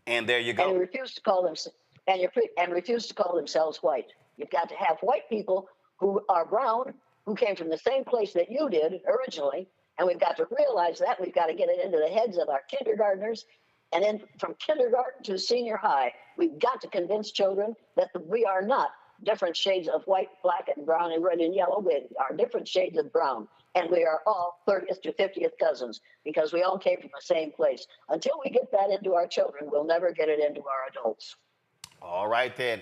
And there you go. And refuse to call them and refuse to call themselves white. You've got to have white people who are brown, who came from the same place that you did originally, and we've got to realize that. We've got to get it into the heads of our kindergartners, and then from kindergarten to senior high, we've got to convince children that we are not different shades of white, black, and brown, and red, and yellow. We are different shades of brown, and we are all 30th to 50th cousins, because we all came from the same place. Until we get that into our children, we'll never get it into our adults. All right, then.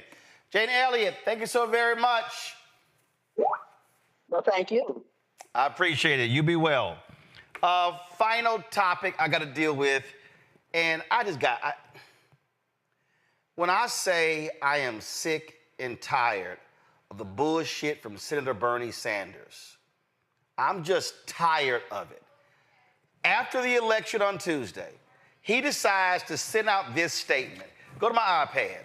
Jane Elliott, thank you so very much. Well, thank you. I appreciate it. You be well. Final topic I got to deal with, and when I say I am sick and tired of the bullshit from Senator Bernie Sanders, I'm just tired of it. After the election on Tuesday, he decides to send out this statement. Go to my iPad.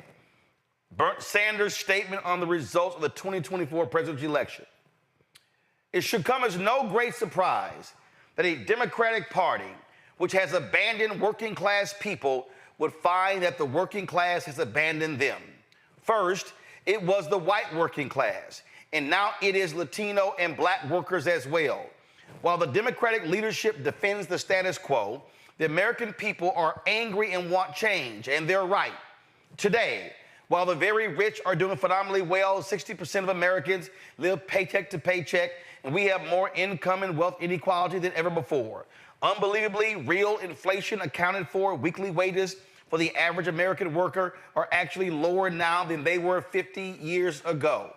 Sanders' statement on the results of the 2024 presidential election. It should come as no great surprise that a Democratic Party, which has abandoned working class people, would find that the working class has abandoned them. First, it was the white working class, and now it is Latino and black workers as well. While the Democratic leadership defends the status quo, the American people are angry and want change, and they're right. Today, While the very rich are doing phenomenally well, 60% of Americans live paycheck to paycheck, and we have more income and wealth inequality than ever before. Unbelievably, real inflation accounted for weekly wages for the average American worker are actually lower now than they were 50 years ago.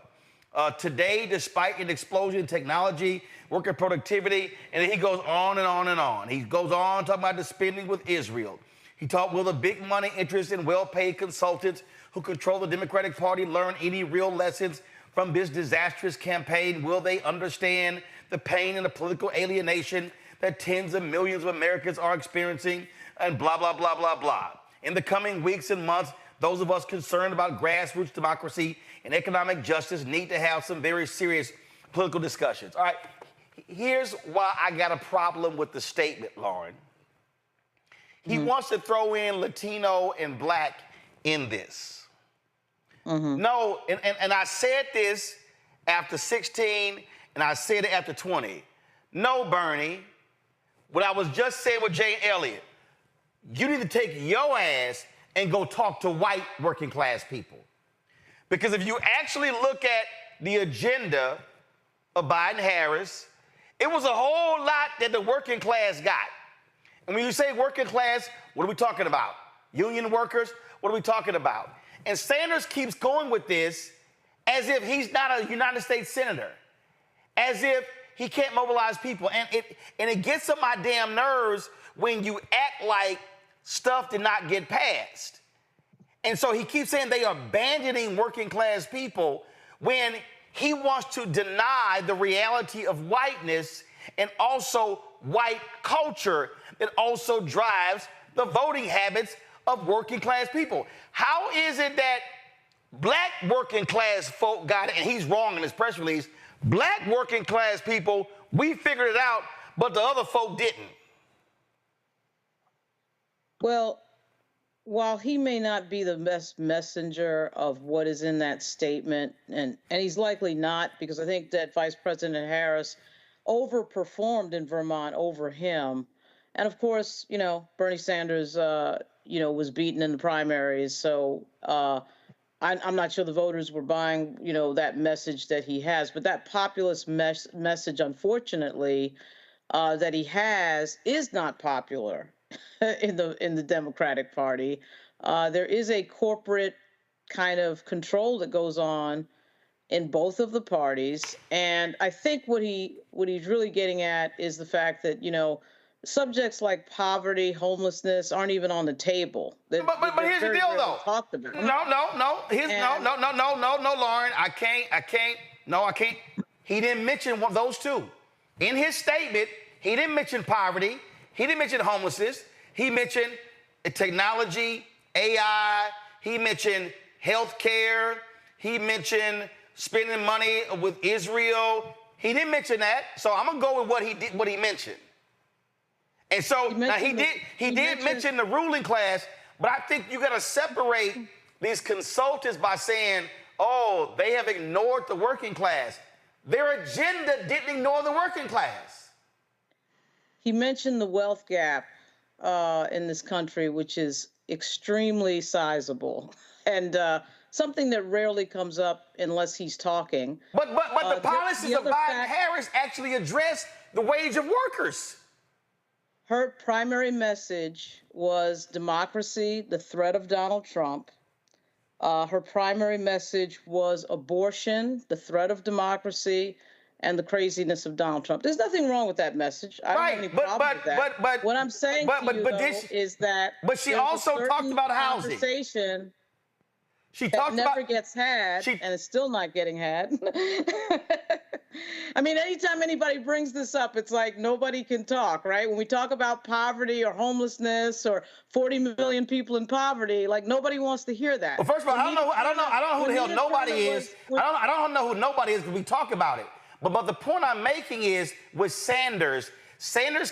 Today, despite an explosion in technology, worker productivity, and then he goes on and on and on. He goes on talking about the spending with Israel. He talked, will the big money interests in well-paid consultants who control the Democratic Party learn any real lessons from this disastrous campaign? Will they understand the pain and the political alienation that tens of millions of Americans are experiencing? And blah, blah, blah, blah, blah. In the coming weeks and months, those of us concerned about grassroots democracy and economic justice need to have some very serious political discussions. All right, here's why I got a problem with the statement, Lauren. He wants to throw in Latino and black in this. No, and I said this after 16, and I said it after 20. No, Bernie, what I was just saying with Jane Elliott, you need to take your ass and go talk to white working class people. Because if you actually look at the agenda of Biden-Harris, it was a whole lot that the working class got. And when you say working class, what are we talking about? Union workers? What are we talking about? And Sanders keeps going with this as if he's not a United States senator, as if he can't mobilize people. And it gets on my damn nerves when you act like stuff did not get passed. And so he keeps saying they are abandoning working class people when he wants to deny the reality of whiteness and also white culture that also drives the voting habits of working class people. How is it that black working class folk got it, and he's wrong in his press release, black working class people, we figured it out, but the other folk didn't? Well, while he may not be the best messenger of what is in that statement, and he's likely not, because I think that Vice President Harris overperformed in Vermont over him. And of course, you know, Bernie Sanders, was beaten in the primaries. So I'm not sure the voters were buying, that message that he has. But that populist message, unfortunately, that he has is not popular in the Democratic Party. There is a corporate kind of control that goes on in both of the parties, and I think what he's really getting at is the fact that subjects like poverty, homelessness aren't even on the table. But here's the deal, though. Talked about. No, Lauren, I can't. He didn't mention one of those two. In his statement, he didn't mention poverty. He didn't mention homelessness. He mentioned technology, AI. He mentioned healthcare. He mentioned spending money with Israel. He didn't mention that. So I'm gonna go with what he mentioned. And so he did mention the ruling class, but I think you gotta separate these consultants by saying, oh, they have ignored the working class. Their agenda didn't ignore the working class. He mentioned the wealth gap in this country, which is extremely sizable and something that rarely comes up unless he's talking. But the policies of Biden-Harris actually address the wage of workers. Her primary message was democracy, the threat of Donald Trump. Her primary message was abortion, the threat of democracy, and the craziness of Donald Trump. There's nothing wrong with that message. I don't have any problem with that. But what I'm saying to you, is that but she also talked about housing. Conversation she that talked never about, gets had, and it's still not getting had. I mean, anytime anybody brings this up, it's like nobody can talk, right? When we talk about poverty or homelessness or 40 million people in poverty, like nobody wants to hear that. Well, first of all, I don't know who the hell nobody is. I don't know who nobody is because we talk about it. But the point I'm making is with Sanders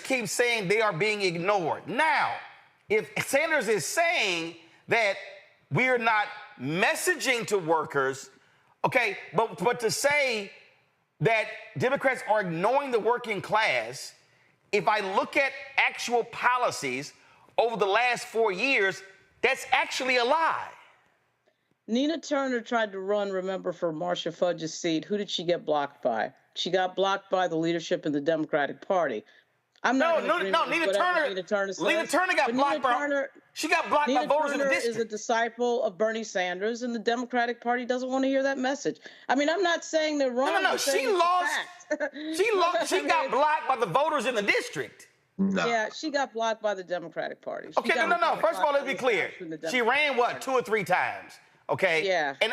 keeps saying they are being ignored. Now, if Sanders is saying that we're not messaging to workers, okay, but to say that Democrats are ignoring the working class, if I look at actual policies over the last 4 years, that's actually a lie. Nina Turner tried to run, remember, for Marcia Fudge's seat. Who did she get blocked by? She got blocked by the leadership in the Democratic Party. I'm not in agreement with whatever Nina Turner says. Nina Turner got blocked by. She got blocked by voters in the district. Nina Turner is a disciple of Bernie Sanders, and the Democratic Party doesn't want to hear that message. I mean, I'm not saying they're wrong. No. She lost. She got blocked by the voters in the district. No. Yeah, she got blocked by the Democratic Party. Okay, no. First of all, let's be clear. She ran what, 2 or 3 times? Okay. Yeah. And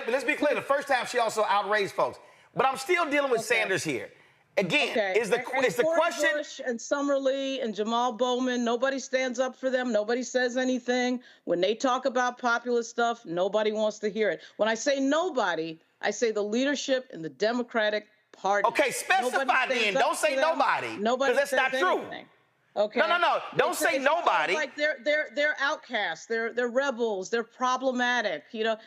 let's be clear. The first time she also outraged folks. But I'm still dealing with Sanders here. Again, is the question? Bush and Summerlee and Jamal Bowman, nobody stands up for them. Nobody says anything. When they talk about populist stuff, nobody wants to hear it. When I say nobody, I say the leadership in the Democratic Party. Okay, specify then. Don't say nobody. Nobody. Because that's not true. Okay. No. Don't say nobody. Like they're outcasts. They're rebels. They're problematic. You know,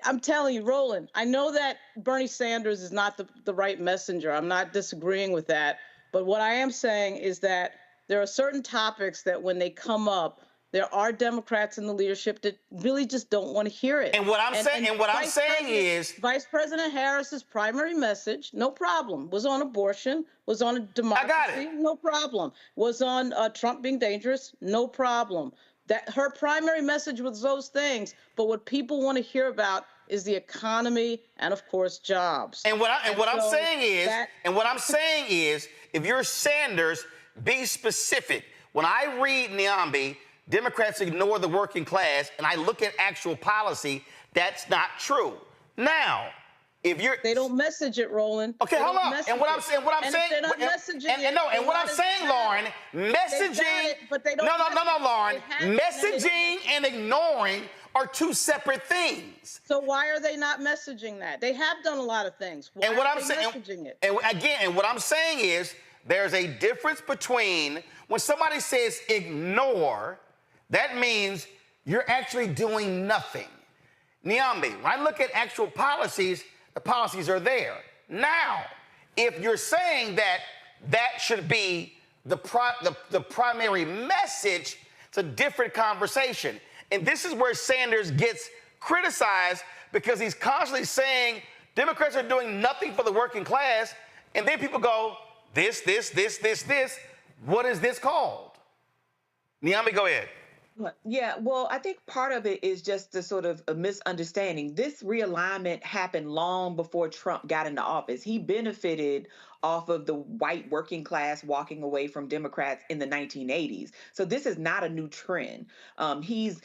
I'm telling you, Roland. I know that Bernie Sanders is not the right messenger. I'm not disagreeing with that. But what I am saying is that there are certain topics that when they come up, there are Democrats in the leadership that really just don't want to hear it. And what I'm saying is Vice President Harris's primary message, no problem, was on abortion, was on democracy, I got it. No problem, was on Trump being dangerous, no problem. That her primary message was those things, but what people want to hear about is the economy and, of course, jobs. And what I'm saying is, if you're Sanders, be specific. When I read Niambi, Democrats ignore the working class, and I look at actual policy, that's not true. Now, if you're... They don't message it, Roland. Okay, hold on. And what I'm saying, Lauren, messaging... No, Lauren. Messaging and ignoring are 2 separate things. So why are they not messaging that? They have done a lot of things. Why and what are I'm they saying, messaging it? And again, what I'm saying is there's a difference between when somebody says ignore, that means you're actually doing nothing. Niambi, when I look at actual policies, the policies are there. Now, if you're saying that should be the primary message, it's a different conversation. And this is where Sanders gets criticized because he's constantly saying Democrats are doing nothing for the working class, and then people go, this. What is this called? Niambi, go ahead. Yeah, well, I think part of it is just the sort of a misunderstanding. This realignment happened long before Trump got into office. He benefited off of the white working class walking away from Democrats in the 1980s. So this is not a new trend. He's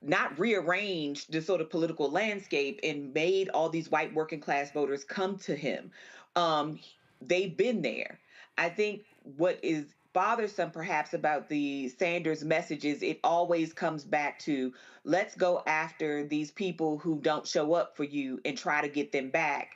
not rearranged the sort of political landscape and made all these white working class voters come to him. They've been there. I think what is bothersome perhaps about the Sanders messages, it always comes back to let's go after these people who don't show up for you and try to get them back.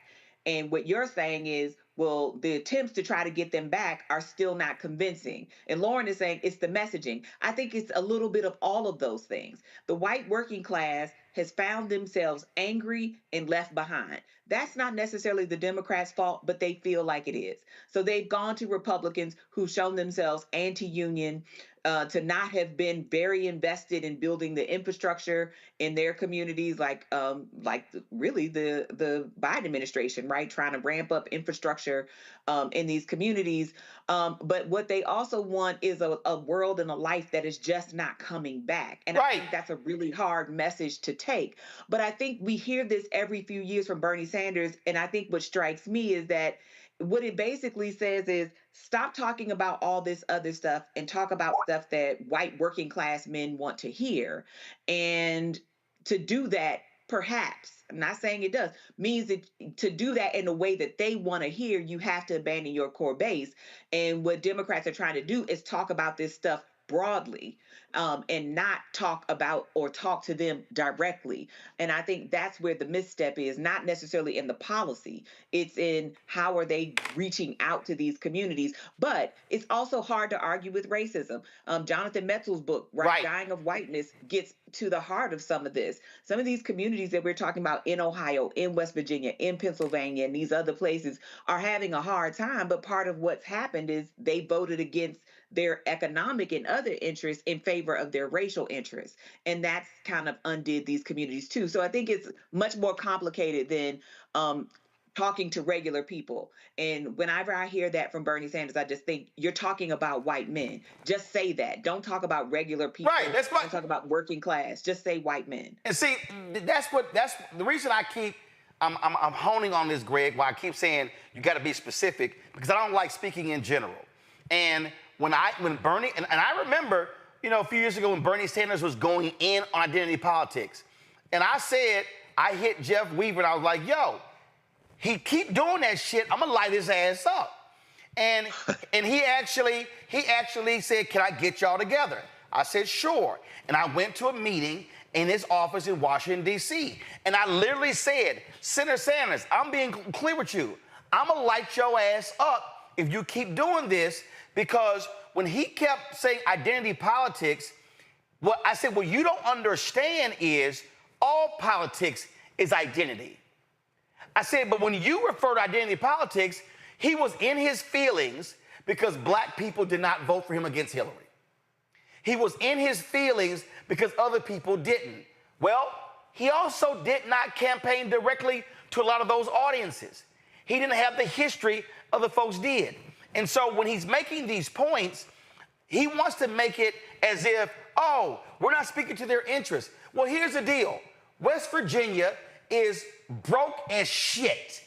And what you're saying is, well, the attempts to try to get them back are still not convincing. And Lauren is saying it's the messaging. I think it's a little bit of all of those things. The white working class has found themselves angry and left behind. That's not necessarily the Democrats' fault, but they feel like it is. So they've gone to Republicans who've shown themselves anti-union, to not have been very invested in building the infrastructure in their communities, like really the Biden administration, right? Trying to ramp up infrastructure in these communities. But what they also want is a world and a life that is just not coming back. And I think that's a really hard message to take. But I think we hear this every few years from Bernie Sanders. And I think what strikes me is that what it basically says is stop talking about all this other stuff and talk about stuff that white working class men want to hear. And to do that, perhaps, I'm not saying it does, means that to do that in a way that they want to hear, you have to abandon your core base. And what Democrats are trying to do is talk about this stuff broadly, and not talk about or talk to them directly. And I think that's where the misstep is, not necessarily in the policy. It's in how are they reaching out to these communities. But it's also hard to argue with racism. Jonathan Metzl's book, Dying of Whiteness, gets to the heart of some of this. Some of these communities that we're talking about in Ohio, in West Virginia, in Pennsylvania, and these other places are having a hard time. But part of what's happened is they voted against their economic and other interests in favor of their racial interests. And that's kind of undid these communities too. So I think it's much more complicated than talking to regular people. And whenever I hear that from Bernie Sanders, I just think you're talking about white men. Just say that. Don't talk about regular people. Right. That's why. Don't talk about working class. Just say white men. And see, that's the reason I'm honing on this, Greg, why I keep saying you got to be specific, because I don't like speaking in general. And when Bernie, and I remember, a few years ago when Bernie Sanders was going in on identity politics, and I said, I hit Jeff Weaver and I was like, yo, he keep doing that shit, I'm gonna light his ass up. And he actually said, can I get y'all together? I said, sure. And I went to a meeting in his office in Washington, D.C. And I literally said, Senator Sanders, I'm being clear with you. I'm gonna light your ass up if you keep doing this, because when he kept saying identity politics, what I said, what you don't understand is all politics is identity. I said, but when you refer to identity politics, he was in his feelings because black people did not vote for him against Hillary. He was in his feelings because other people didn't. Well, he also did not campaign directly to a lot of those audiences. He didn't have the history other folks did. And so when he's making these points, he wants to make it as if, oh, we're not speaking to their interests. Well, here's the deal. West Virginia is broke as shit.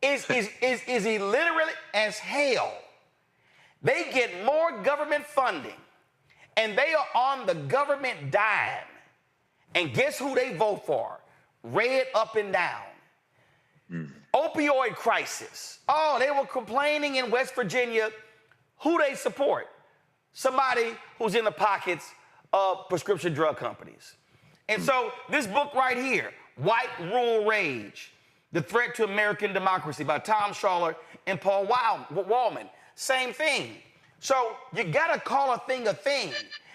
Is illiterate as hell. They get more government funding, and they are on the government dime. And guess who they vote for? Red up and down. Opioid crisis. Oh, they were complaining in West Virginia. Who they support? Somebody who's in the pockets of prescription drug companies. And so this book right here, White Rural Rage, The Threat to American Democracy by Tom Schaller and Paul Wallman, same thing. So you gotta call a thing a thing.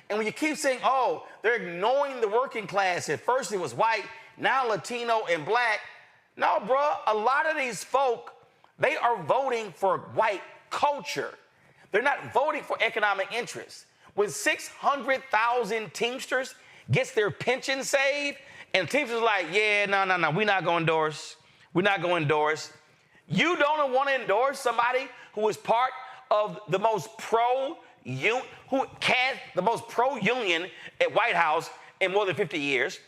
And when you keep saying, oh, they're ignoring the working class, at first it was white, now Latino and black. No, bro, a lot of these folk, they are voting for white culture. They're not voting for economic interests. When 600,000 Teamsters gets their pension saved, and Teamsters like, yeah, no, we're not going to endorse. We're not going to endorse. You don't want to endorse somebody who is part of the most pro-union at White House in more than 50 years.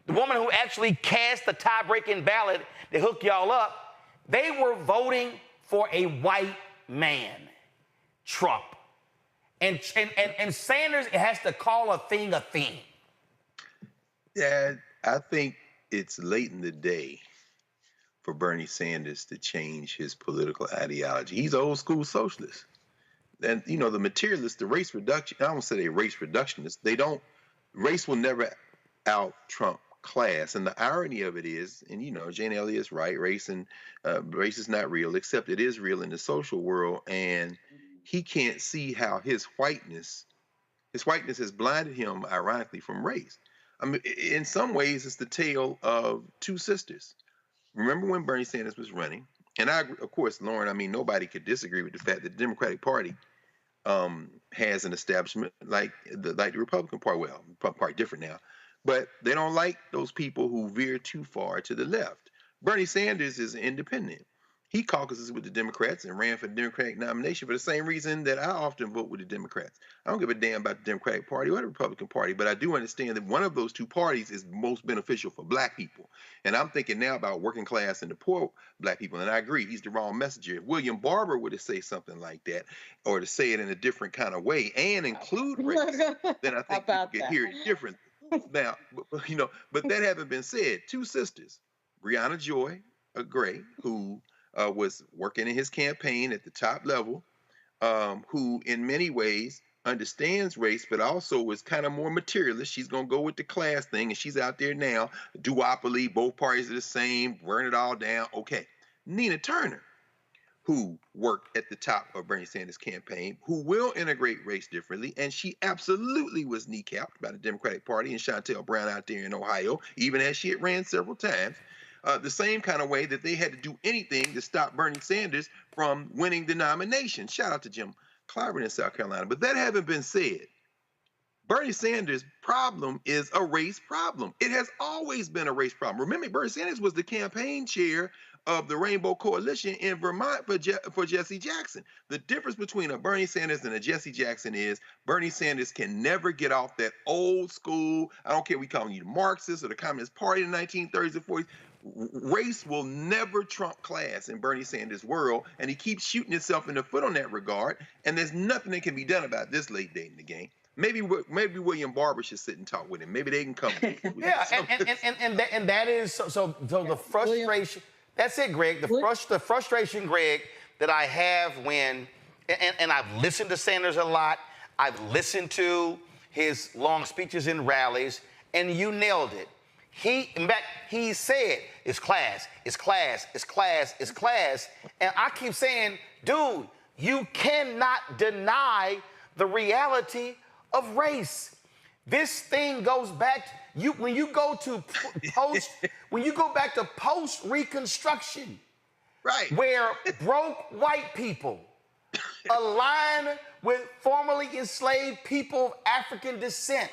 The woman who actually cast the tie-breaking ballot to hook y'all up, they were voting for a white man, Trump. And Sanders has to call a thing a thing. Yeah, I think it's late in the day for Bernie Sanders to change his political ideology. He's an old school socialist. And, the materialists, the race reduction, I don't say they're race reductionists. Race will never out-Trump class. And the irony of it is, and, Jane Elliott is right, race is not real, except it is real in the social world. And he can't see how his whiteness has blinded him, ironically, from race. I mean, in some ways, it's the tale of two sisters. Remember when Bernie Sanders was running? And of course, Lauren, nobody could disagree with the fact that the Democratic Party has an establishment like the Republican Party. Well, Party different now, but they don't like those people who veer too far to the left. Bernie Sanders is an independent. He caucuses with the Democrats and ran for the Democratic nomination for the same reason that I often vote with the Democrats. I don't give a damn about the Democratic Party or the Republican Party, but I do understand that one of those two parties is most beneficial for black people. And I'm thinking now about working class and the poor black people, and I agree, he's the wrong messenger. If William Barber were to say something like that, or to say it in a different kind of way and include race, then I think people could hear it different. Now, but that having been said, two sisters, Breonna Joy Gray, who was working in his campaign at the top level, who in many ways understands race, but also is kind of more materialist. She's going to go with the class thing, and she's out there now, duopoly, both parties are the same, burn it all down. Okay. Nina Turner, who worked at the top of Bernie Sanders' campaign, who will integrate race differently, and she absolutely was kneecapped by the Democratic Party and Shontel Brown out there in Ohio, even as she had ran several times. The same kind of way that they had to do anything to stop Bernie Sanders from winning the nomination. Shout out to Jim Clyburn in South Carolina. But that having been said, Bernie Sanders' problem is a race problem. It has always been a race problem. Remember, Bernie Sanders was the campaign chair of the Rainbow Coalition in Vermont for Jesse Jackson. The difference between a Bernie Sanders and a Jesse Jackson is Bernie Sanders can never get off that old school, I don't care if we call you the Marxists or the Communist Party in the 1930s and 40s, race will never trump class in Bernie Sanders' world, and he keeps shooting himself in the foot on that regard, and there's nothing that can be done about this late date in the game. Maybe William Barber should sit and talk with him. Maybe they can come. Yeah, and that is so the frustration. That's it, Greg. The frustration, Greg, that I have when, and I've listened to Sanders a lot. I've listened to his long speeches in rallies, and you nailed it. In fact, he said, it's class, it's class, it's class, it's class. And I keep saying, dude, you cannot deny the reality of race. This thing goes back, when you go back to post-Reconstruction, right, where broke white people align with formerly enslaved people of African descent.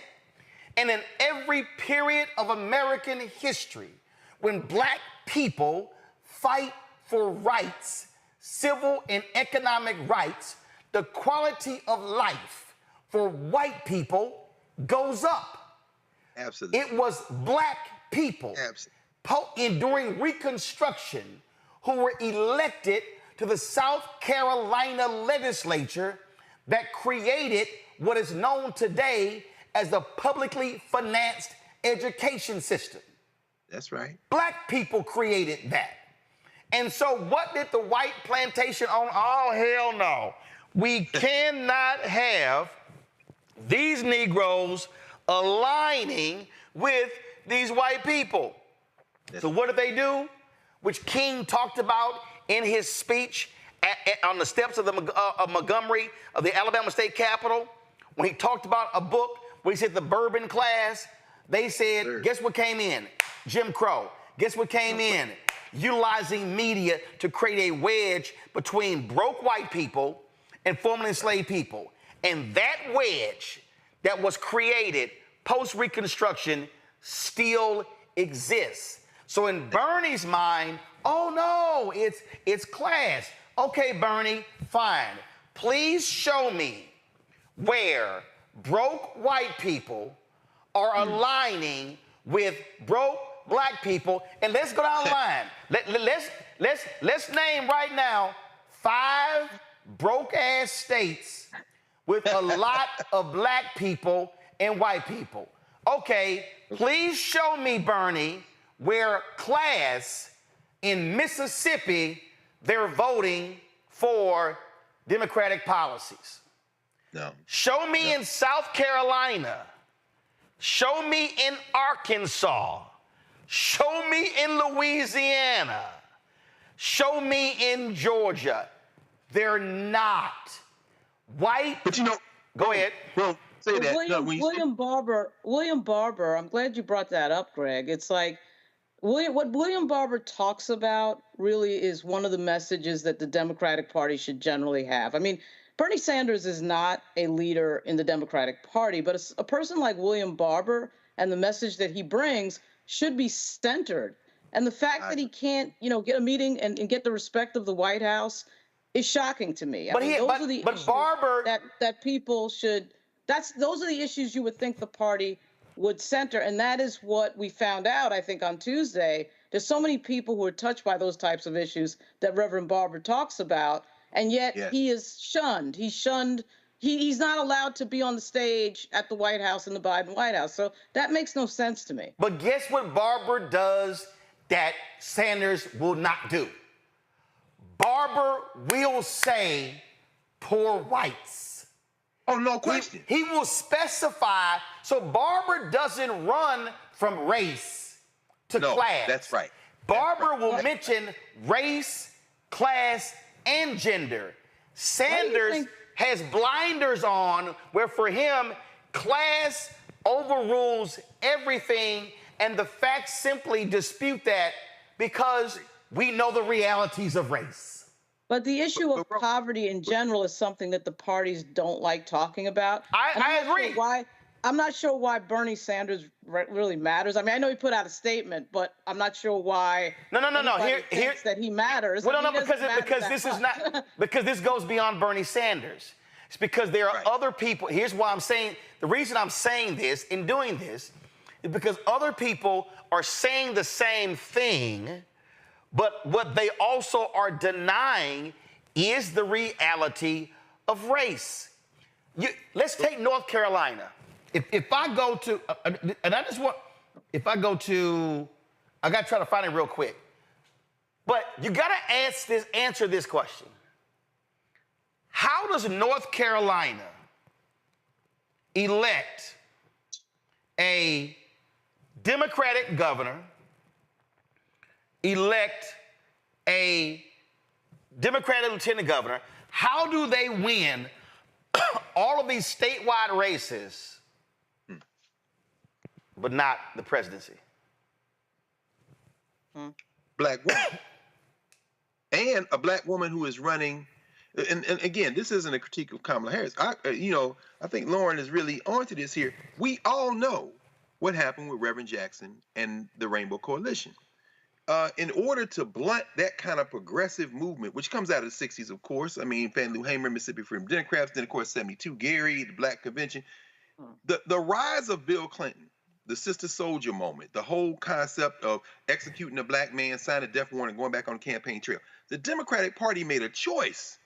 And in every period of American history, when black people fight for rights, civil and economic rights, the quality of life for white people goes up. Absolutely. It was black people during Reconstruction who were elected to the South Carolina legislature that created what is known today as the publicly financed education system. That's right. Black people created that. And so what did the white plantation own? Oh, hell no. We cannot have these Negroes aligning with these white people. So what did they do? Which King talked about in his speech on the steps of Montgomery, of the Alabama State Capitol, when he talked about a book where he said the bourbon class. They said, guess what came in? Jim Crow. Guess what came in? Utilizing media to create a wedge between broke white people and formerly enslaved people. And that wedge that was created post-Reconstruction still exists. So in Bernie's mind, oh no, it's class. Okay, Bernie, fine. Please show me where broke white people are aligning with broke black people, and let's go down the line. Let's name right now 5 broke-ass states with a lot of black people and white people. Okay, please show me, Bernie, where class in Mississippi, they're voting for Democratic policies. No. Show me in South Carolina. Show me in Arkansas. Show me in Louisiana. Show me in Georgia. They're not. White. But you know, go ahead. Well, say that. William Barber, I'm glad you brought that up, Greg. It's like what William Barber talks about really is one of the messages that the Democratic Party should generally have. I mean, Bernie Sanders is not a leader in the Democratic Party, but a person like William Barber and the message that he brings should be centered. And the fact that he can't, get a meeting and get the respect of the White House is shocking to me. Those are the issues Barber that people should. Those are the issues you would think the party would center, and that is what we found out, I think, on Tuesday. There's so many people who are touched by those types of issues that Reverend Barber talks about, and yet he is shunned. He's shunned. He's not allowed to be on the stage at the White House in the Biden White House. So that makes no sense to me. But guess what Barber does that Sanders will not do? Barber will say poor whites. Oh, no question. He will specify. So Barber doesn't run from race to class. That's right. Barber will mention race, class, and gender. Sanders has blinders on where for him, class overrules everything, and the facts simply dispute that because we know the realities of race. But the issue of poverty in general is something that the parties don't like talking about. I agree. I'm not sure why Bernie Sanders really matters. I mean, I know he put out a statement, but I'm not sure why. No. Thinks that he matters. Well, no, because this is not because this goes beyond Bernie Sanders. It's because there are other people. Here's why I'm saying the reason I'm saying this and doing this is because other people are saying the same thing, but what they also are denying is the reality of race. Let's take North Carolina. If I go to, and I just want, if I go to, I got to try to find it real quick. But you got to answer this question. How does North Carolina elect a Democratic governor, elect a Democratic lieutenant governor? How do they win all of these statewide races, but not the presidency? Black woman. And a black woman who is running, and again, this isn't a critique of Kamala Harris. I think Lauren is really onto this here. We all know what happened with Reverend Jackson and the Rainbow Coalition. In order to blunt that kind of progressive movement, which comes out of the 60s, of course, I mean, Fannie Lou Hamer, Mississippi Freedom Democrats, then, of course, 72, Gary, the Black Convention, the rise of Bill Clinton, the Sister Soldier moment, the whole concept of executing a black man, signing a death warrant, and going back on the campaign trail. The Democratic Party made a choice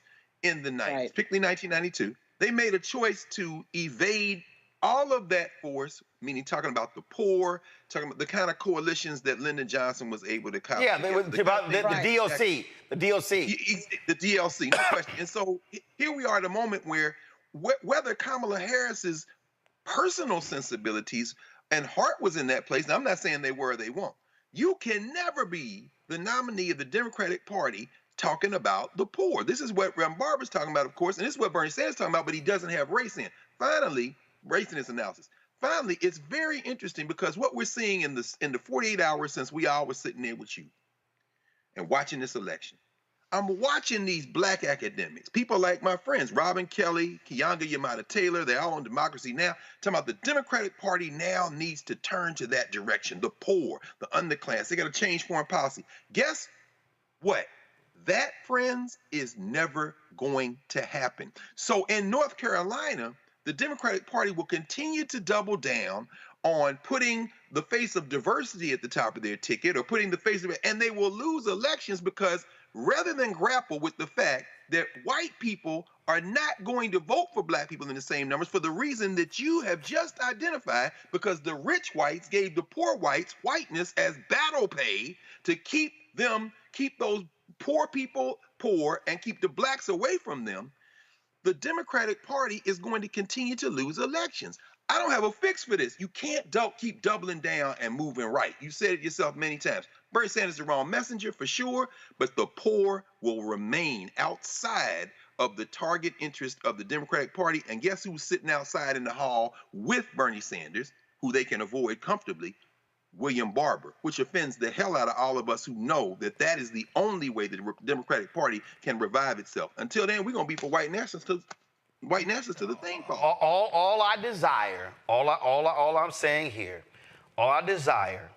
in the 90s, particularly 1992. They made a choice to evade all of that force, meaning talking about the poor, talking about the kind of coalitions that Lyndon Johnson was able to copy. Yeah, the DLC. The DLC, no question. And so here we are at a moment where whether Kamala Harris's personal sensibilities and heart was in that place, now I'm not saying they were or they won't, you can never be the nominee of the Democratic Party talking about the poor. This is what Reverend Barber's talking about, of course, and this is what Bernie Sanders is talking about, but he doesn't have race in. Finally, race in his analysis. Finally, it's very interesting because what we're seeing in the 48 hours since we all were sitting there with you and watching this election, I'm watching these black academics, people like my friends, Robin Kelly, Keeanga-Yamahtta Taylor, they're all on Democracy Now!, talking about the Democratic Party now needs to turn to that direction, the poor, the underclass, they got to change foreign policy. Guess what? That, friends, is never going to happen. So in North Carolina, the Democratic Party will continue to double down on putting the face of diversity at the top of their ticket or putting the face of it, and they will lose elections because rather than grapple with the fact that white people are not going to vote for black people in the same numbers for the reason that you have just identified, because the rich whites gave the poor whites whiteness as battle pay to keep those poor people poor and keep the blacks away from them, the Democratic Party is going to continue to lose elections. I don't have a fix for this. You can't keep doubling down and moving right. You said it yourself many times. Bernie Sanders is the wrong messenger for sure, but the poor will remain outside of the target interest of the Democratic Party. And guess who's sitting outside in the hall with Bernie Sanders, who they can avoid comfortably? William Barber, which offends the hell out of all of us who know that that is the only way that the Democratic Party can revive itself. Until then, we're going to be for white nationalists to the thing. All I desire, all I'm saying here, all I desire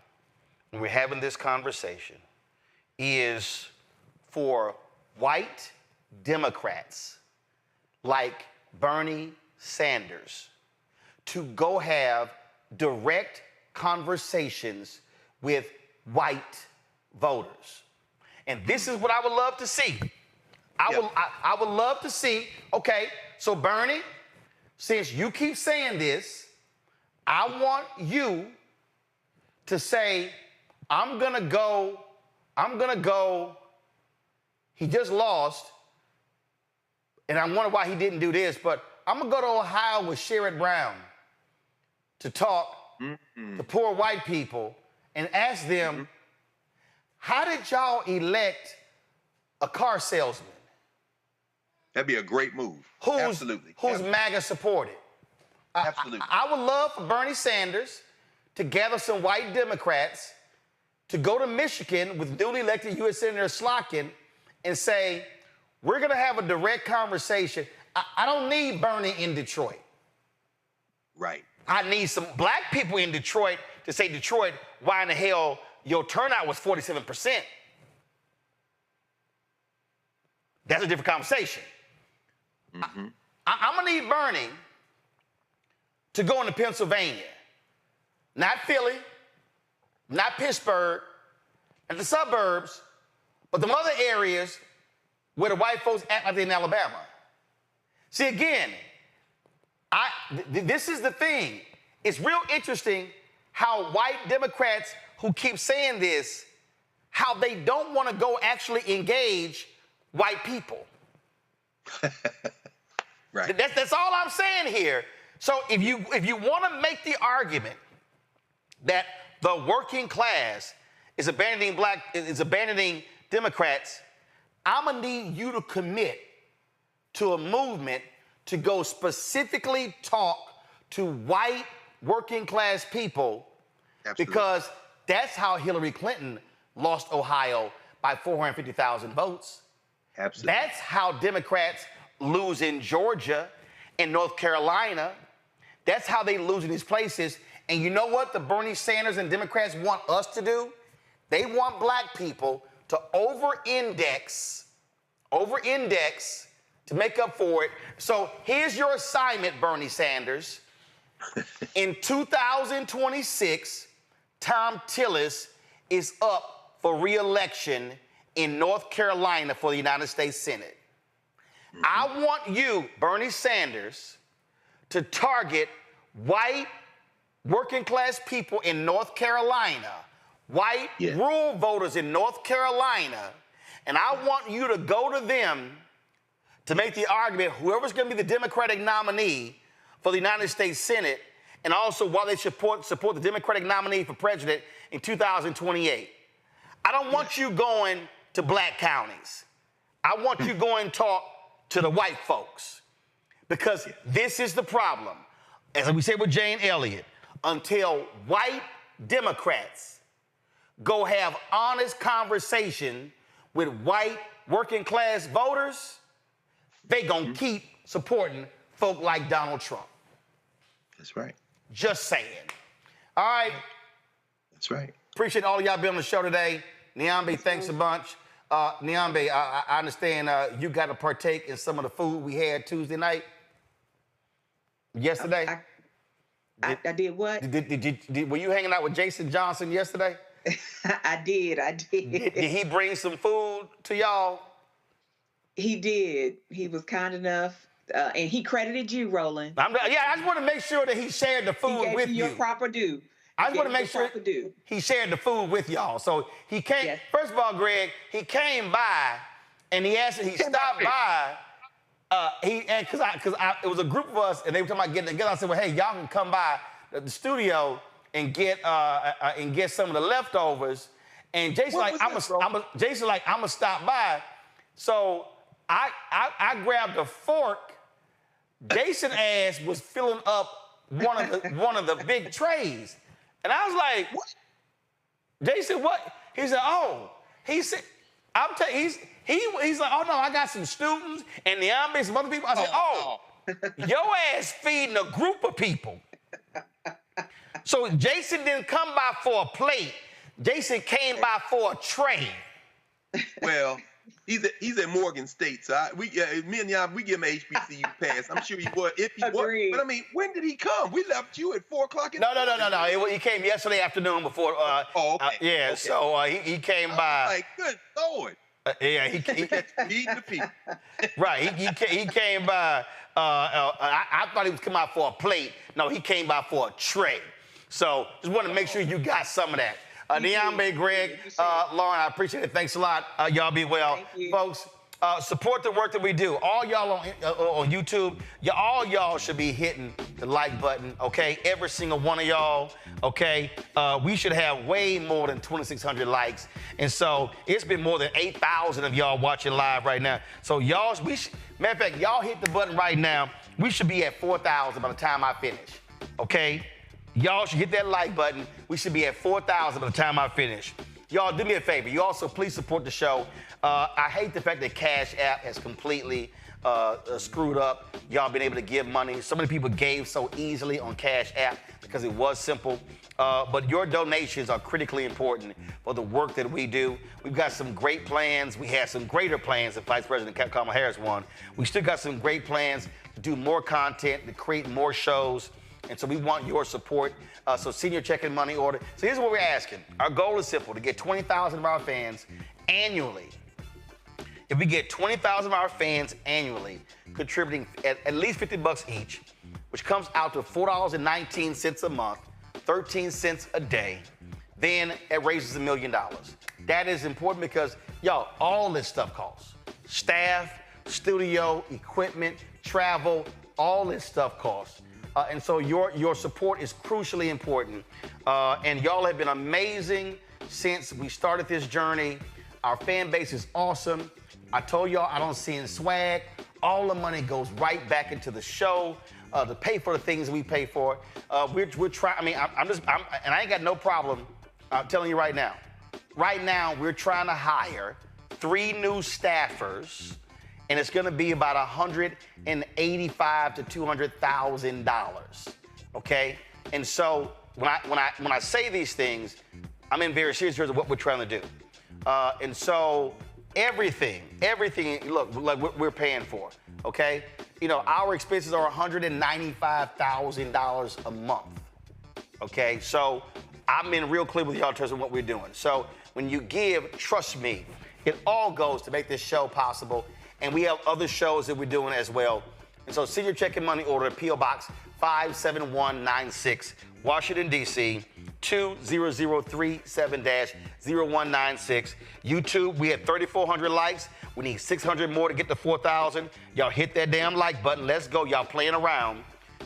when we're having this conversation is for white Democrats like Bernie Sanders to go have direct conversations with white voters. And this is what I would love to see. I would love to see, okay, so Bernie, since you keep saying this, I want you to say, I'm gonna go, he just lost, and I wonder why he didn't do this, but I'm gonna go to Ohio with Sherrod Brown to talk to poor white people and ask them, how did y'all elect a car salesman? That'd be a great move. Who's MAGA supported? Absolutely. I would love for Bernie Sanders to gather some white Democrats to go to Michigan with newly elected U.S. Senator Slotkin and say, we're going to have a direct conversation. I don't need Bernie in Detroit. Right. I need some black people in Detroit to say, Detroit, why in the hell your turnout was 47%? That's a different conversation. I'm going to need Bernie to go into Pennsylvania, not Philly, not Pittsburgh, and the suburbs, but the other areas where the white folks act like they're in Alabama. See, again, this is the thing. It's real interesting how white Democrats who keep saying this, how they don't want to go actually engage white people. Right. That's all I'm saying here. So if you want to make the argument that the working class is abandoning Democrats, I'm gonna need you to commit to a movement to go specifically talk to white working class people. Absolutely. Because that's how Hillary Clinton lost Ohio by 450,000 votes. Absolutely. That's how Democrats lose in Georgia and North Carolina. That's how they lose in these places. And you know what the Bernie Sanders and Democrats want us to do? They want black people to over-index to make up for it. So here's your assignment, Bernie Sanders. In 2026, Tom Tillis is up for re-election in North Carolina for the United States Senate. I want you, Bernie Sanders, to target white working class people in North Carolina, white rural voters in North Carolina, and I want you to go to them to make the argument whoever's going to be the Democratic nominee for the United States Senate, and also why they support the Democratic nominee for president in 2028. I don't want you going to black counties. I want you going to talk to the white folks, because this is the problem. As we said with Jane Elliott, until white Democrats go have honest conversation with white working class voters, they gonna keep supporting folk like Donald Trump. That's right. Just saying. All right. That's right. Appreciate all of y'all being on the show today. Niambe, thanks a bunch. Niambe, I understand you got to partake in some of the food we had Tuesday night. Yesterday. I did what? Were you hanging out with Jason Johnson yesterday? I did. Did he bring some food to y'all? He did. He was kind enough. And he credited you, Roland. I just want to make sure that he shared the food with you. Your proper due. I just want to make sure he shared the food with y'all. So he came, first of all, Greg, he came by and he stopped by. Because it was a group of us and they were talking about getting together. I said, well, hey, y'all can come by the studio and get some of the leftovers. And Jason I'm gonna stop by. So I grabbed a fork. Jason ass was filling up one of the big trays. And I was like, what? Jason, what? He said, oh. He said, he's like, oh no, I got some students and the Niambe, some other people. I said, your ass feeding a group of people. So Jason didn't come by for a plate. Jason came by for a tray. Well, he's at Morgan State, so me and y'all, we give him an HBCU pass. I'm sure he would if he would. But I mean, when did he come? We left you at 4 o'clock in the morning. No. He came yesterday afternoon before. Okay. So he came by. Like, good Lord. He feeding the people. Right. He came by. I thought he was coming out for a plate. No, he came by for a tray. So just want to make sure you got some of that. Niambe, Greg, Lauren, I appreciate it. Thanks a lot. Y'all be well. Folks, support the work that we do. All y'all on YouTube, all y'all should be hitting the like button, okay? Every single one of y'all, okay? We should have way more than 2,600 likes. And so it's been more than 8,000 of y'all watching live right now. So matter of fact, y'all hit the button right now. We should be at 4,000 by the time I finish, okay? Y'all should hit that like button. We should be at 4,000 by the time I finish. Y'all, do me a favor. You also please support the show. I hate the fact that Cash App has completely screwed up. Y'all been able to give money. So many people gave so easily on Cash App because it was simple. But your donations are critically important for the work that we do. We've got some great plans. We had some greater plans that Vice President Kamala Harris won. We still got some great plans to do more content, to create more shows. And so we want your support. So send your check and money order. So here's what we're asking. Our goal is simple, to get 20,000 of our fans annually. If we get 20,000 of our fans annually contributing at least $50 each, which comes out to $4.19 a month, 13 cents a day, then it raises $1 million. That is important because, y'all, all this stuff costs. Staff, studio, equipment, travel, all this stuff costs. And so your support is crucially important. And y'all have been amazing since we started this journey. Our fan base is awesome. I told y'all I don't send swag. All the money goes right back into the show to pay for the things we pay for. We're trying. I mean, and I ain't got no problem. I'm telling you right now. Right now, we're trying to hire 3 new staffers, and it's going to be about $185,000 to $200,000. Okay, and so when I say these things, I'm in very serious terms of what we're trying to do. And so everything, look, like we're paying for. Okay, you know, our expenses are $195,000 a month. Okay, so I'm being real clear with y'all in terms of what we're doing. So when you give, trust me, it all goes to make this show possible. And we have other shows that we're doing as well. And so send your check and money order to P.O. Box 57196, Washington, D.C., 20037-0196. YouTube, we had 3,400 likes. We need 600 more to get to 4,000. Y'all hit that damn like button. Let's go. Y'all playing around.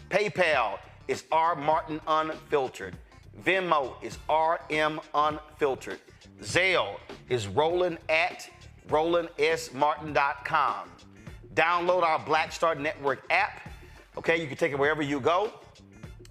PayPal is R. Martin Unfiltered. Venmo is RM Unfiltered. Zelle is Roland at RolandSMartin.com. Download our Black Star Network app. Okay, you can take it wherever you go.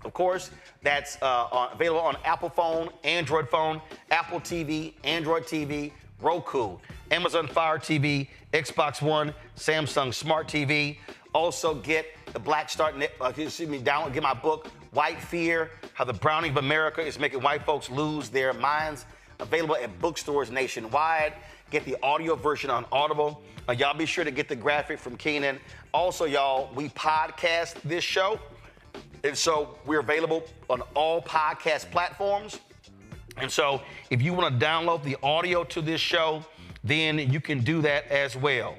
Of course, that's available on Apple phone, Android phone, Apple TV, Android TV, Roku, Amazon Fire TV, Xbox One, Samsung Smart TV. Also get the Black Star Network, download, get my book, White Fear, How the Browning of America is Making White Folks Lose Their Minds. Available at bookstores nationwide. Get the audio version on Audible. Y'all be sure to get the graphic from Keenan. Also, y'all, we podcast this show. And so we're available on all podcast platforms. And so if you want to download the audio to this show, then you can do that as well.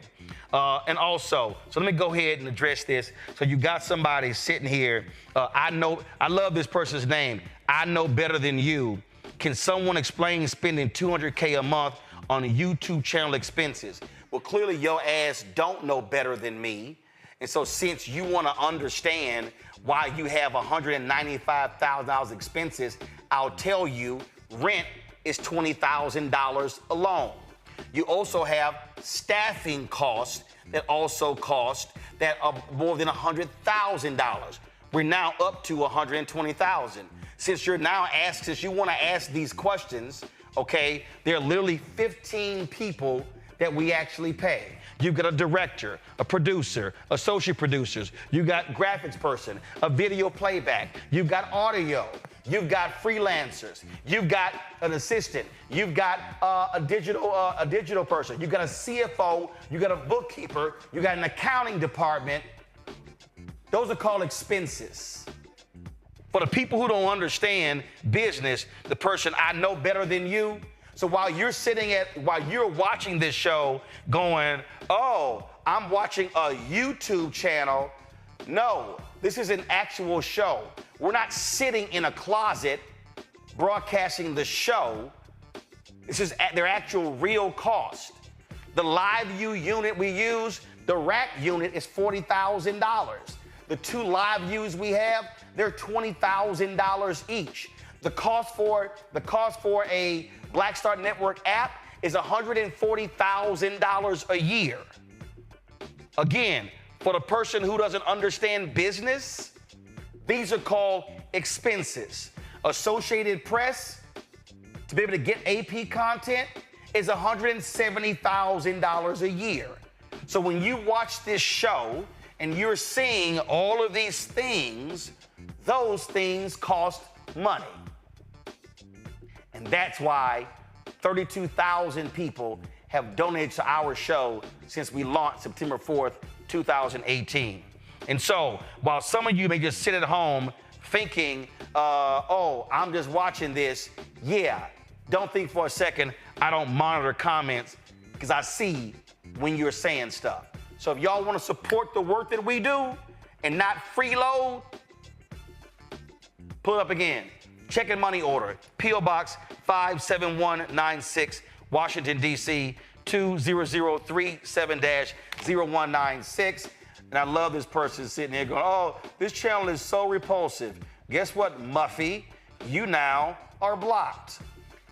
And also, so let me go ahead and address this. So you got somebody sitting here. I love this person's name. I know better than you. Can someone explain spending $200K a month on YouTube channel expenses? Well, clearly your ass don't know better than me. And so since you want to understand why you have $195,000 expenses, I'll tell you rent is $20,000 alone. You also have staffing costs that also cost that are more than $100,000. We're now up to $120,000. Since you want to ask these questions, okay, there are literally 15 people that we actually pay. You've got a director, a producer, associate producers. You've got graphics person, a video playback. You've got audio. You've got freelancers. You've got an assistant. You've got a digital person. You've got a CFO. You've got a bookkeeper. You've got an accounting department. Those are called expenses. For the people who don't understand business, the person I know better than you. So while you're watching this show going, oh, I'm watching a YouTube channel. No, this is an actual show. We're not sitting in a closet broadcasting the show. This is their actual real cost. The live view unit we use, the rack unit is $40,000. The 2 live views we have, they're $20,000 each. The cost for a Black Star Network app is $140,000 a year. Again, for the person who doesn't understand business, these are called expenses. Associated Press, to be able to get AP content is $170,000 a year. So when you watch this show and you're seeing all of these things, those things cost money. And that's why 32,000 people have donated to our show since we launched September 4th, 2018. And so while some of you may just sit at home thinking, oh, I'm just watching this, yeah, don't think for a second I don't monitor comments because I see when you're saying stuff. So if y'all want to support the work that we do and not freeload, pull it up again. Check and money order, P.O. Box 57196, Washington, D.C. 20037-0196. And I love this person sitting there going, oh, this channel is so repulsive. Guess what, Muffy? You now are blocked.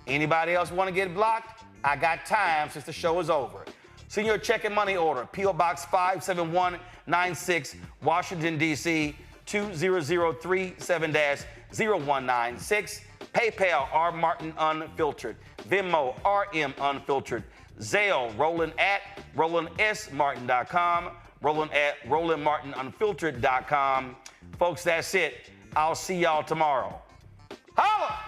Anybody else want to get blocked? I got time since the show is over. Send your check and money order, P.O. Box 57196, Washington, D.C. 20037-0196. PayPal, R. Martin Unfiltered. Venmo, RM Unfiltered. Zelle, Roland at RolandSMartin.com. Roland at RolandMartinUnfiltered.com. Folks, that's it. I'll see y'all tomorrow. Holla!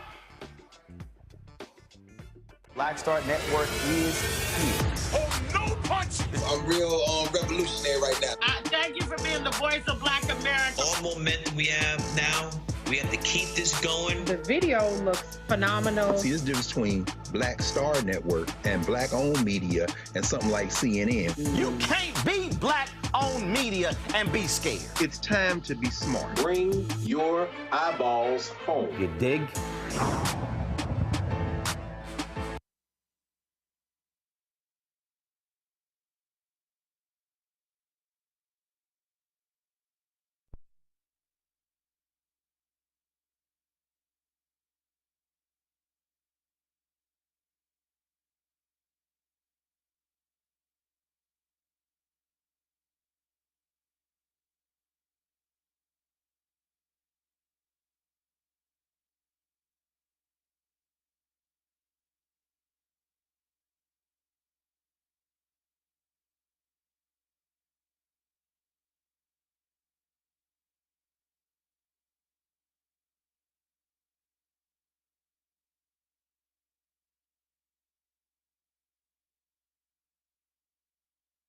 Black Star Network is here. Oh, no punch! I'm real revolutionary right now. Thank you for being the voice of Black America. All momentum we have now, we have to keep this going. The video looks phenomenal. See, there's a difference between Black Star Network and black-owned media and something like CNN. You can't be black-owned media and be scared. It's time to be smart. Bring your eyeballs home. You dig?